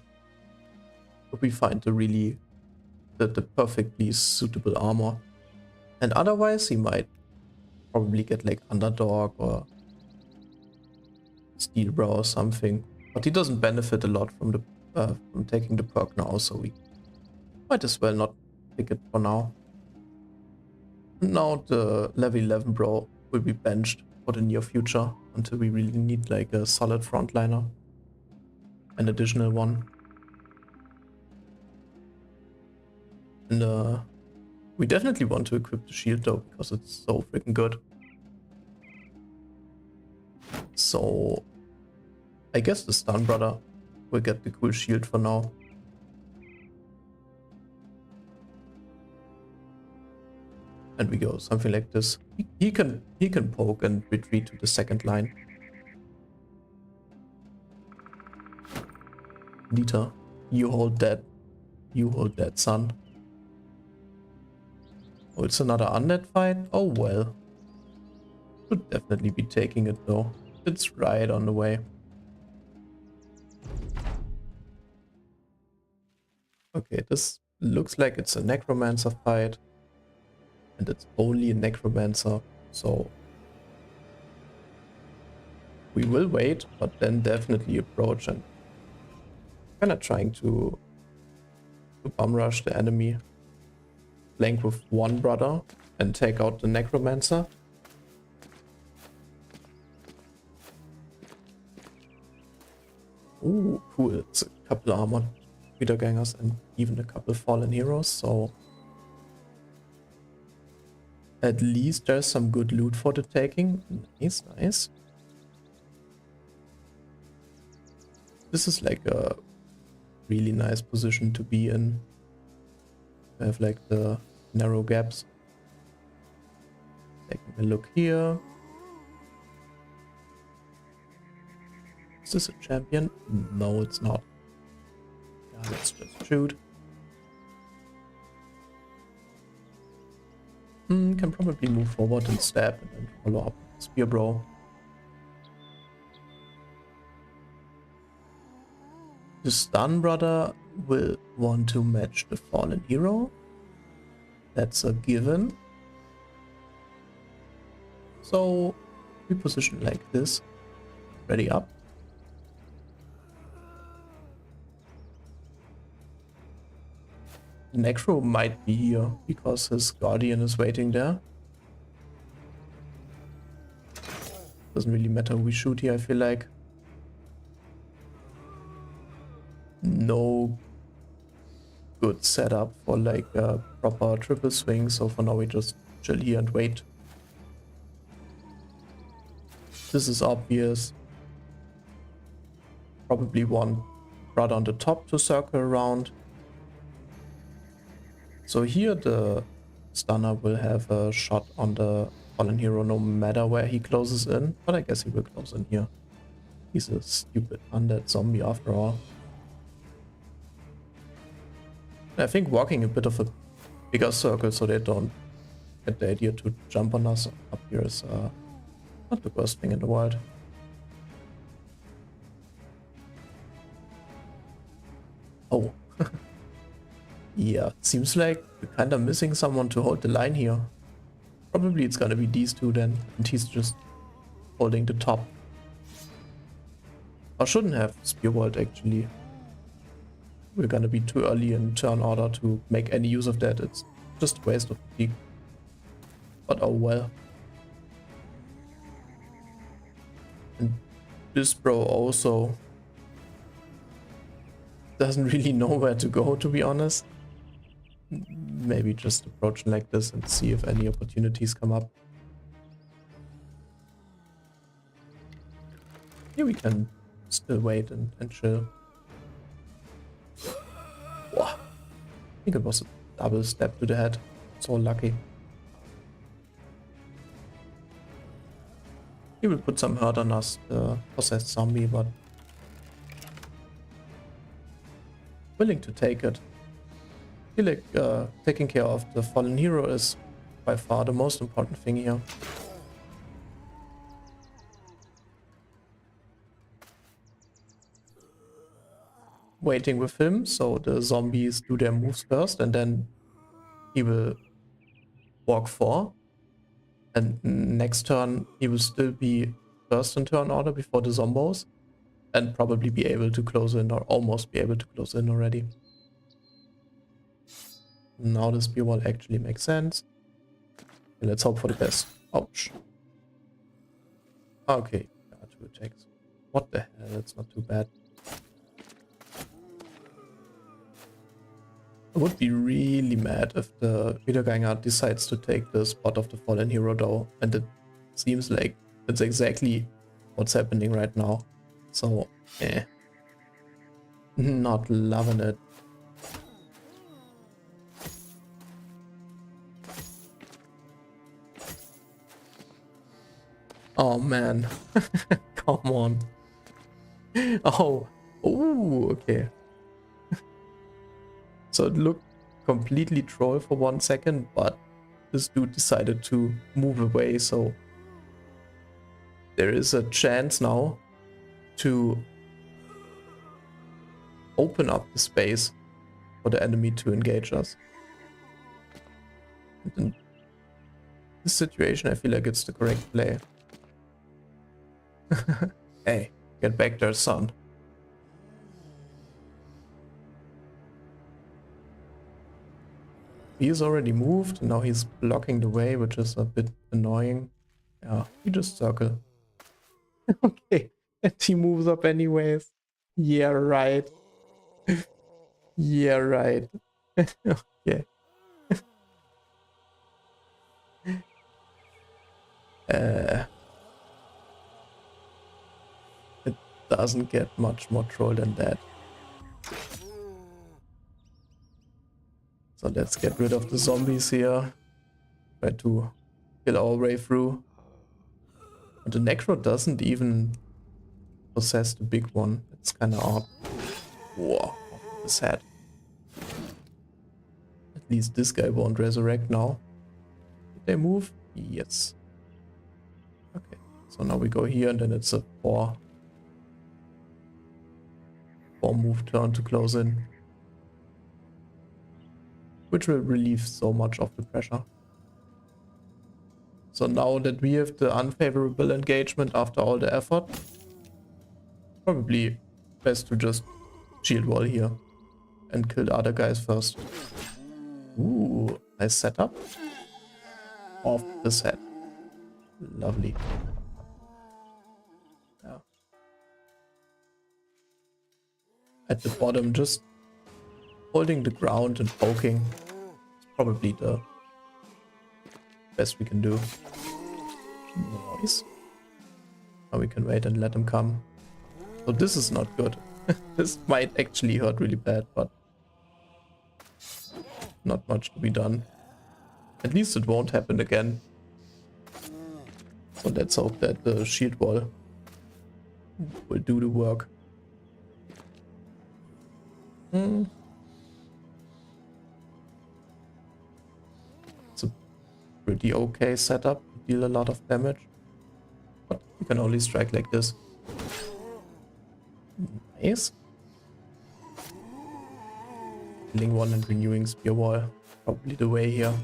S1: if we find the perfectly suitable armor. And otherwise he might probably get like Underdog or Steel Bro or something. But he doesn't benefit a lot from from taking the perk now, so we might as well not pick it for now. And now the level 11 bro will be benched for the near future until we really need like a solid frontliner. An additional one. And we definitely want to equip the shield though, because it's so freaking good. So I guess the Stun Brother will get the cool shield for now. And we go something like this. He can poke and retreat to the second line. Dieter, you hold that. You hold that, son. Oh, it's another undead fight? Oh well. Should definitely be taking it though. It's right on the way. Okay, this looks like it's a necromancer fight. And it's only a necromancer, so we will wait, but then definitely approach and kind of trying to bum rush the enemy. Flank with one brother and take out the necromancer. Ooh, cool. It's a couple armored wiedergangers and even a couple fallen heroes, so at least there's some good loot for the taking. Nice, nice. This is like a really nice position to be in. We have like the narrow gaps. Taking a look here. Is this a champion? No, it's not. Yeah, let's just shoot. Can probably move forward and stab and then follow up with Spear Bro. The Stun Brother will want to match the Fallen Hero. That's a given. So we position like this. Ready up. Necro might be here because his Guardian is waiting there. Doesn't really matter who we shoot here, I feel like. No good setup for like a proper triple swing, so for now we just chill here and wait. This is obvious. probably want Rod on the top to circle around. So here the stunner will have a shot on the fallen hero no matter where he closes in, but I guess he will close in here. He's a stupid undead zombie after all. I think walking a bit of a bigger circle so they don't get the idea to jump on us up here is not the worst thing in the world. Oh. Yeah, seems like we're kind of missing someone to hold the line here. Probably it's gonna be these two then, and he's just holding the top. I shouldn't have Spearbolt actually. We're gonna be too early in turn order to make any use of that. It's just a waste of fatigue. But oh well. And this bro also doesn't really know where to go, to be honest. Maybe just approach like this and see if any opportunities come up. Here we can still wait and chill. Whoa. I think it was a double step to the head. So lucky. He will put some hurt on us, the possessed zombie, but willing to take it. I feel like taking care of the fallen hero is by far the most important thing here. Waiting with him so the zombies do their moves first and then he will walk 4. And next turn he will still be first in turn order before the zombos and probably be able to close in or almost be able to close in already. Now the spear wall actually makes sense. Okay, let's hope for the best. Ouch. Okay, 2 attacks. What the hell, that's not too bad. I would be really mad if the Wiedergänger decides to take the spot of the fallen hero though, and it seems like it's exactly what's happening right now. So, not loving it. Oh man, come on. Oh, okay. So it looked completely troll for 1 second, but this dude decided to move away, so there is a chance now to open up the space for the enemy to engage us. And in this situation, I feel like it's the correct play. Hey, get back there, son. He's already moved, now he's blocking the way, which is a bit annoying. Yeah, he just circle. Okay, and he moves up anyways. Yeah, right. Yeah, right. Okay. It doesn't get much more troll than that. So let's get rid of the zombies here. Try to kill our way through. And the Necro doesn't even possess the big one. It's kind of odd. Whoa, his head. At least this guy won't resurrect now. Did they move? Yes. Okay, so now we go here and then it's a 4 move turn to close in. Which will relieve so much of the pressure. So now that we have the unfavorable engagement after all the effort, probably best to just shield wall here and kill the other guys first. Ooh, nice setup. Off the set. Lovely. Yeah. At the bottom, just holding the ground and poking is probably the best we can do. Nice. Now we can wait and let him come. So this is not good. This might actually hurt really bad, but not much to be done. At least it won't happen again. So let's hope that the shield wall will do the work. It's a pretty okay setup to deal a lot of damage. But you can only strike like this. Nice. Killing one and renewing spear wall. Probably the way here.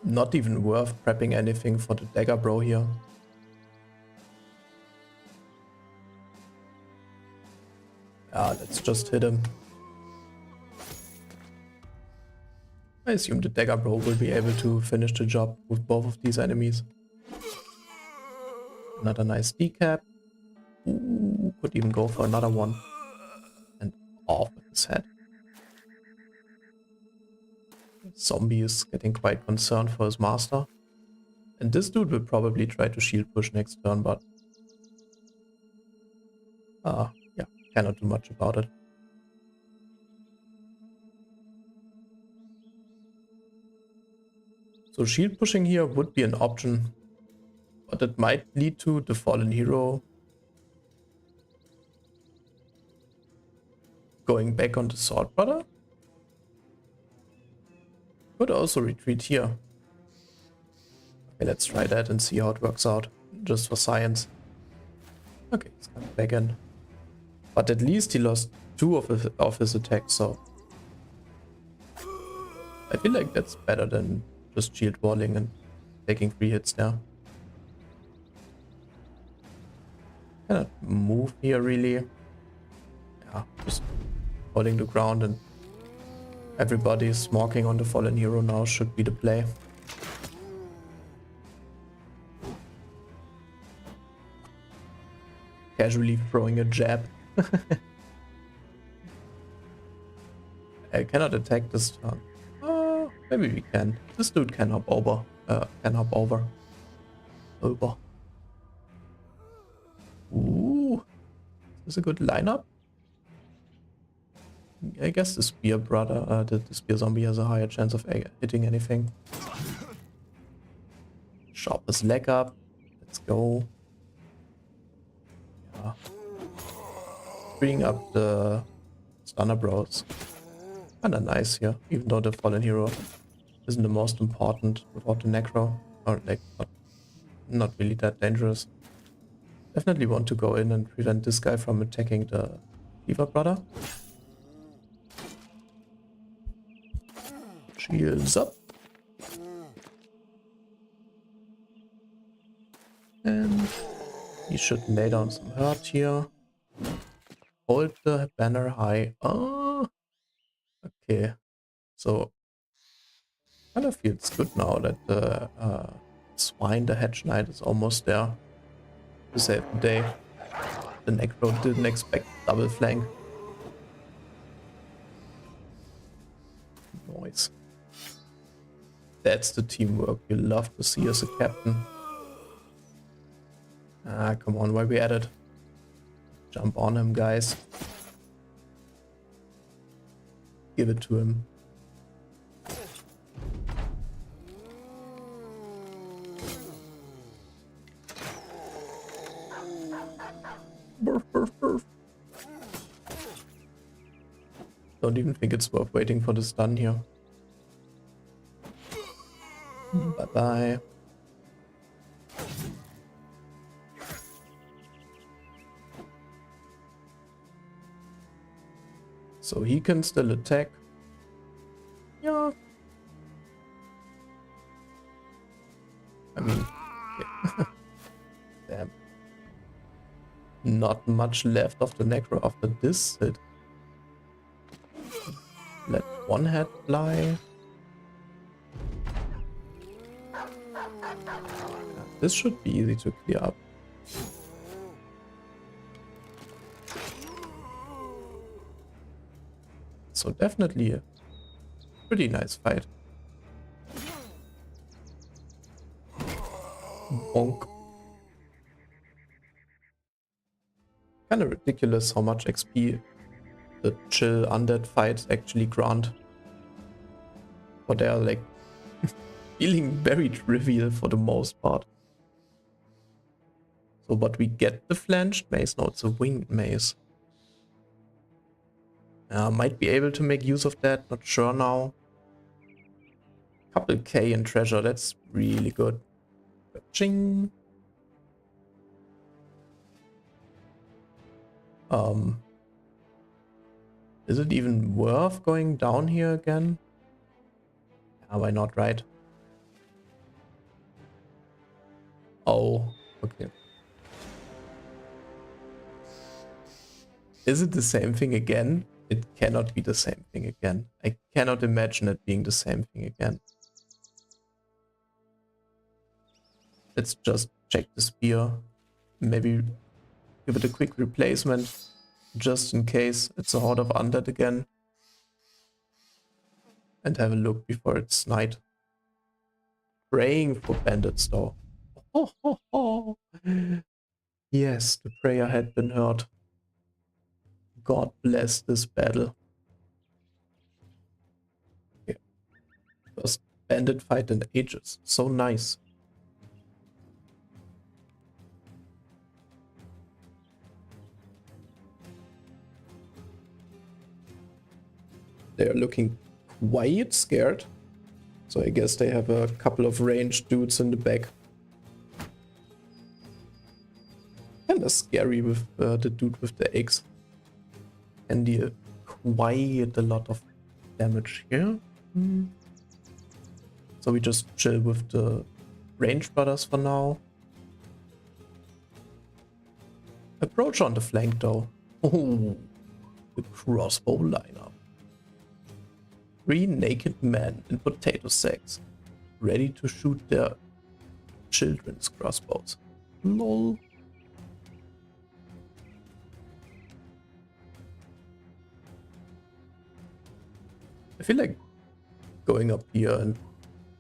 S1: Not even worth prepping anything for the dagger bro here. Let's just hit him. I assume the dagger bro will be able to finish the job with both of these enemies. Another nice decap. Ooh, could even go for another one. And off with his head. Zombie is getting quite concerned for his master. And this dude will probably try to shield push next turn, but yeah, cannot do much about it. So shield pushing here would be an option, but it might lead to the fallen hero going back on the sword brother. Could also retreat here. Okay, let's try that and see how it works out, just for science. Okay, he's coming back in. But at least he lost 2 of his attacks, so I feel like that's better than just shield walling and taking 3 hits there. Cannot move here really. Yeah, just holding the ground, and everybody smoking on the fallen hero now should be the play. Casually throwing a jab. I cannot attack this turn. Maybe we can. This dude can hop over. Over. Ooh. Is this a good lineup? I guess the spear brother, the spear zombie has a higher chance of hitting anything. Chop his leg up. Let's go. Yeah. Bring up the stunner bros. Kinda nice here, even though the fallen hero isn't the most important without the necro. Or like not really that dangerous. Definitely want to go in and prevent this guy from attacking the Cleaver brother. Shields up. And he should lay down some hurt here. Hold the banner high. Oh, okay. So, kind of feels good now that the swine, the hedge knight, is almost there to save the day. The necro didn't expect double flank. Noise. That's the teamwork you love to see as a captain. Ah, come on, why we at it? Jump on him, guys. Give it to him. Burf, burf, burf. Don't even think it's worth waiting for the stun here. Bye-bye. So he can still attack. Yeah. I mean, yeah. Damn. Not much left of the necro after this hit. Let one head fly. Yeah, this should be easy to clear up. So definitely pretty nice fight. Bonk. Kinda ridiculous how much XP the chill undead fights actually grant. But they are like feeling very trivial for the most part. So but we get the flanched mace, no it's a winged mace. Might be able to make use of that, not sure now. Couple K in treasure, that's really good. Ching. Is it even worth going down here again? Yeah, why not, right? Oh, okay. Is it the same thing again? It cannot be the same thing again. I cannot imagine it being the same thing again. Let's just check the spear. Maybe give it a quick replacement. Just in case it's a horde of undead again. And have a look before it's night. Praying for bandits though. Oh, oh, oh. Yes, the prayer had been heard. God bless this battle. Okay. First bandit fight in ages. So nice. They're looking quite scared. So I guess they have a couple of ranged dudes in the back. Kinda scary with the dude with the eggs. And deal quite a lot of damage here. So we just chill with the ranged brothers for now. Approach on the flank though. Oh, the crossbow lineup. 3 naked men in potato sacks, ready to shoot their children's crossbows. Lol. I feel like going up here and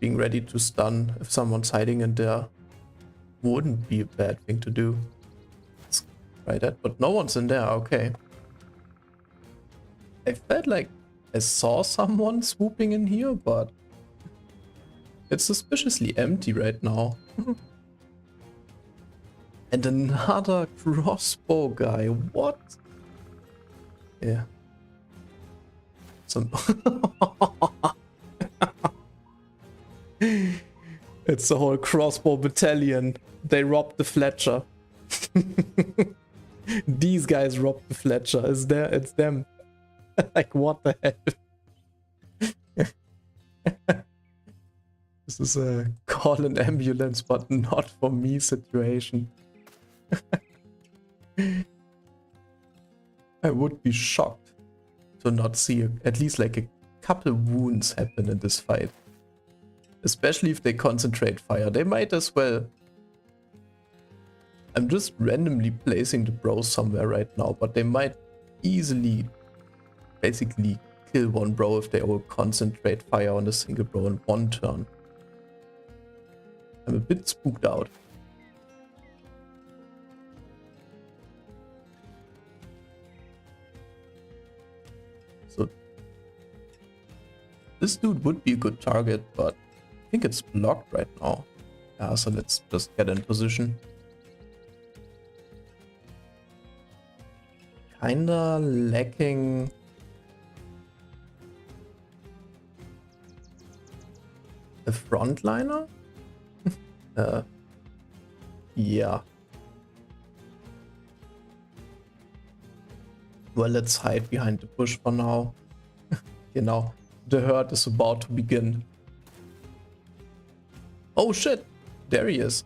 S1: being ready to stun if someone's hiding in there wouldn't be a bad thing to do. Let's try that, but no one's in there, okay. I felt like I saw someone swooping in here, but it's suspiciously empty right now. And another crossbow guy, what? Yeah. Some it's the whole crossbow battalion. They robbed the Fletcher. These guys robbed the Fletcher. It's them. Like what the hell? This is a call an ambulance, but not for me situation. I would be shocked to not see at least like a couple wounds happen in this fight. Especially if they concentrate fire. They might as well. I'm just randomly placing the bros somewhere right now, but they might easily basically kill one bro if they all concentrate fire on a single bro in one turn. I'm a bit spooked out. So this dude would be a good target, but I think it's blocked right now. Yeah, so let's just get in position. Kinda lacking a frontliner? Yeah. Well, let's hide behind the bush for now. You know, the herd is about to begin. Oh shit! There he is.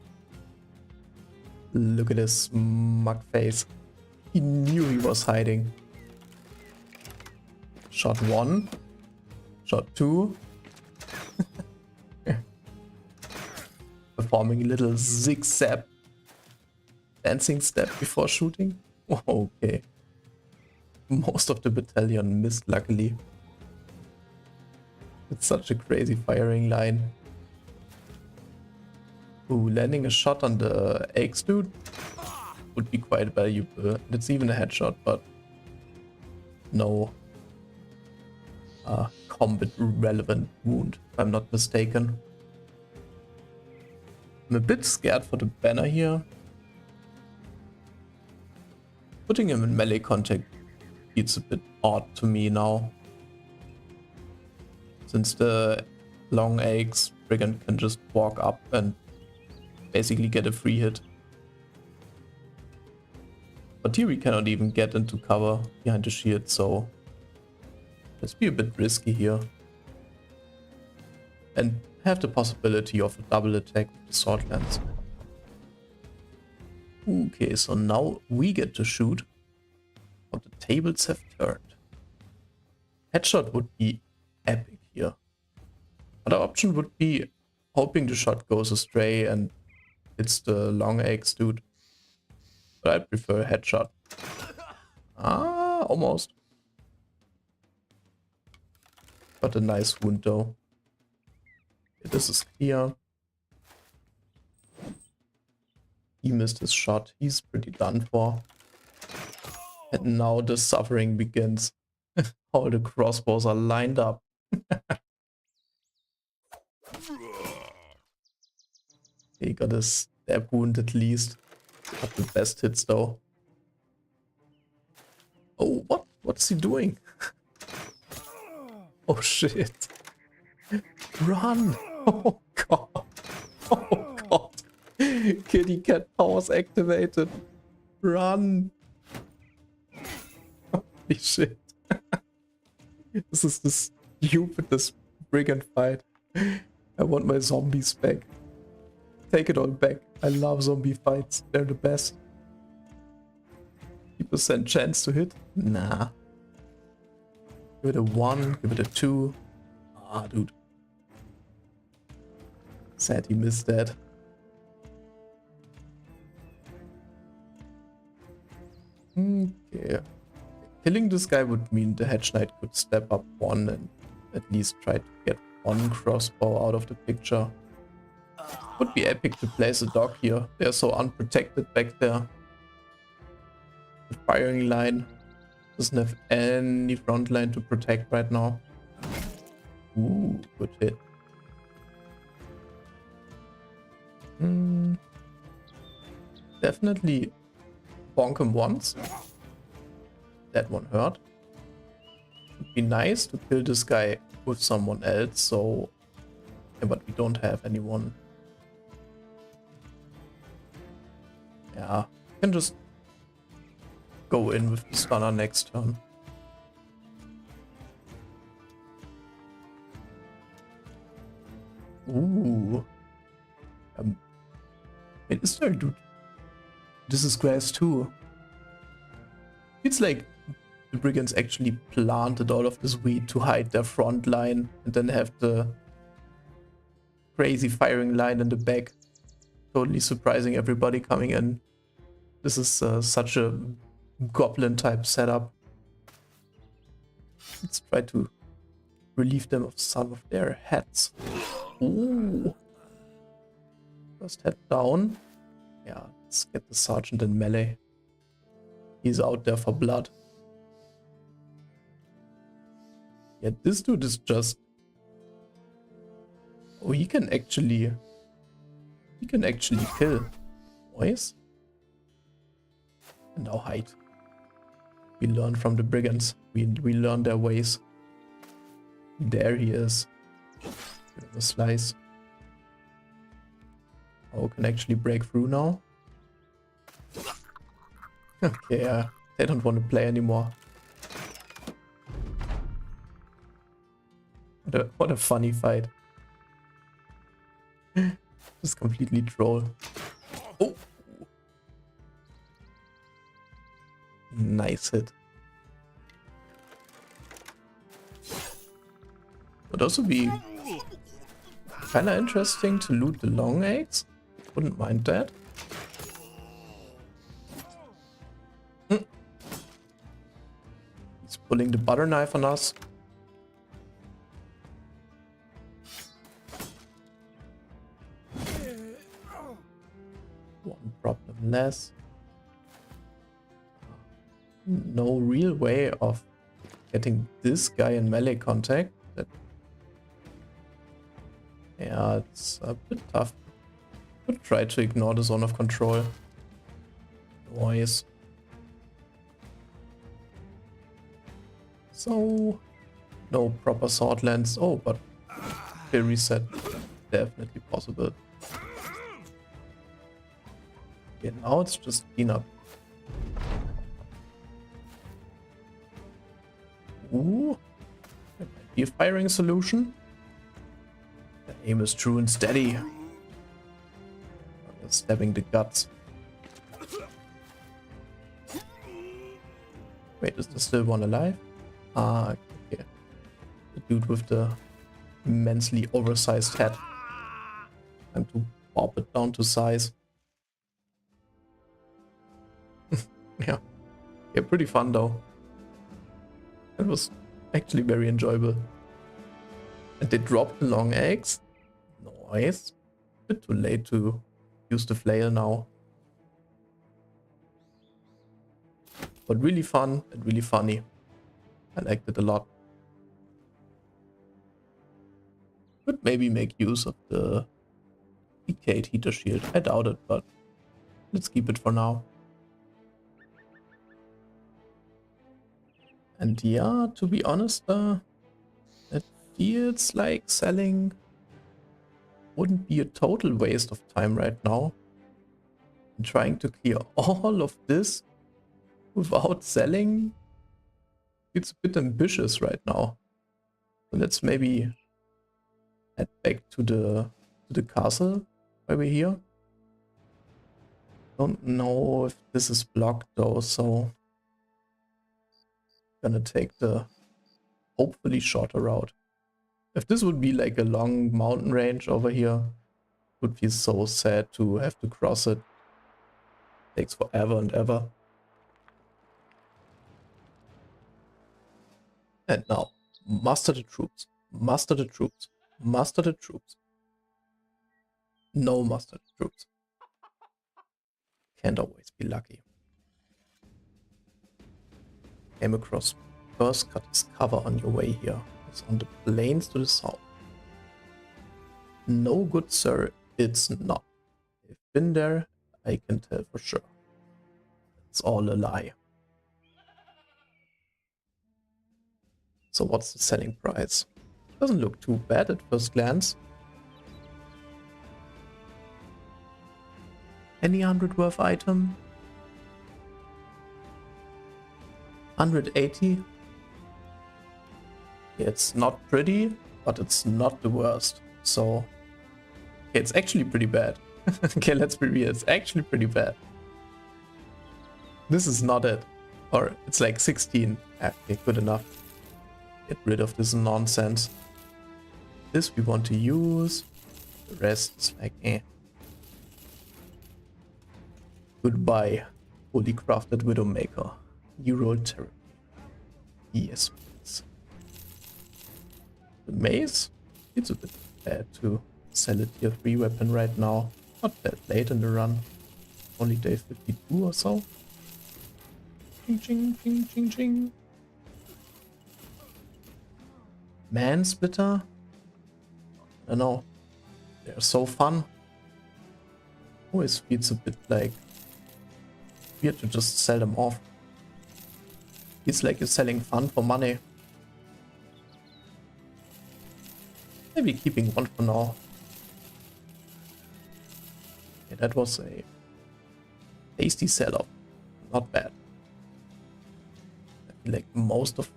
S1: Look at his smug face. He knew he was hiding. Shot 1. Shot 2. Performing a little zigzag dancing step before shooting. Okay. Most of the battalion missed, luckily. It's such a crazy firing line. Ooh, landing a shot on the eggs, dude, would be quite valuable. It's even a headshot, but no combat relevant wound, if I'm not mistaken. I'm a bit scared for the banner here. Putting him in melee contact feels a bit odd to me now. Since the long eggs, Brigand can just walk up and basically get a free hit. But here we cannot even get into cover behind the shield, so let's be a bit risky here. And have the possibility of a double attack with the sword lance. Okay, so now we get to shoot. But the tables have turned. Headshot would be epic here. Other option would be hoping the shot goes astray and hits the long eggs, dude. But I prefer a headshot. Ah, almost. Got a nice wound though. Okay, this is clear. He missed his shot. He's pretty done for. And now the suffering begins. All the crossbows are lined up. He got a stab wound at least. Not the best hits though. Oh, what? What's he doing? Oh shit. Run! Oh god. Oh god. Kitty cat powers activated. Run! Holy shit. This is the stupidest brigand fight. I want my zombies back. Take it all back. I love zombie fights. They're the best. 50% chance to hit? Nah. Give it a 1, give it a 2. Ah, dude. Sad he missed that. Okay. Killing this guy would mean the Hedge Knight could step up 1 and at least try to get 1 crossbow out of the picture. Would be epic to place a dog here. They're so unprotected back there. The firing line doesn't have any front line to protect right now. Ooh, good hit. Definitely bonk him once. That one hurt. Would be nice to kill this guy with someone else, so... Yeah, but we don't have anyone. Yeah, can just go in with the stunner next turn. Ooh. Wait, is there a dude? This is grass too. It's like the brigands actually planted all of this weed to hide their front line and then have the crazy firing line in the back. Totally surprising everybody coming in. This is such a goblin type setup. Let's try to relieve them of some of their heads. Ooh. First head down. Yeah, let's get the sergeant in melee. He's out there for blood. Yeah, this dude is just... Oh, he can actually kill. Boys. And now hide. We learn from the brigands. We learn their ways. There he is. Give him a slice. Oh, can actually break through now. Okay, they don't want to play anymore. What a funny fight. Just completely troll. Oh! Nice hit. Would also be kinda interesting to loot the long eggs. Wouldn't mind that. He's pulling the butter knife on us. Unless no real way of getting this guy in melee contact. Yeah, it's a bit tough. Could try to ignore the zone of control. Noise. So, no proper sword lens. Oh, but skill reset definitely possible. Okay, now it's just cleanup. Ooh, that might be a firing solution. The aim is true and steady. Stabbing the guts. Wait, is there still one alive? Ah, okay. The dude with the immensely oversized head. Time to pop it down to size. Yeah. Yeah, pretty fun though. It was actually very enjoyable. And they dropped the long eggs. Nice. Bit too late to use the flail now. But really fun and really funny. I liked it a lot. Could maybe make use of the decayed heater shield. I doubt it, but let's keep it for now. And yeah, to be honest, it feels like selling wouldn't be a total waste of time right now. I'm trying to clear all of this without selling, it's a bit ambitious right now. So let's maybe head back to the castle while we're here. Don't know if this is blocked though, so gonna take the hopefully shorter route. If this would be like a long mountain range over here, it would be so sad to have to cross it. Takes forever and ever. And now, muster the troops, muster the troops, muster the troops. No muster the troops. Can't always be lucky. Came across first cut his cover on your way here. It's on the plains to the south. No, good sir, it's not. I've been there, I can tell for sure. It's all a lie. So what's the selling price? Doesn't look too bad at first glance. Any 100 worth item? 180? It's not pretty, but it's not the worst. So, okay, it's actually pretty bad. Okay, let's be real, it's actually pretty bad. This is not it. Or it's like 16. Okay, good enough. Get rid of this nonsense. This we want to use. The rest is like eh. Goodbye, fully crafted Widowmaker. You roll terribly. Yes, please. The mace? It's a bit bad to sell a tier 3 weapon right now. Not that late in the run. Only day 52 or so. Ching ching ching ching ching. Man splitter? I don't know. They're so fun. Always feels a bit like weird to just sell them off. It's like you're selling fun for money. Maybe keeping one for now. Yeah, that was a tasty sell-off. Not bad. I feel like most of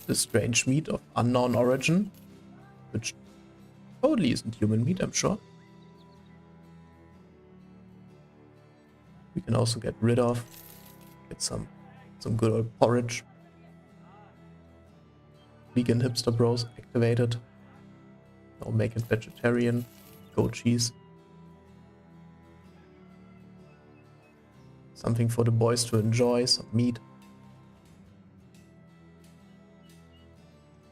S1: the strange meat of unknown origin, which totally isn't human meat, I'm sure. We can also get rid of, get some good old porridge. Vegan hipster bros activated. Now make it vegetarian. Goat cheese. Something for the boys to enjoy, some meat.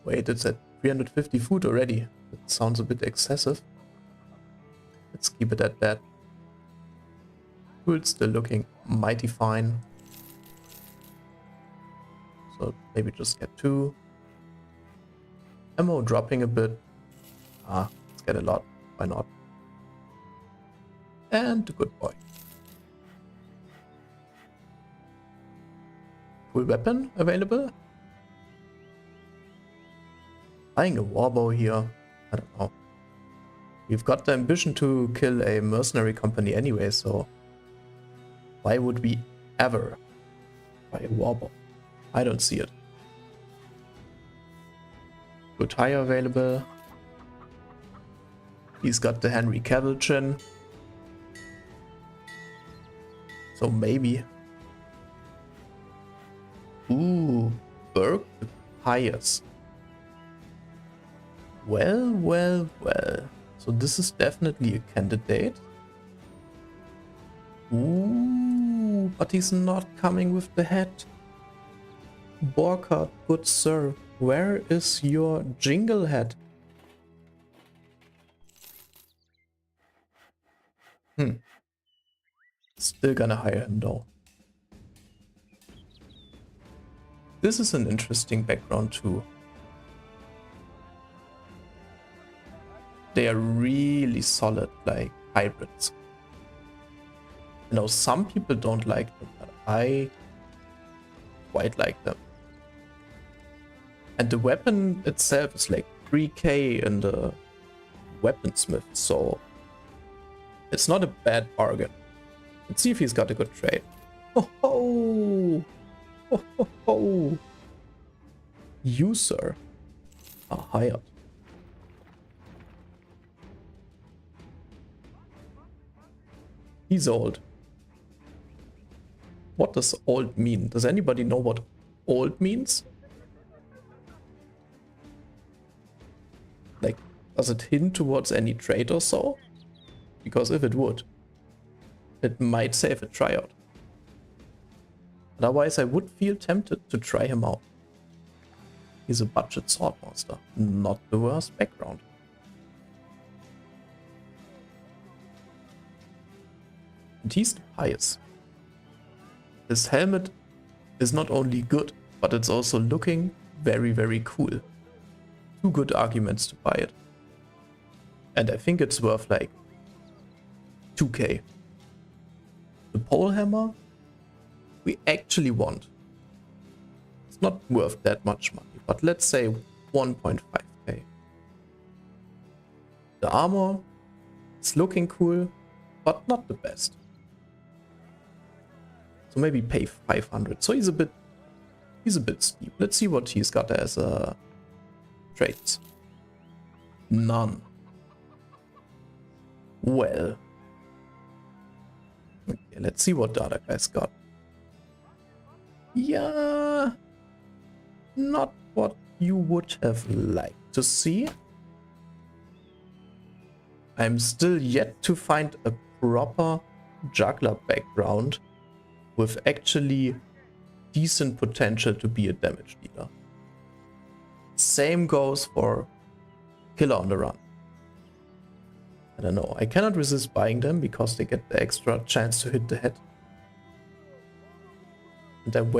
S1: Wait, it's at 350 food already. That sounds a bit excessive. Let's keep it at that. Tool's still looking mighty fine. So maybe just get 2. Ammo dropping a bit. Let's get a lot. Why not? And a good boy. Full weapon available. Buying a warbow here. I don't know. We've got the ambition to kill a mercenary company anyway, so why would we ever buy a warbow? I don't see it. Good tire available. He's got the Henry Cavill chin. So maybe. Ooh, Burke the Pious. Well, well, well. So this is definitely a candidate. Ooh, but he's not coming with the hat. Borkard, good sir, where is your jingle hat? Still gonna hire him though. This is an interesting background too. They are really solid, like hybrids. You know, some people don't like them, but I quite like them. And the weapon itself is like 3k in the weaponsmith, so it's not a bad bargain. Let's see if he's got a good trade. Oh ho! Oh ho ho! You, sir, are hired. He's old. What does old mean? Does anybody know what old means? Like, does it hint towards any trait or so? Because if it would, it might save a tryout. Otherwise, I would feel tempted to try him out. He's a budget swordmaster, not the worst background. And he's the pious. His helmet is not only good, but it's also looking very, very cool. 2 good arguments to buy it. And I think it's worth like 2k. The pole hammer we actually want. It's not worth that much money, but let's say 1.5k. The armor is looking cool, but not the best. So maybe pay 500. So he's a bit steep. Let's see what he's got as traits. None. Well. Okay, let's see what the other guys got. Yeah. Not what you would have liked to see. I'm still yet to find a proper juggler background with actually decent potential to be a damage dealer. Same goes for Killer on the Run. I don't know, I cannot resist buying them because they get the extra chance to hit the head. And I'm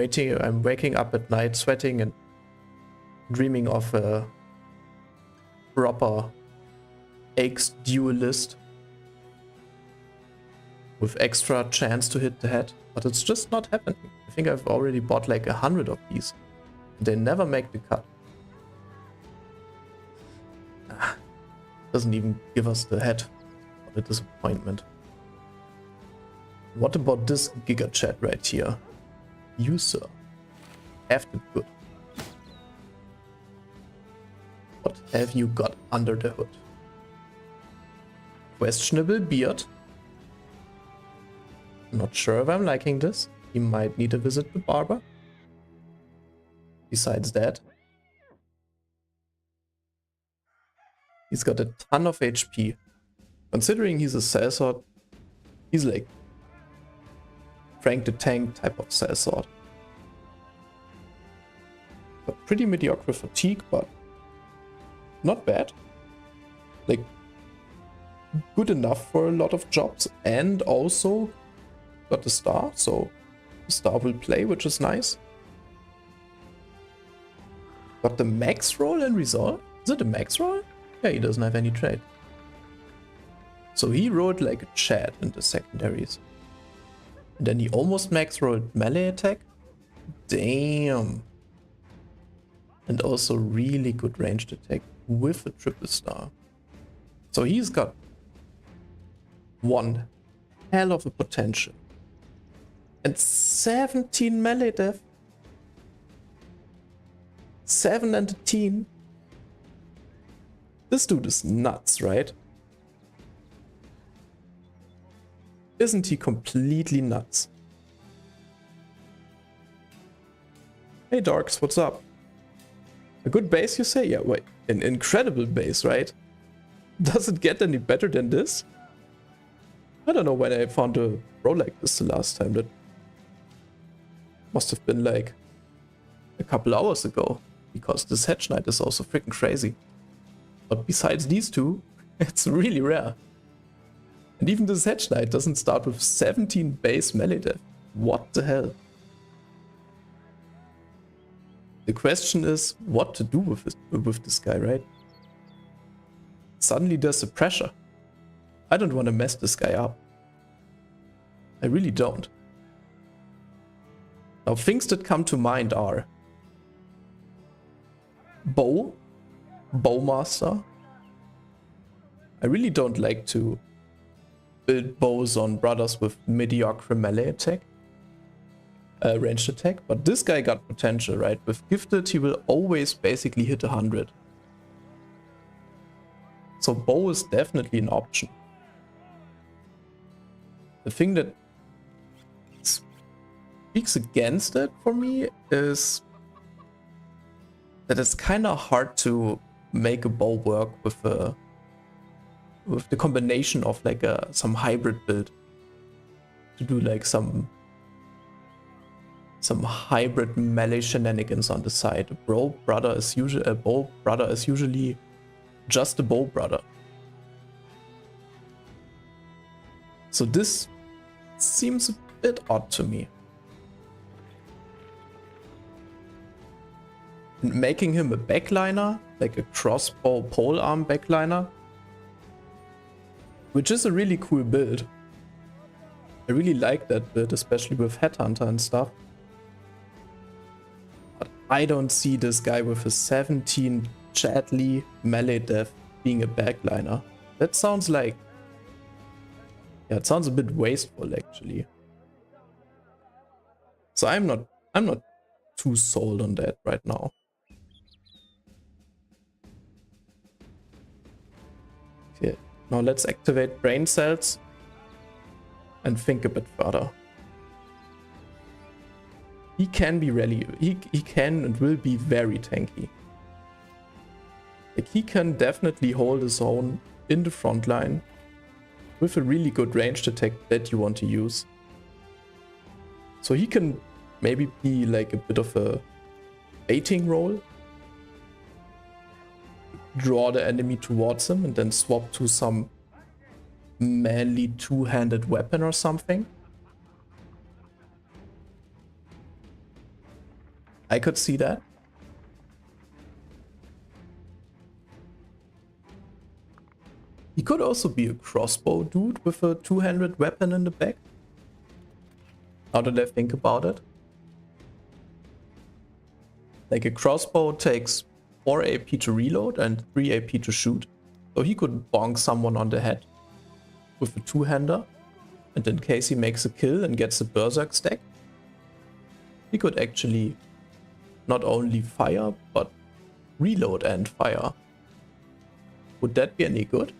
S1: waking up at night sweating and dreaming of a proper Axe duelist with extra chance to hit the head, but it's just not happening. I think I've already bought like 100 of these. They never make the cut. Doesn't even give us the head. What a disappointment. What about this Giga Chat right here? You, sir, have the good. What have you got under the hood? Questionable beard. Not sure if I'm liking this. He might need a visit to barber. Besides that, he's got a ton of HP. Considering he's a sellsword, he's like Frank the Tank type of sellsword. Got pretty mediocre fatigue, but not bad. Like, good enough for a lot of jobs, and also got the star, so the star will play, which is nice. Got the max roll and resolve? Is it a max roll? Yeah, he doesn't have any trade. So he rolled like a Chad in the secondaries. And then he almost max rolled melee attack. Damn. And also really good ranged attack with a triple star. So he's got one hell of a potential. And 17 melee death. 7 and a teen. This dude is nuts, right? Isn't he completely nuts? Hey Darks, what's up? A good base, you say? Yeah, wait, an incredible base, right? Does it get any better than this? I don't know when I found a roll like this the last time. That must have been like a couple hours ago, because this Hedge Knight is also freaking crazy. But besides these two, it's really rare. And even this Hedge Knight doesn't start with 17 base melee death. What the hell? The question is what to do with this guy, right? Suddenly there's a pressure. I don't want to mess this guy up. I really don't. Now things that come to mind are Bowmaster. I really don't like to build bows on brothers with mediocre melee attack. Ranged attack, but this guy got potential, right? With gifted, he will always basically hit 100. So bow is definitely an option. The thing that speaks against it for me is that it's kind of hard to make a bow work with the combination of like some hybrid build, to do like some hybrid melee shenanigans on the side. A bow brother is usually just a bow brother. So this seems a bit odd to me. And making him a backliner, like a crossbow polearm backliner, which is a really cool build. I really like that build, especially with Headhunter and stuff. But I don't see this guy with a 17 Chadley melee death being a backliner. That sounds like... yeah, it sounds a bit wasteful actually. So I'm not too sold on that right now. Okay, now let's activate brain cells and think a bit further. He can be really, he can and will be very tanky. Like he can definitely hold his own in the front line with a really good ranged attack that you want to use. So he can maybe be like a bit of a baiting role. Draw the enemy towards him and then swap to some manly two-handed weapon or something. I could see that. He could also be a crossbow dude with a two-handed weapon in the back. Now that I think about it. Like a crossbow takes 4 AP to reload and 3 AP to shoot. So he could bonk someone on the head with a two-hander. And in case he makes a kill and gets a berserk stack, he could actually not only fire, but reload and fire. Would that be any good?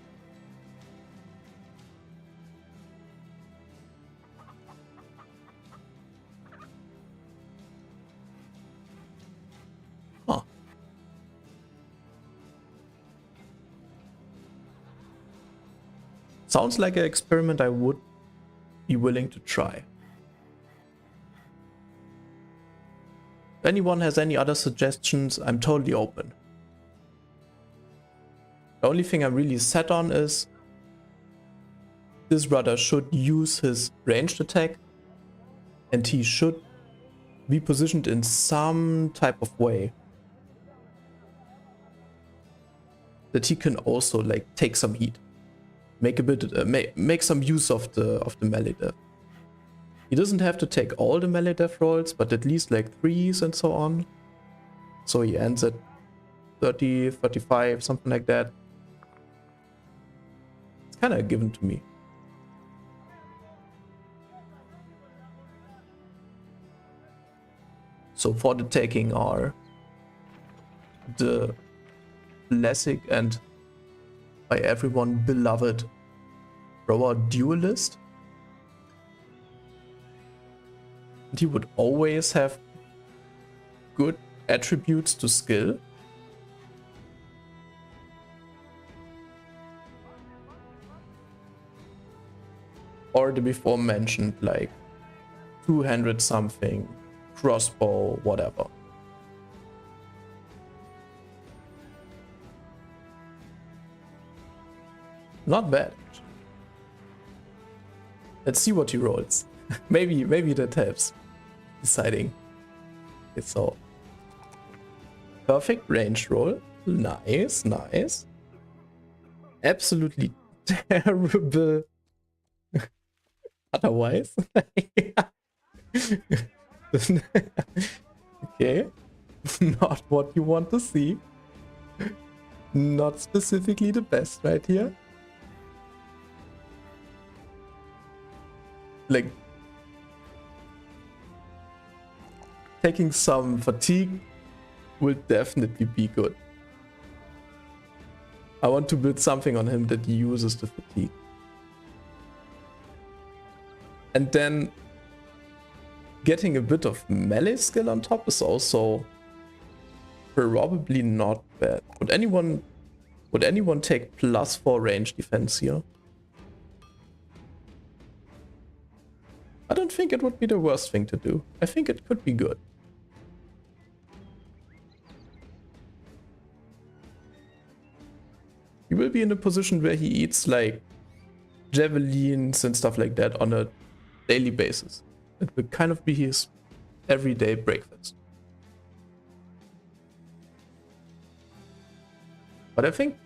S1: Huh. Sounds like an experiment I would be willing to try. If anyone has any other suggestions, I'm totally open. The only thing I'm really set on is this brother should use his ranged attack And he should be positioned in some type of way that he can also like take some heat, make a bit, make some use of the melee death. He doesn't have to take all the melee death rolls, but at least like 3s and so on. So he ends at 30, 35, something like that. It's kind of given to me. So for the taking are the classic and by everyone beloved Thrower Duelist. And he would always have good attributes to skill. Or the before mentioned like two-handed something, crossbow, whatever. Not bad. Let's see what he rolls. maybe that helps deciding. Okay, so perfect range roll. Nice, nice. Absolutely terrible. Otherwise. Okay. Not what you want to see. Not specifically the best right here. Like taking some fatigue will definitely be good. I want to build something on him that uses the fatigue. And then getting a bit of melee skill on top is also probably not bad. Would anyone take +4 range defense here? I don't think it would be the worst thing to do. I think it could be good. He will be in a position where he eats like javelins and stuff like that on a daily basis. It will kind of be his everyday breakfast. But I think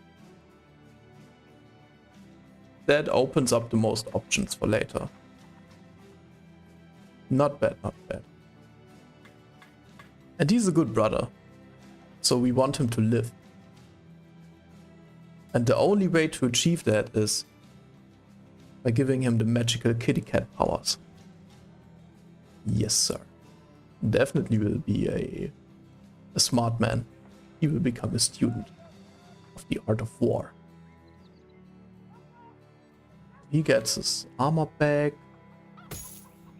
S1: that opens up the most options for later. Not bad, not bad. And he's a good brother, so we want him to live. And the only way to achieve that is by giving him the magical kitty cat powers. Yes, sir. Definitely will be a smart man. He will become a student of the art of war. He gets his armor back.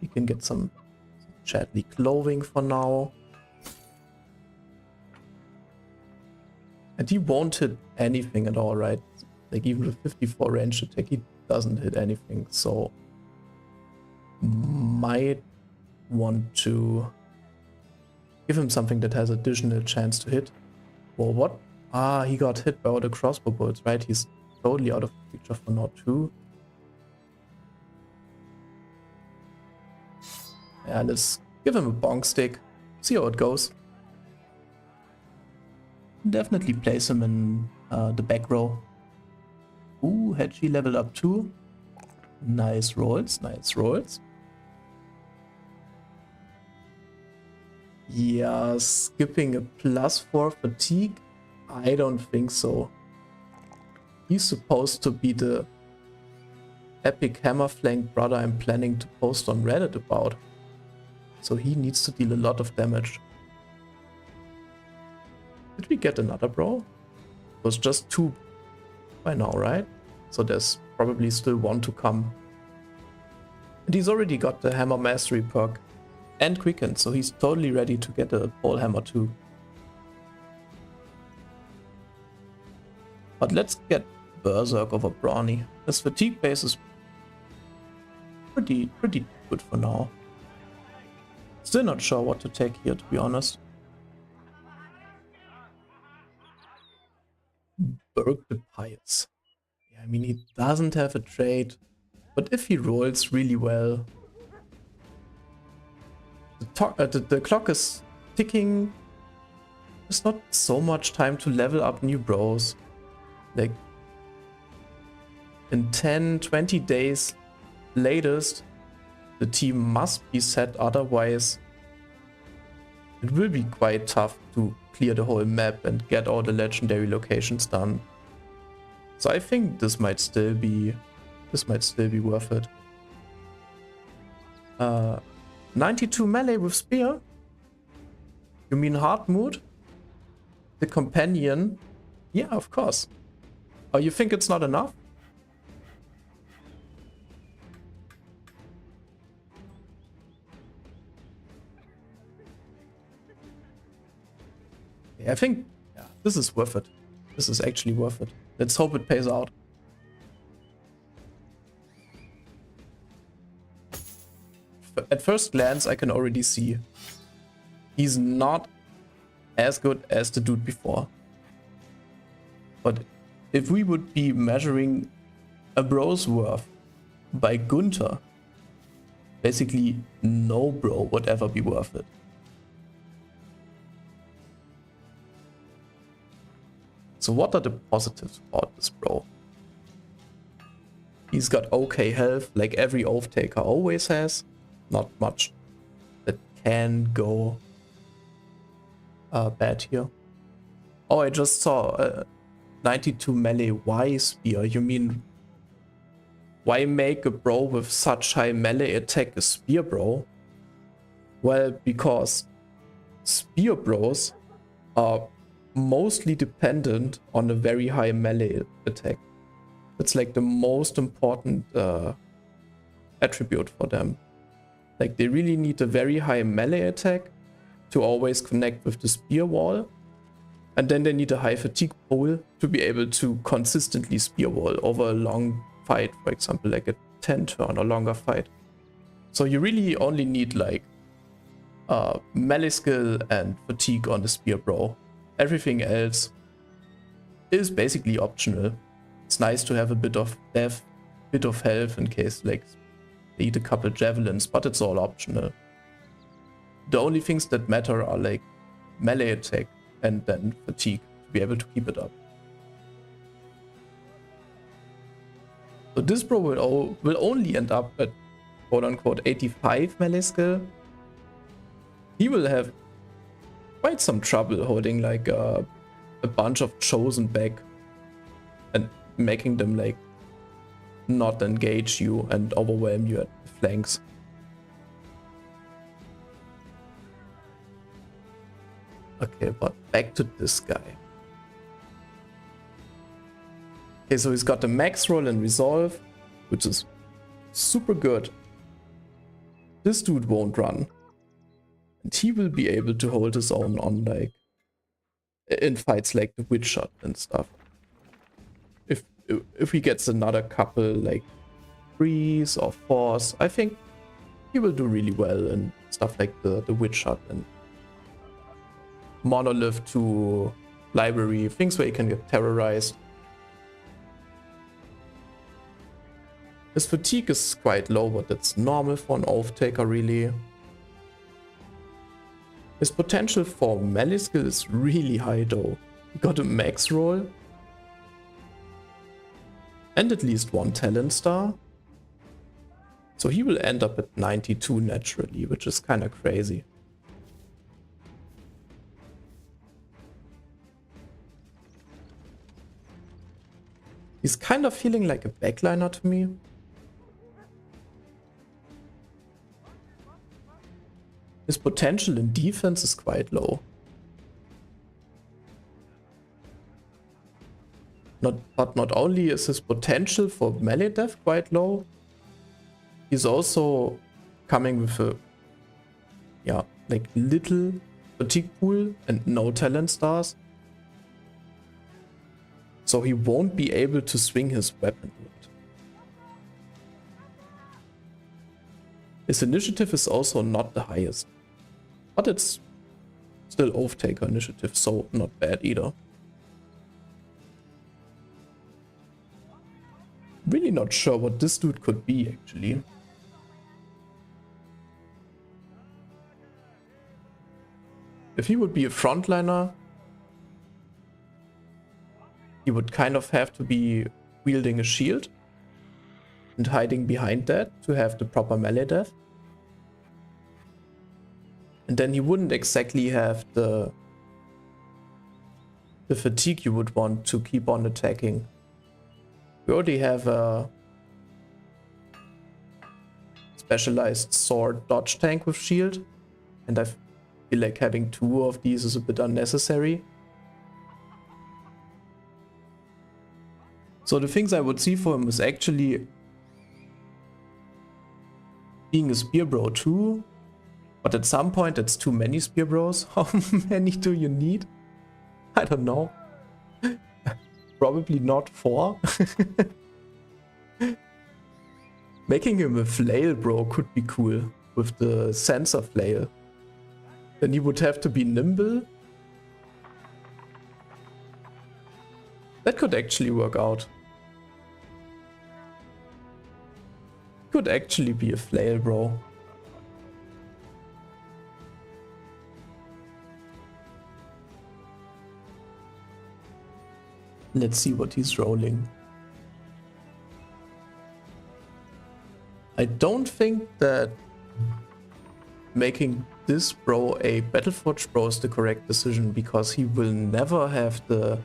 S1: He can get some Chadley clothing for now. And he won't hit anything at all, right? Like even with 54 range attack, he doesn't hit anything. So might want to give him something that has additional chance to hit. Or what? Ah, he got hit by all the crossbow bolts, right? He's totally out of the picture for now too. Yeah, let's give him a bonk stick. See how it goes. Definitely place him in the back row. Ooh, Hedgie leveled up too. Nice rolls, nice rolls. Yeah, skipping a +4 fatigue? I don't think so. He's supposed to be the epic hammer flank brother I'm planning to post on Reddit about. So he needs to deal a lot of damage. Did we get another bro? It was just 2 by now, right? So there's probably still 1 to come. And he's already got the hammer mastery perk and quicken, so he's totally ready to get a pole hammer too. But let's get Berserk over Brawny. His fatigue base is pretty good for now. Still not sure what to take here, to be honest. Berg the Pious. Yeah, I mean, he doesn't have a trait, but if he rolls really well, the clock is ticking. There's not so much time to level up new bros. Like in 10, 20 days latest, the team must be set, otherwise it will be quite tough to clear the whole map and get all the legendary locations done. So I think this might still be worth it. 92 melee with spear? You mean hard mood? The companion? Yeah, of course. Oh, you think it's not enough? I think this is worth it. This is actually worth it. Let's hope it pays out. At first glance, I can already see he's not as good as the dude before. But if we would be measuring a bro's worth by Gunther, basically no bro would ever be worth it. So what are the positives about this bro? He's got okay health, like every oath taker always has. Not much that can go bad here. Oh, I just saw 92 melee. Why spear? You mean why make a bro with such high melee attack a spear bro? Well, because spear bros are mostly dependent on a very high melee attack. It's like the most important attribute for them. Like they really need a very high melee attack to always connect with the spear wall. And then they need a high fatigue pool to be able to consistently spear wall over a long fight, for example, like a 10 turn or longer fight. So you really only need like melee skill and fatigue on the spear bro. Everything else is basically optional. It's nice to have a bit of death, bit of health in case like they eat a couple javelins, but it's all optional. The only things that matter are like melee attack and then fatigue to be able to keep it up. So this bro will only end up at quote unquote 85 melee skill. He will have quite some trouble holding like a bunch of chosen back and making them like not engage you and overwhelm you at the flanks. Okay, but back to this guy. Okay, so he's got the max roll and resolve, which is super good. This dude won't run. And he will be able to hold his own on like in fights like the witch shot and stuff. If he gets another couple like 3s or 4s, I think he will do really well in stuff like the witch shot and monolith to library, things where he can get terrorized. His fatigue is quite low, but that's normal for an oath taker really. His potential for melee skill is really high though. He got a max roll and at least one talent star. So he will end up at 92 naturally, which is kind of crazy. He's kind of feeling like a backliner to me. His potential in defense is quite low. But not only is his potential for melee death quite low, he's also coming with a like little fatigue pool and no talent stars. So he won't be able to swing his weapon yet. His initiative is also not the highest, but it's still oath taker initiative, so not bad either. Really not sure what this dude could be actually. If he would be a frontliner, he would kind of have to be wielding a shield and hiding behind that to have the proper melee death. And then he wouldn't exactly have the fatigue you would want to keep on attacking. We already have a specialized sword dodge tank with shield, and I feel like having 2 of these is a bit unnecessary. So the things I would see for him is actually being a spear bro too, but at some point it's too many spear bros. How many do you need? I don't know. Probably not 4. Making him a flail bro could be cool with the sensor flail. Then he would have to be nimble. That could actually work out. Could actually be a flail bro. Let's see what he's rolling. I don't think that making this bro a Battleforged bro is the correct decision, because he will never have the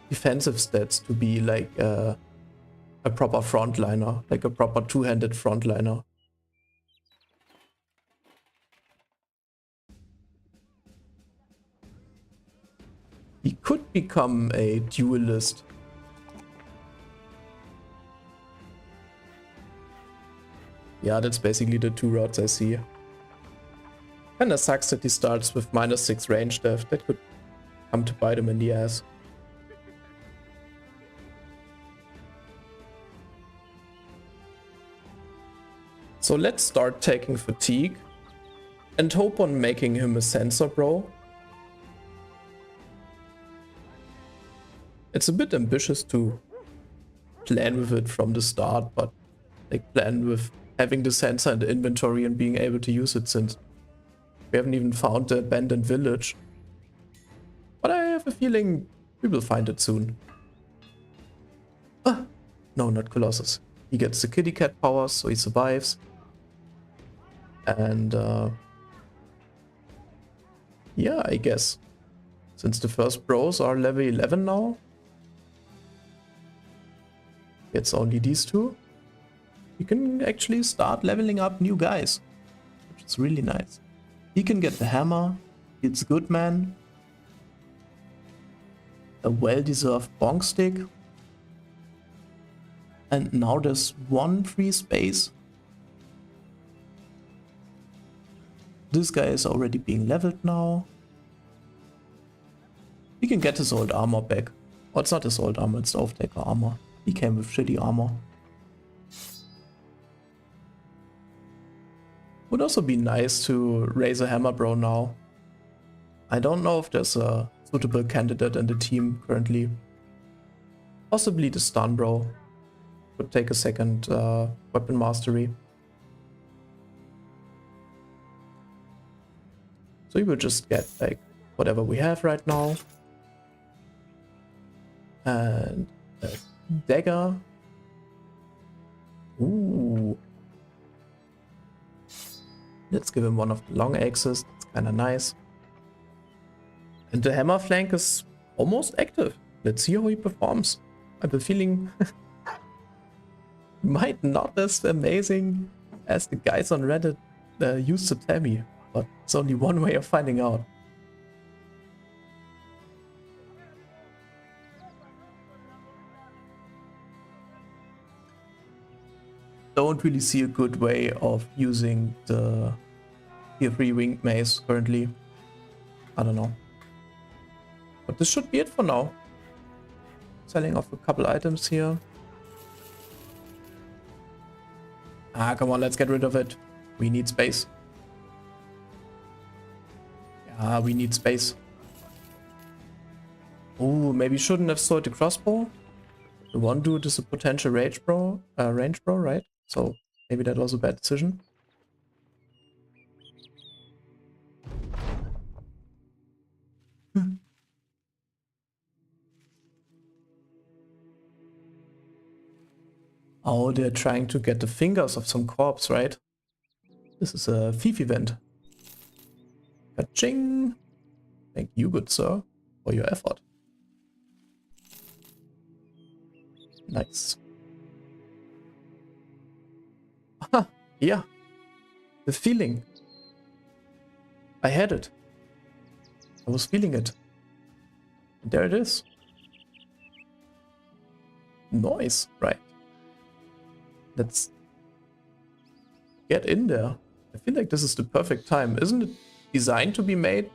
S1: defensive stats to be like a proper frontliner, like a proper two-handed frontliner. He could become a duelist. Yeah, that's basically the 2 routes I see. Kinda sucks that he starts with -6 range def. That could come to bite him in the ass. So let's start taking fatigue and hope on making him a sensor bro. It's a bit ambitious to plan with it from the start, but like plan with having the sensor in the inventory and being able to use it, since we haven't even found the abandoned village. But I have a feeling we will find it soon. Ah, no, not Colossus. He gets the kitty cat powers, so he survives. And yeah, I guess since the first bros are level 11 now, it's only these 2. You can actually start leveling up new guys, which is really nice. He can get the hammer, it's good man, a well-deserved bonk stick, and now there's 1 free space. This guy is already being leveled now. He can get his old armor back. Oh, it's not his old armor, it's the Oathtaker armor. He came with shitty armor. Would also be nice to raise a hammer bro now. I don't know if there's a suitable candidate in the team currently. Possibly the stun bro. Could take a second weapon mastery. So we will just get like whatever we have right now. And a dagger. Ooh. Let's give him one of the long axes. That's kind of nice. And the hammer flank is almost active. Let's see how he performs. I have a feeling might not as amazing as the guys on Reddit used to tell me, but it's only one way of finding out. Don't really see a good way of using the tier 3 winged mace currently. I don't know. But this should be it for now. Selling off a couple items here. Ah, come on, let's get rid of it. We need space. Yeah, we need space. Ooh, maybe shouldn't have sold the crossbow. The one dude is a potential range bro, right? So maybe that was a bad decision. Oh, they're trying to get the fingers of some corpse, right? This is a thief event. Ka-ching! Thank you, good sir, for your effort. Nice. Aha, yeah. The feeling. I had it. I was feeling it. And there it is. Nice, right? Let's get in there. I feel like this is the perfect time. Isn't it designed to be made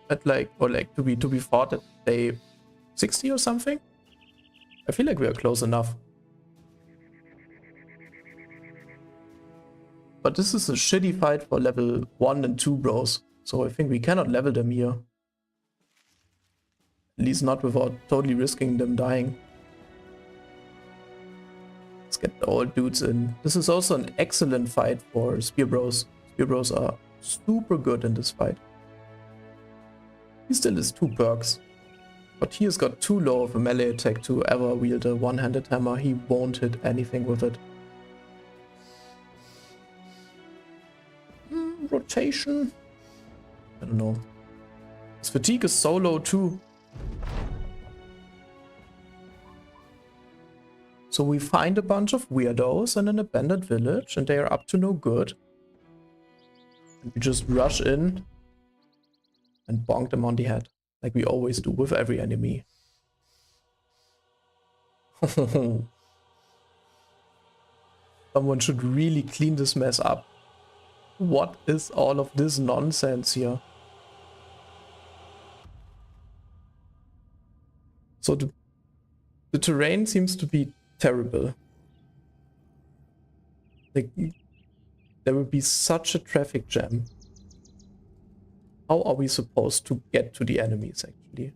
S1: at like, or like to be fought at day 60 or something? I feel like we are close enough. But this is a shitty fight for level 1 and 2 bros. So I think we cannot level them here. At least not without totally risking them dying. Let's get the old dudes in. This is also an excellent fight for Spear Bros. Spear Bros are super good in this fight. He still has 2 perks. But he has got too low of a melee attack to ever wield a one-handed hammer. He won't hit anything with it. Rotation? I don't know. His fatigue is so low too. So we find a bunch of weirdos in an abandoned village and they are up to no good. And we just rush in and bonk them on the head, like we always do with every enemy. Someone should really clean this mess up. What is all of this nonsense here? So the terrain seems to be terrible. Like, there will be such a traffic jam. How are we supposed to get to the enemies, actually?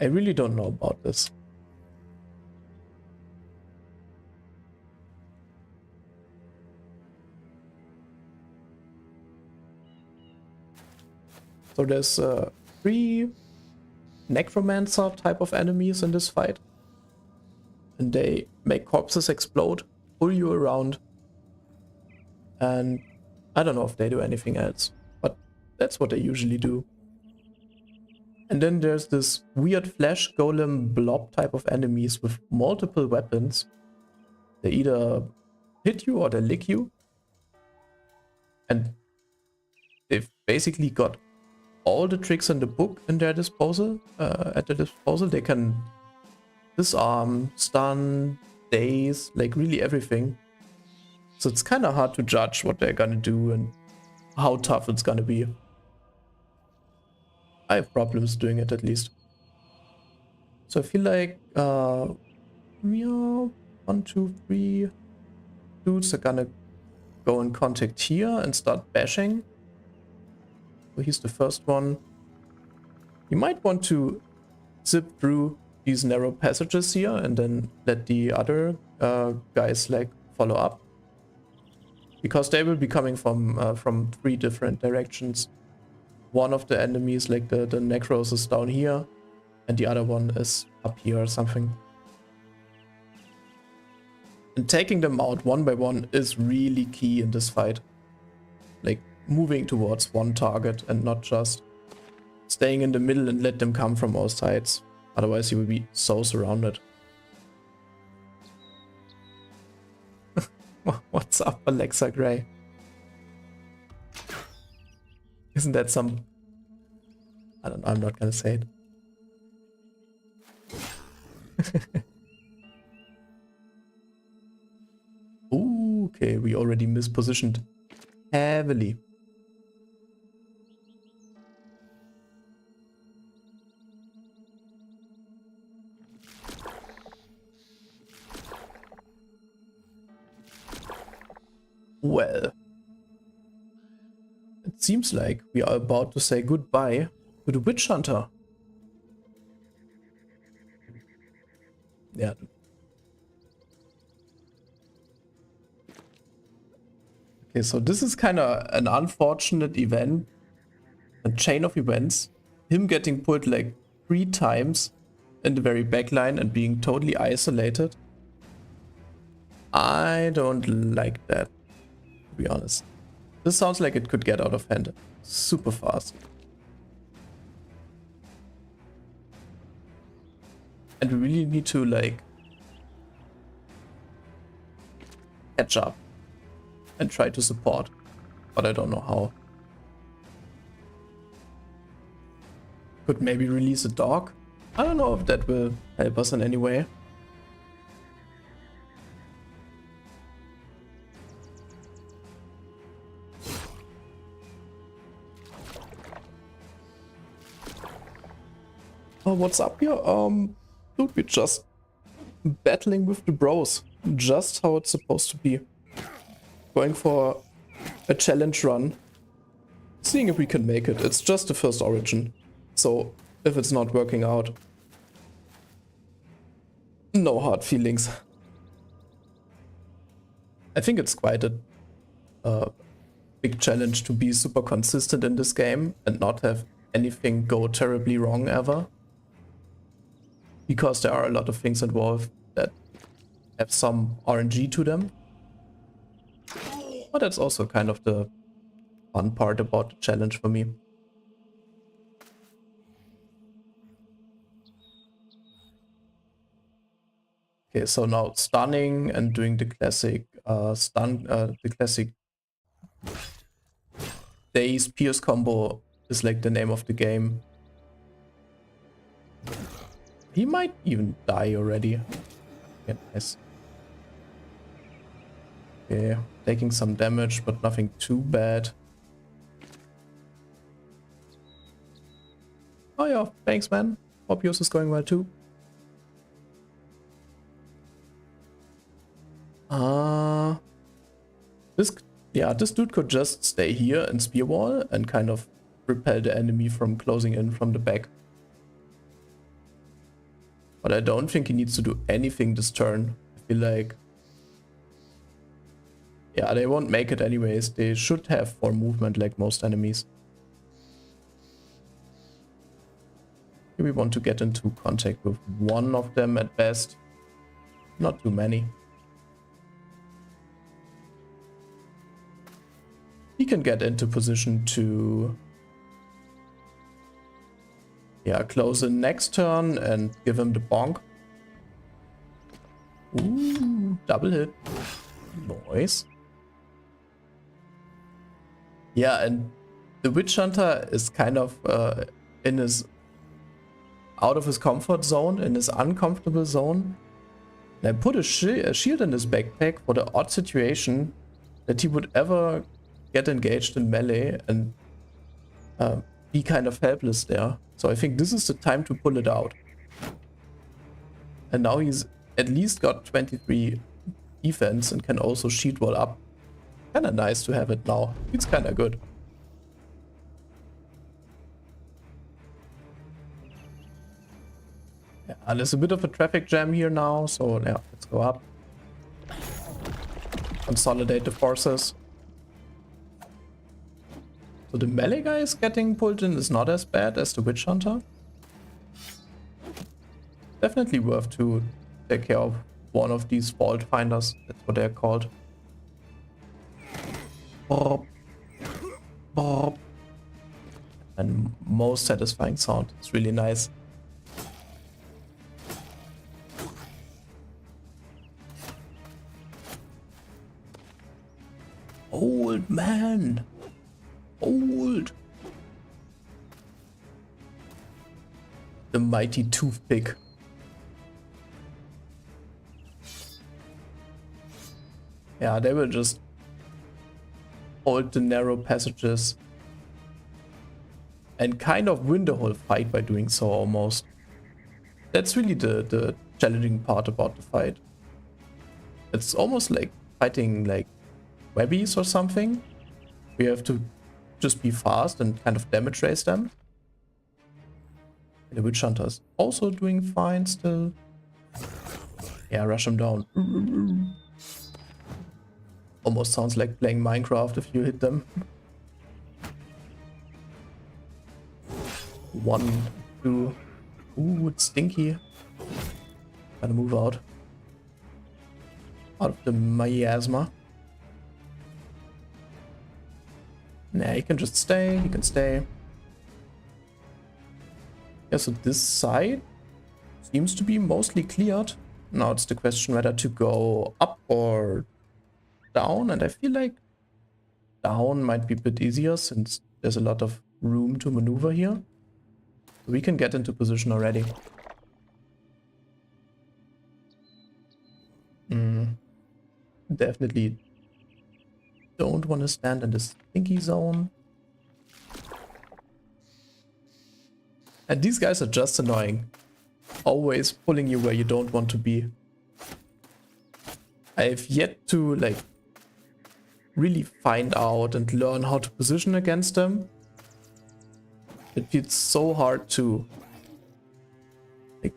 S1: I really don't know about this. So there's 3 necromancer type of enemies in this fight. And they make corpses explode, pull you around. And I don't know if they do anything else, but that's what they usually do. And then there's this weird flesh golem blob type of enemies with multiple weapons. They either hit you or they lick you. And they've basically got all the tricks in the book in their disposal. At their disposal, they can disarm, stun, daze, like really everything. So it's kind of hard to judge what they're gonna do and how tough it's gonna be. I have problems doing it at least. So I feel like yeah, 1, 2, 3 dudes are gonna go in contact here and start bashing. So he's the first one. You might want to zip through these narrow passages here and then let the other guys like follow up, because they will be coming from 3 different directions. One of the enemies, like the necros, is down here, and the other one is up here or something. And taking them out one by one is really key in this fight. Like moving towards one target and not just staying in the middle and let them come from all sides. Otherwise you will be so surrounded. What's up, Alexa Gray? Isn't that some... I don't know, I'm not gonna say it. Ooh, okay, we already mispositioned heavily. Well, it seems like we are about to say goodbye to the witch hunter. Yeah. Okay, so this is kind of an unfortunate event, a chain of events. Him getting pulled like 3 times in the very back line and being totally isolated. I don't like that, to be honest. This sounds like it could get out of hand super fast. And we really need to like catch up and try to support, but I don't know how. Could maybe release a dog? I don't know if that will help us in any way. Oh, what's up here? Dude, we're just battling with the bros. Just how it's supposed to be. Going for a challenge run. Seeing if we can make it. It's just the first origin. So, if it's not working out, no hard feelings. I think it's quite a big challenge to be super consistent in this game and not have anything go terribly wrong ever. Because there are a lot of things involved that have some RNG to them. But that's also kind of the fun part about the challenge for me. Okay, so now stunning and doing the classic the classic Daze Pierce combo is like the name of the game. He might even die already. Yeah, nice. Okay, taking some damage, but nothing too bad. Oh yeah, thanks man. Hope yours is going well too. This dude could just stay here and spear wall and kind of repel the enemy from closing in from the back. But I don't think he needs to do anything this turn. I feel like... yeah, they won't make it anyways. They should have 4 movement like most enemies. We want to get into contact with one of them at best. Not too many. He can get into position to... yeah, close in next turn and give him the bonk. Ooh, double hit. Nice. Yeah, and the Witch Hunter is kind of in his... out of his comfort zone, in his uncomfortable zone. And I put a shield in his backpack for the odd situation that he would ever get engaged in melee and be kind of helpless there. So I think this is the time to pull it out. And now he's at least got 23 defense and can also shield wall up. Kinda nice to have it now. It's kinda good. Yeah, there's a bit of a traffic jam here now, so yeah, let's go up. Consolidate the forces. So the melee guy is getting pulled in is not as bad as the Witch Hunter. Definitely worth to take care of one of these fault finders. That's what they're called. Bop. Bop. And most satisfying sound. It's really nice. Old man. Old. The mighty toothpick. Yeah, they will just hold the narrow passages and kind of win the whole fight by doing so almost. That's really the challenging part about the fight. It's almost like fighting like webbies or something. We have to just be fast and kind of damage raise them. The Witch Hunter is also doing fine still. Yeah, rush him down. Almost sounds like playing Minecraft if you hit them. 1, 2, Ooh, it's stinky. Gotta move out. Out of the miasma. Nah, he can just stay. He can stay. Yeah, so this side seems to be mostly cleared. Now it's the question whether to go up or down. And I feel like down might be a bit easier since there's a lot of room to maneuver here. We can get into position already. Definitely don't want to stand in this stinky zone. And these guys are just annoying. Always pulling you where you don't want to be. I've yet to like really find out and learn how to position against them. It feels so hard to like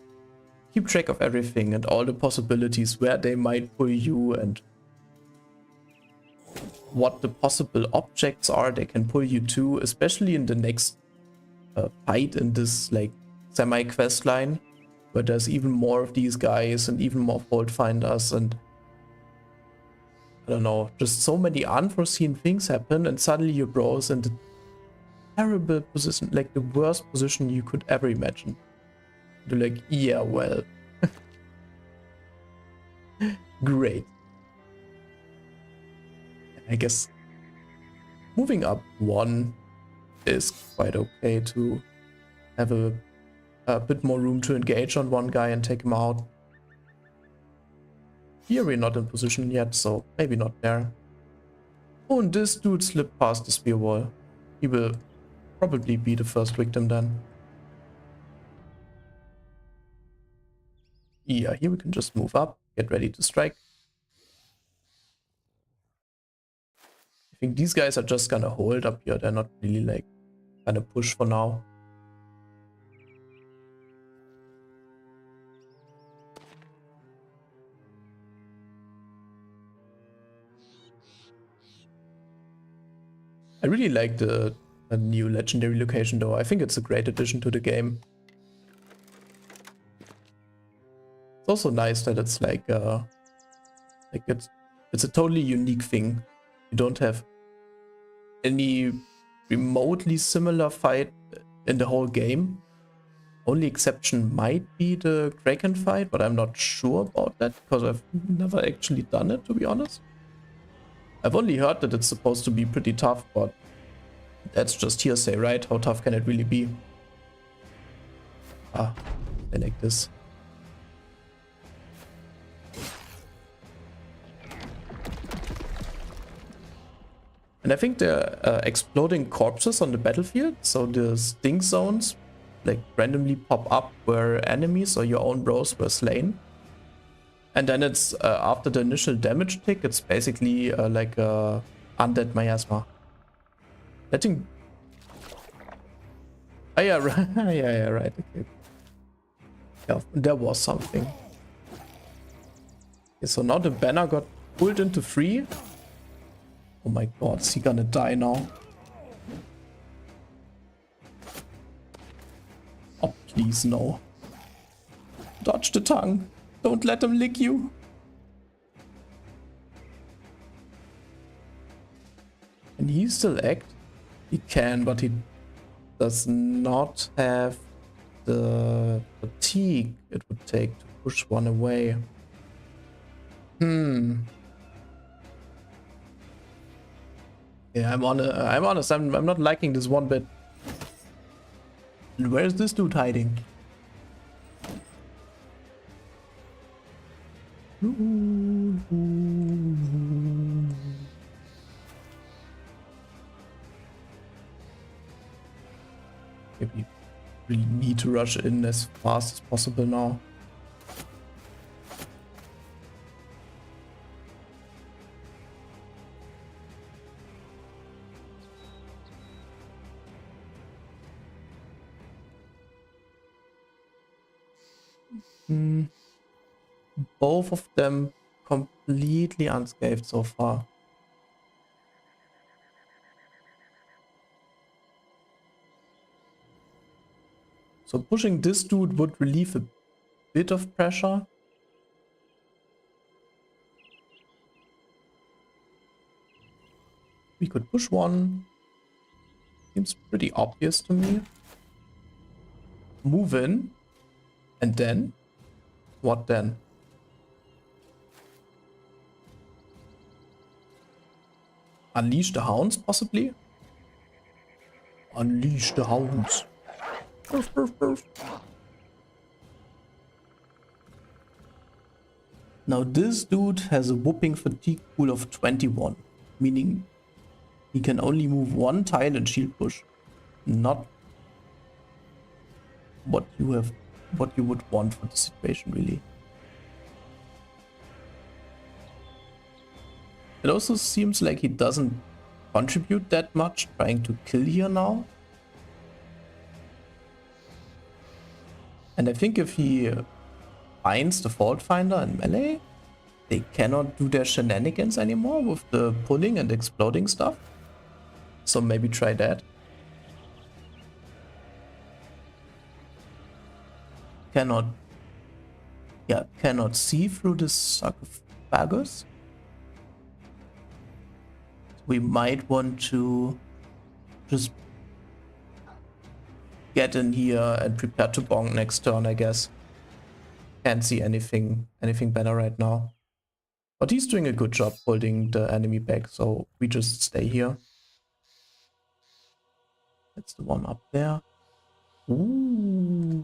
S1: keep track of everything and all the possibilities where they might pull you and what the possible objects are they can pull you to, especially in the next fight in this like semi-quest line where there's even more of these guys and even more fault finders and I don't know, just so many unforeseen things happen and suddenly your bro is in the terrible position, like the worst position you could ever imagine. You're like, yeah, well, great. I guess moving up one is quite okay to have a bit more room to engage on one guy and take him out. Here we're not in position yet, so maybe not there. Oh, and this dude slipped past the spear wall. He will probably be the first victim then. Yeah, here we can just move up, get ready to strike. I think these guys are just gonna hold up here. They're not really like gonna push for now. I really like the new legendary location though. I think it's a great addition to the game. It's also nice that it's like it's a totally unique thing. You don't have any remotely similar fight in the whole game. Only exception might be the Kraken fight, but I'm not sure about that because I've never actually done it, to be honest. I've only heard that it's supposed to be pretty tough, but that's just hearsay, right? How tough can it really be? Ah, I like this. And I think they're exploding corpses on the battlefield, so the stink zones like randomly pop up where enemies or your own bros were slain. And then it's after the initial damage tick, it's basically like undead miasma. Letting... Oh yeah, right. yeah, right. Okay. Yeah, there was something. Okay, so now the banner got pulled into 3. Oh my god, is he gonna die now? Oh, please no. Dodge the tongue. Don't let him lick you. Can he still act? He can, but he does not have the fatigue it would take to push one away. Yeah, I'm honest. I'm not liking this one bit. And where is this dude hiding? Maybe really need to rush in as fast as possible now. Both of them completely unscathed so far. So pushing this dude would relieve a bit of pressure. We could push one. Seems pretty obvious to me. Move in. And then? What then? Unleash the hounds, possibly? Unleash the hounds. Burf, burf, burf. Now this dude has a whooping fatigue pool of 21, meaning he can only move one tile and shield push. Not what you would want for the situation, really. It also seems like he doesn't contribute that much trying to kill here now. And I think if he finds the Fault Finder in melee, they cannot do their shenanigans anymore with the pulling and exploding stuff. So maybe try that. Cannot see through this sarcophagus. We might want to just get in here and prepare to bonk next turn, I guess. Can't see anything better right now. But he's doing a good job holding the enemy back, so we just stay here. That's the one up there. Ooh.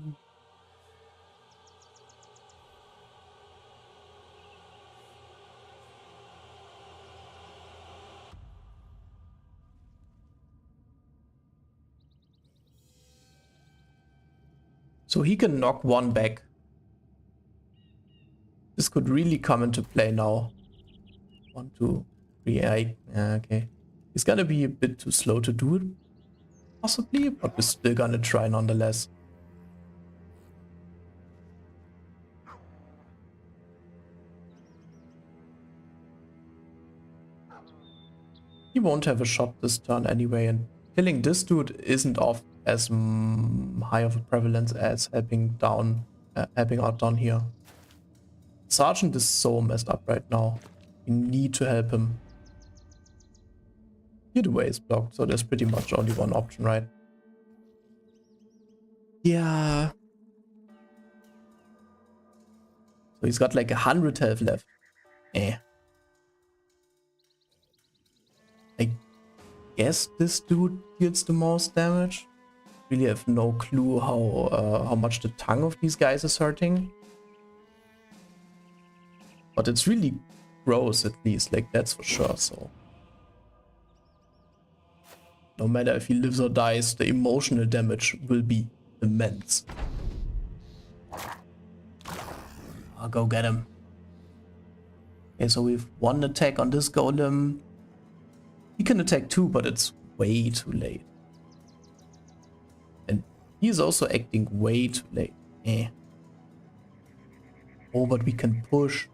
S1: So he can knock one back. This could really come into play now. 1, 2, 3, okay. He's gonna be a bit too slow to do it, possibly, but we're still gonna try nonetheless. He won't have a shot this turn anyway, and killing this dude isn't of as high of a prevalence as helping out down here. Sergeant is so messed up right now. We need to help him. Either way is blocked, so there's pretty much only one option, right? Yeah. So he's got like 100 health left. I guess this dude deals the most damage. Really have no clue how much the tongue of these guys is hurting. But it's really gross, at least, like that's for sure, so. No matter if he lives or dies, the emotional damage will be immense. I'll go get him. Okay, so we've one attack on this golem. He can attack too, but it's way too late. And he's also acting way too late. Oh, but we can push.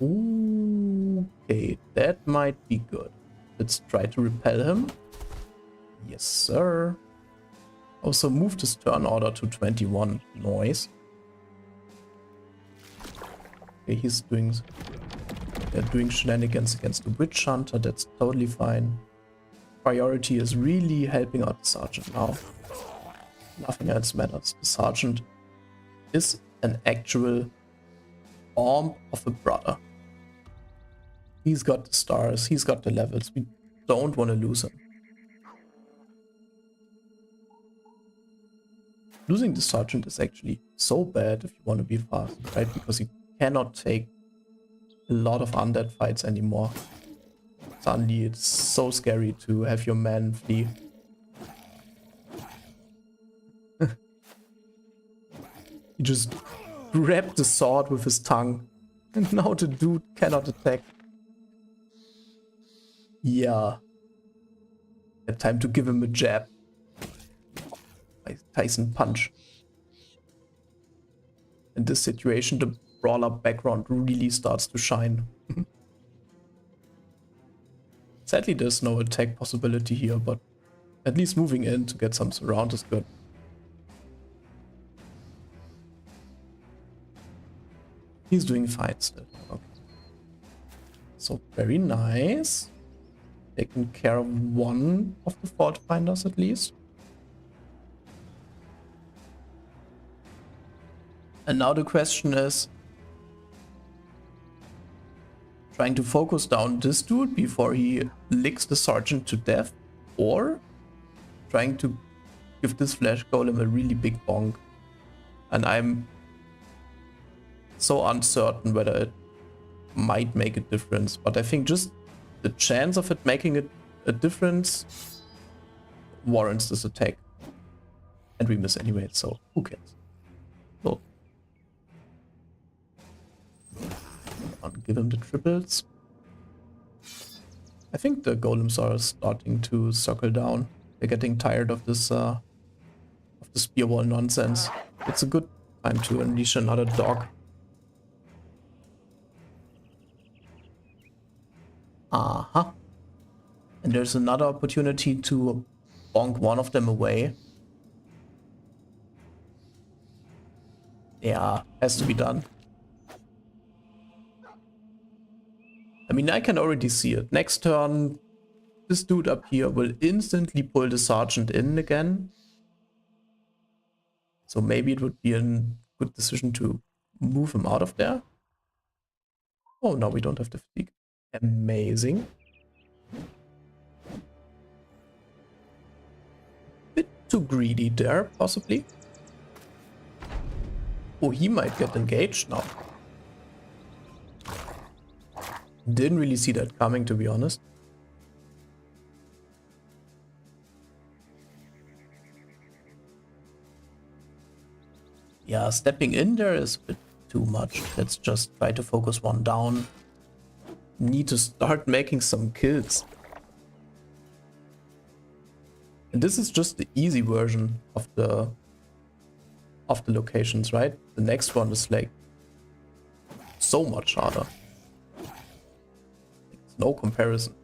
S1: Okay, that might be good. Let's try to repel him. Yes, sir. Also move this turn order to 21. Noise. Okay, he's doing shenanigans against the Witch Hunter. That's totally fine. Priority is really helping out the Sergeant now. Nothing else matters. The Sergeant is an actual arm of a brother. He's got the stars, he's got the levels. We don't want to lose him. Losing the Sergeant is actually so bad if you want to be fast, right? Because you cannot take a lot of undead fights anymore. Suddenly it's so scary to have your man flee. He just grabbed the sword with his tongue. And now the dude cannot attack. Yeah. Time to give him a jab. Tyson punch. In this situation, the brawler background really starts to shine. Sadly, there's no attack possibility here, but at least moving in to get some surround is good. He's doing fine still. Okay. So very nice. Taking care of one of the fault finders at least. And now the question is, trying to focus down this dude before he licks the sergeant to death, or trying to give this flash golem a really big bonk. And I'm so uncertain whether it might make a difference, but I think just the chance of it making a difference warrants this attack. And we miss anyway, so who cares? So give him the triples. I think the golems are starting to circle down. They're getting tired of this spear wall nonsense. It's a good time to unleash another dog. Uh-huh. And there's another opportunity to bonk one of them away. Yeah, has to be done. I mean, I can already see it. Next turn, this dude up here will instantly pull the sergeant in again. So maybe it would be a good decision to move him out of there. Oh, no, we don't have the fatigue. Amazing. Bit too greedy there, possibly. Oh, he might get engaged now. Didn't really see that coming, to be honest. Yeah, stepping in there is a bit too much. Let's just try to focus one down. Need to start making some kills. And this is just the easy version of the locations, right? The next one is like so much harder. It's no comparison.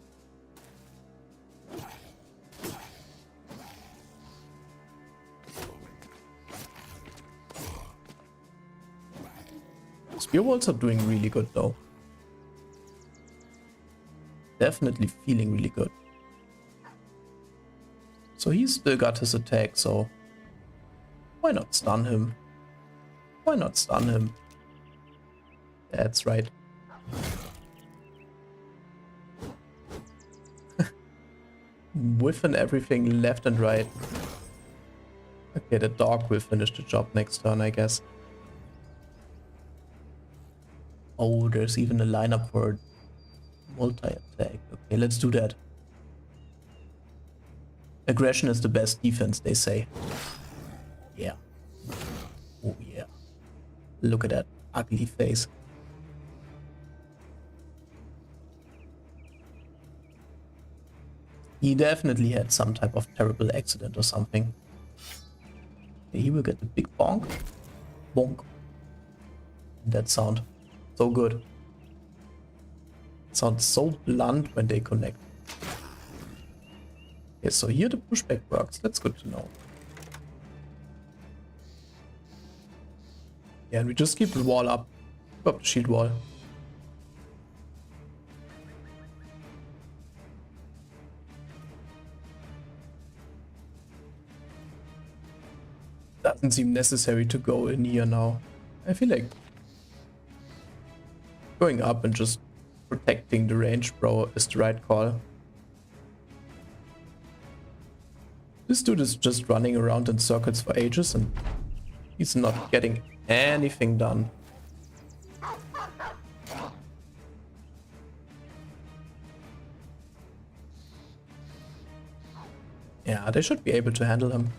S1: Spear walls are doing really good though. Definitely feeling really good. So he's still got his attack, so why not stun him? Why not stun him? That's right. Whiffing everything left and right. Okay, the dog will finish the job next turn, I guess. Oh, there's even a lineup for multi-attack. Okay, let's do that. Aggression is the best defense, they say. Yeah. Oh yeah. Look at that ugly face. He definitely had some type of terrible accident or something. Okay, he will get the big bonk. Bonk. That sound. So good. It sounds so blunt when they connect. Okay, so here the pushback works. That's good to know. Yeah, and we just keep the wall up. Keep up the shield wall. Doesn't seem necessary to go in here now. I feel like going up and just protecting the range bro is the right call. This dude is just running around in circles for ages and he's not getting anything done. Yeah, they should be able to handle him.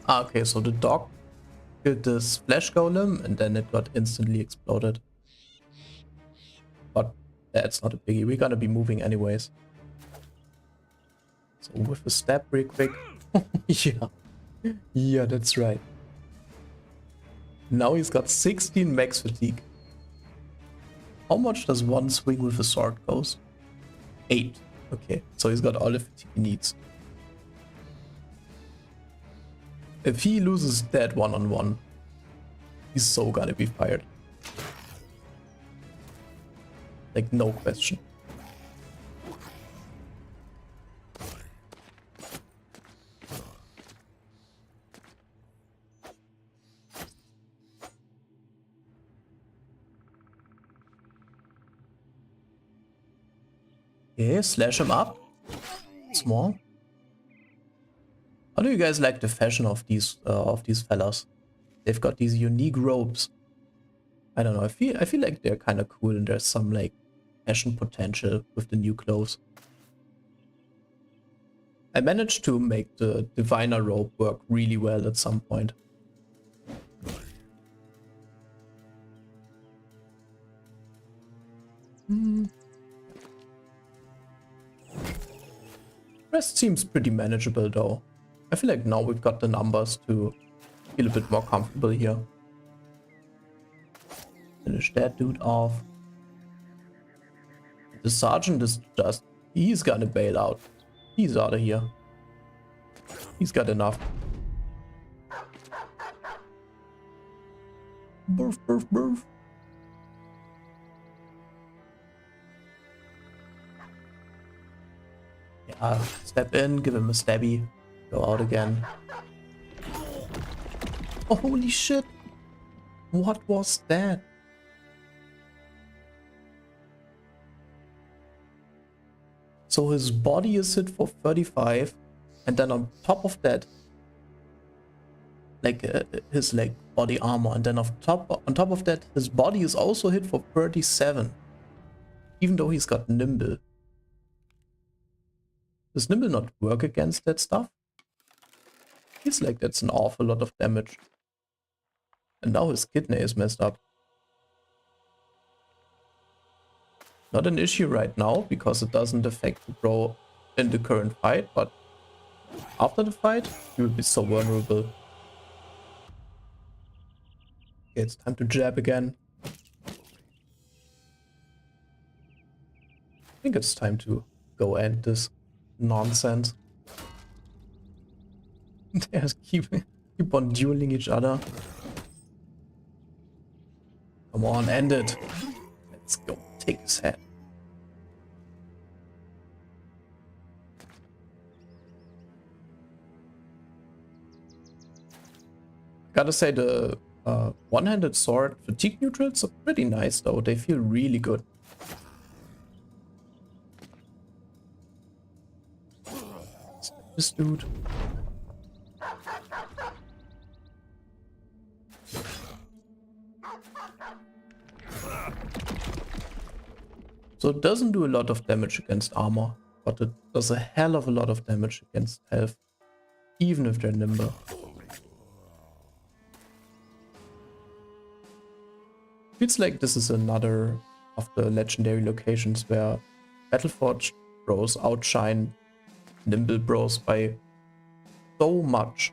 S1: Ah, okay, so the dog killed this flash golem and then it got instantly exploded. But that's not a biggie, we're gonna be moving anyways. So with a step real quick. Yeah. Yeah, that's right. Now he's got 16 max fatigue. How much does one swing with a sword cost? 8. Okay, so he's got all the fatigue he needs. If he loses that one-on-one, he's so gonna be fired. Like, no question. Okay, slash him up. Small. How do you guys like the fashion of these fellas? They've got these unique robes. I don't know. I feel like they're kind of cool, and there's some like fashion potential with the new clothes. I managed to make the diviner robe work really well at some point. Rest seems pretty manageable though. I feel like now we've got the numbers to feel a bit more comfortable here. Finish that dude off. The sergeant is just... he's gonna bail out. He's out of here. He's got enough. Burf, burf, burf. Yeah, step in, give him a stabby. Go out again. Oh, holy shit! What was that? So his body is hit for 35, and then on top of that, like his like body armor, and then on top of that, his body is also hit for 37, even though he's got nimble. Does nimble not work against that stuff? Feels like that's an awful lot of damage. And now his kidney is messed up. Not an issue right now, because it doesn't affect the bro in the current fight, but after the fight, he will be so vulnerable. Okay, it's time to jab again. I think it's time to go end this nonsense. They just keep on dueling each other. Come on, end it. Let's go. Take his head. Gotta say, the one-handed sword fatigue neutrals are pretty nice though. They feel really good. This dude. So it doesn't do a lot of damage against armor, but it does a hell of a lot of damage against health, even if they're nimble. Feels like this is another of the legendary locations where Battleforged bros outshine nimble bros by so much.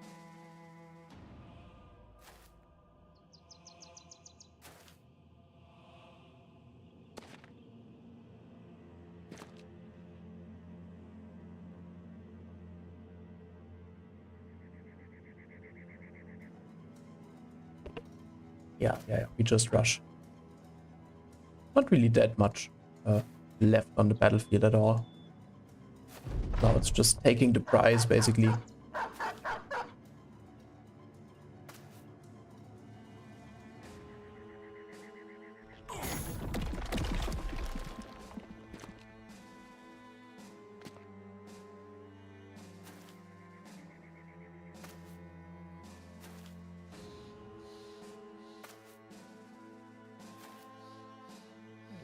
S1: Yeah, we just rush. Not really that much left on the battlefield at all. Now it's just taking the prize, basically.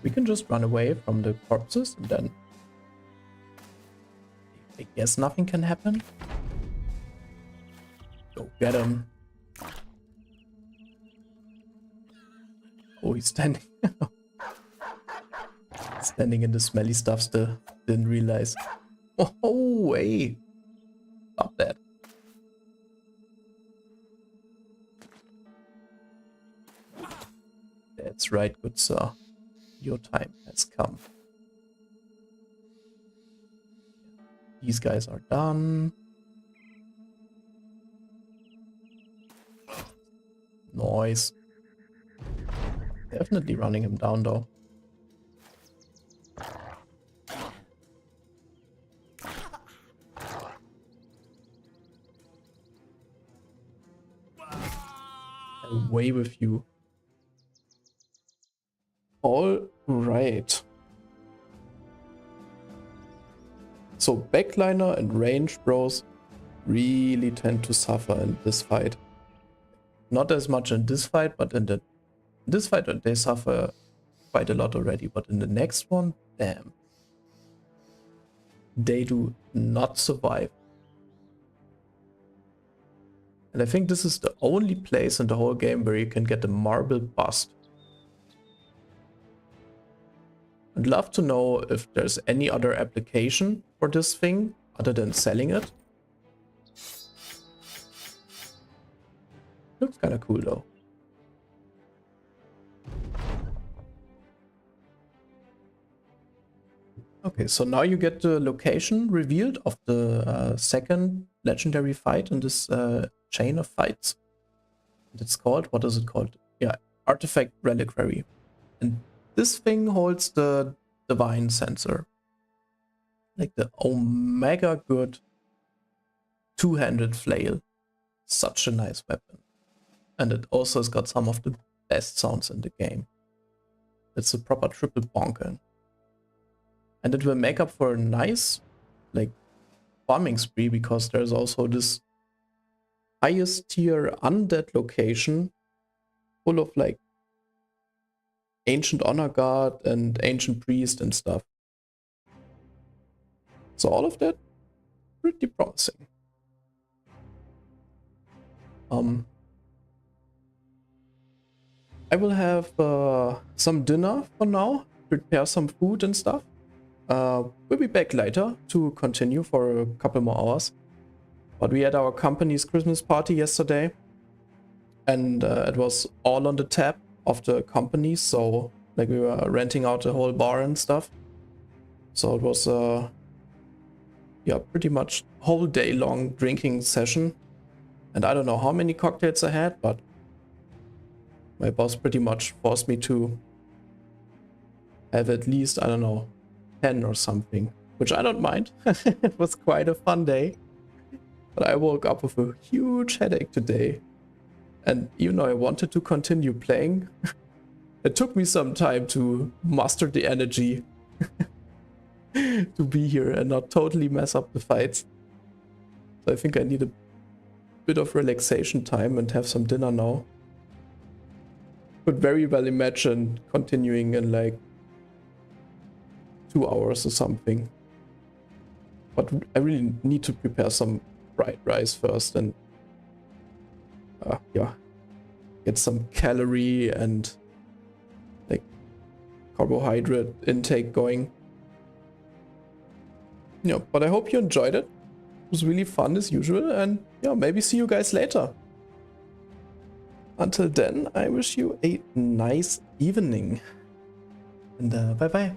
S1: We can just run away from the corpses and then I guess nothing can happen. Go get him. Oh, he's standing. Standing in the smelly stuff still. Didn't realize. Oh, hey. Stop that. That's right, good sir. Your time has come. These guys are done. noise. Definitely running him down though. Away with you. All right. So backliner and range bros really tend to suffer in this fight. Not as much in this fight, but in this fight they suffer quite a lot already. But in the next one, damn. They do not survive. And I think this is the only place in the whole game where you can get a marble bust. I'd love to know if there's any other application for this thing other than selling it. Looks kind of cool though. Okay, so now you get the location revealed of the second legendary fight in this chain of fights. And it's called, what is it called? Yeah, Artifact Reliquary. And this thing holds the Divine Sensor. Like the omega good two-handed flail. Such a nice weapon. And it also has got some of the best sounds in the game. It's a proper triple bonker. And it will make up for a nice, like, farming spree, because there's also this highest tier undead location full of, like, ancient honor guard and ancient priest and stuff. So all of that, pretty promising. I will have some dinner for now, prepare some food and stuff. We'll be back later to continue for a couple more hours. But we had our company's Christmas party yesterday, and it was all on the tab of the company, so like we were renting out the whole bar and stuff. So it was yeah, pretty much whole day long drinking session. And I don't know how many cocktails I had, but my boss pretty much forced me to have at least, I don't know, 10 or something, which I don't mind. It was quite a fun day. But I woke up with a huge headache today. And even though I wanted to continue playing, it took me some time to muster the energy to be here and not totally mess up the fights. So I think I need a bit of relaxation time and have some dinner now. Could very well imagine continuing in like 2 hours or something. But I really need to prepare some fried rice first and yeah, get some calorie and like carbohydrate intake going. Yeah, but I hope you enjoyed it. It was really fun as usual, and yeah, maybe see you guys later. Until then, I wish you a nice evening, and bye bye.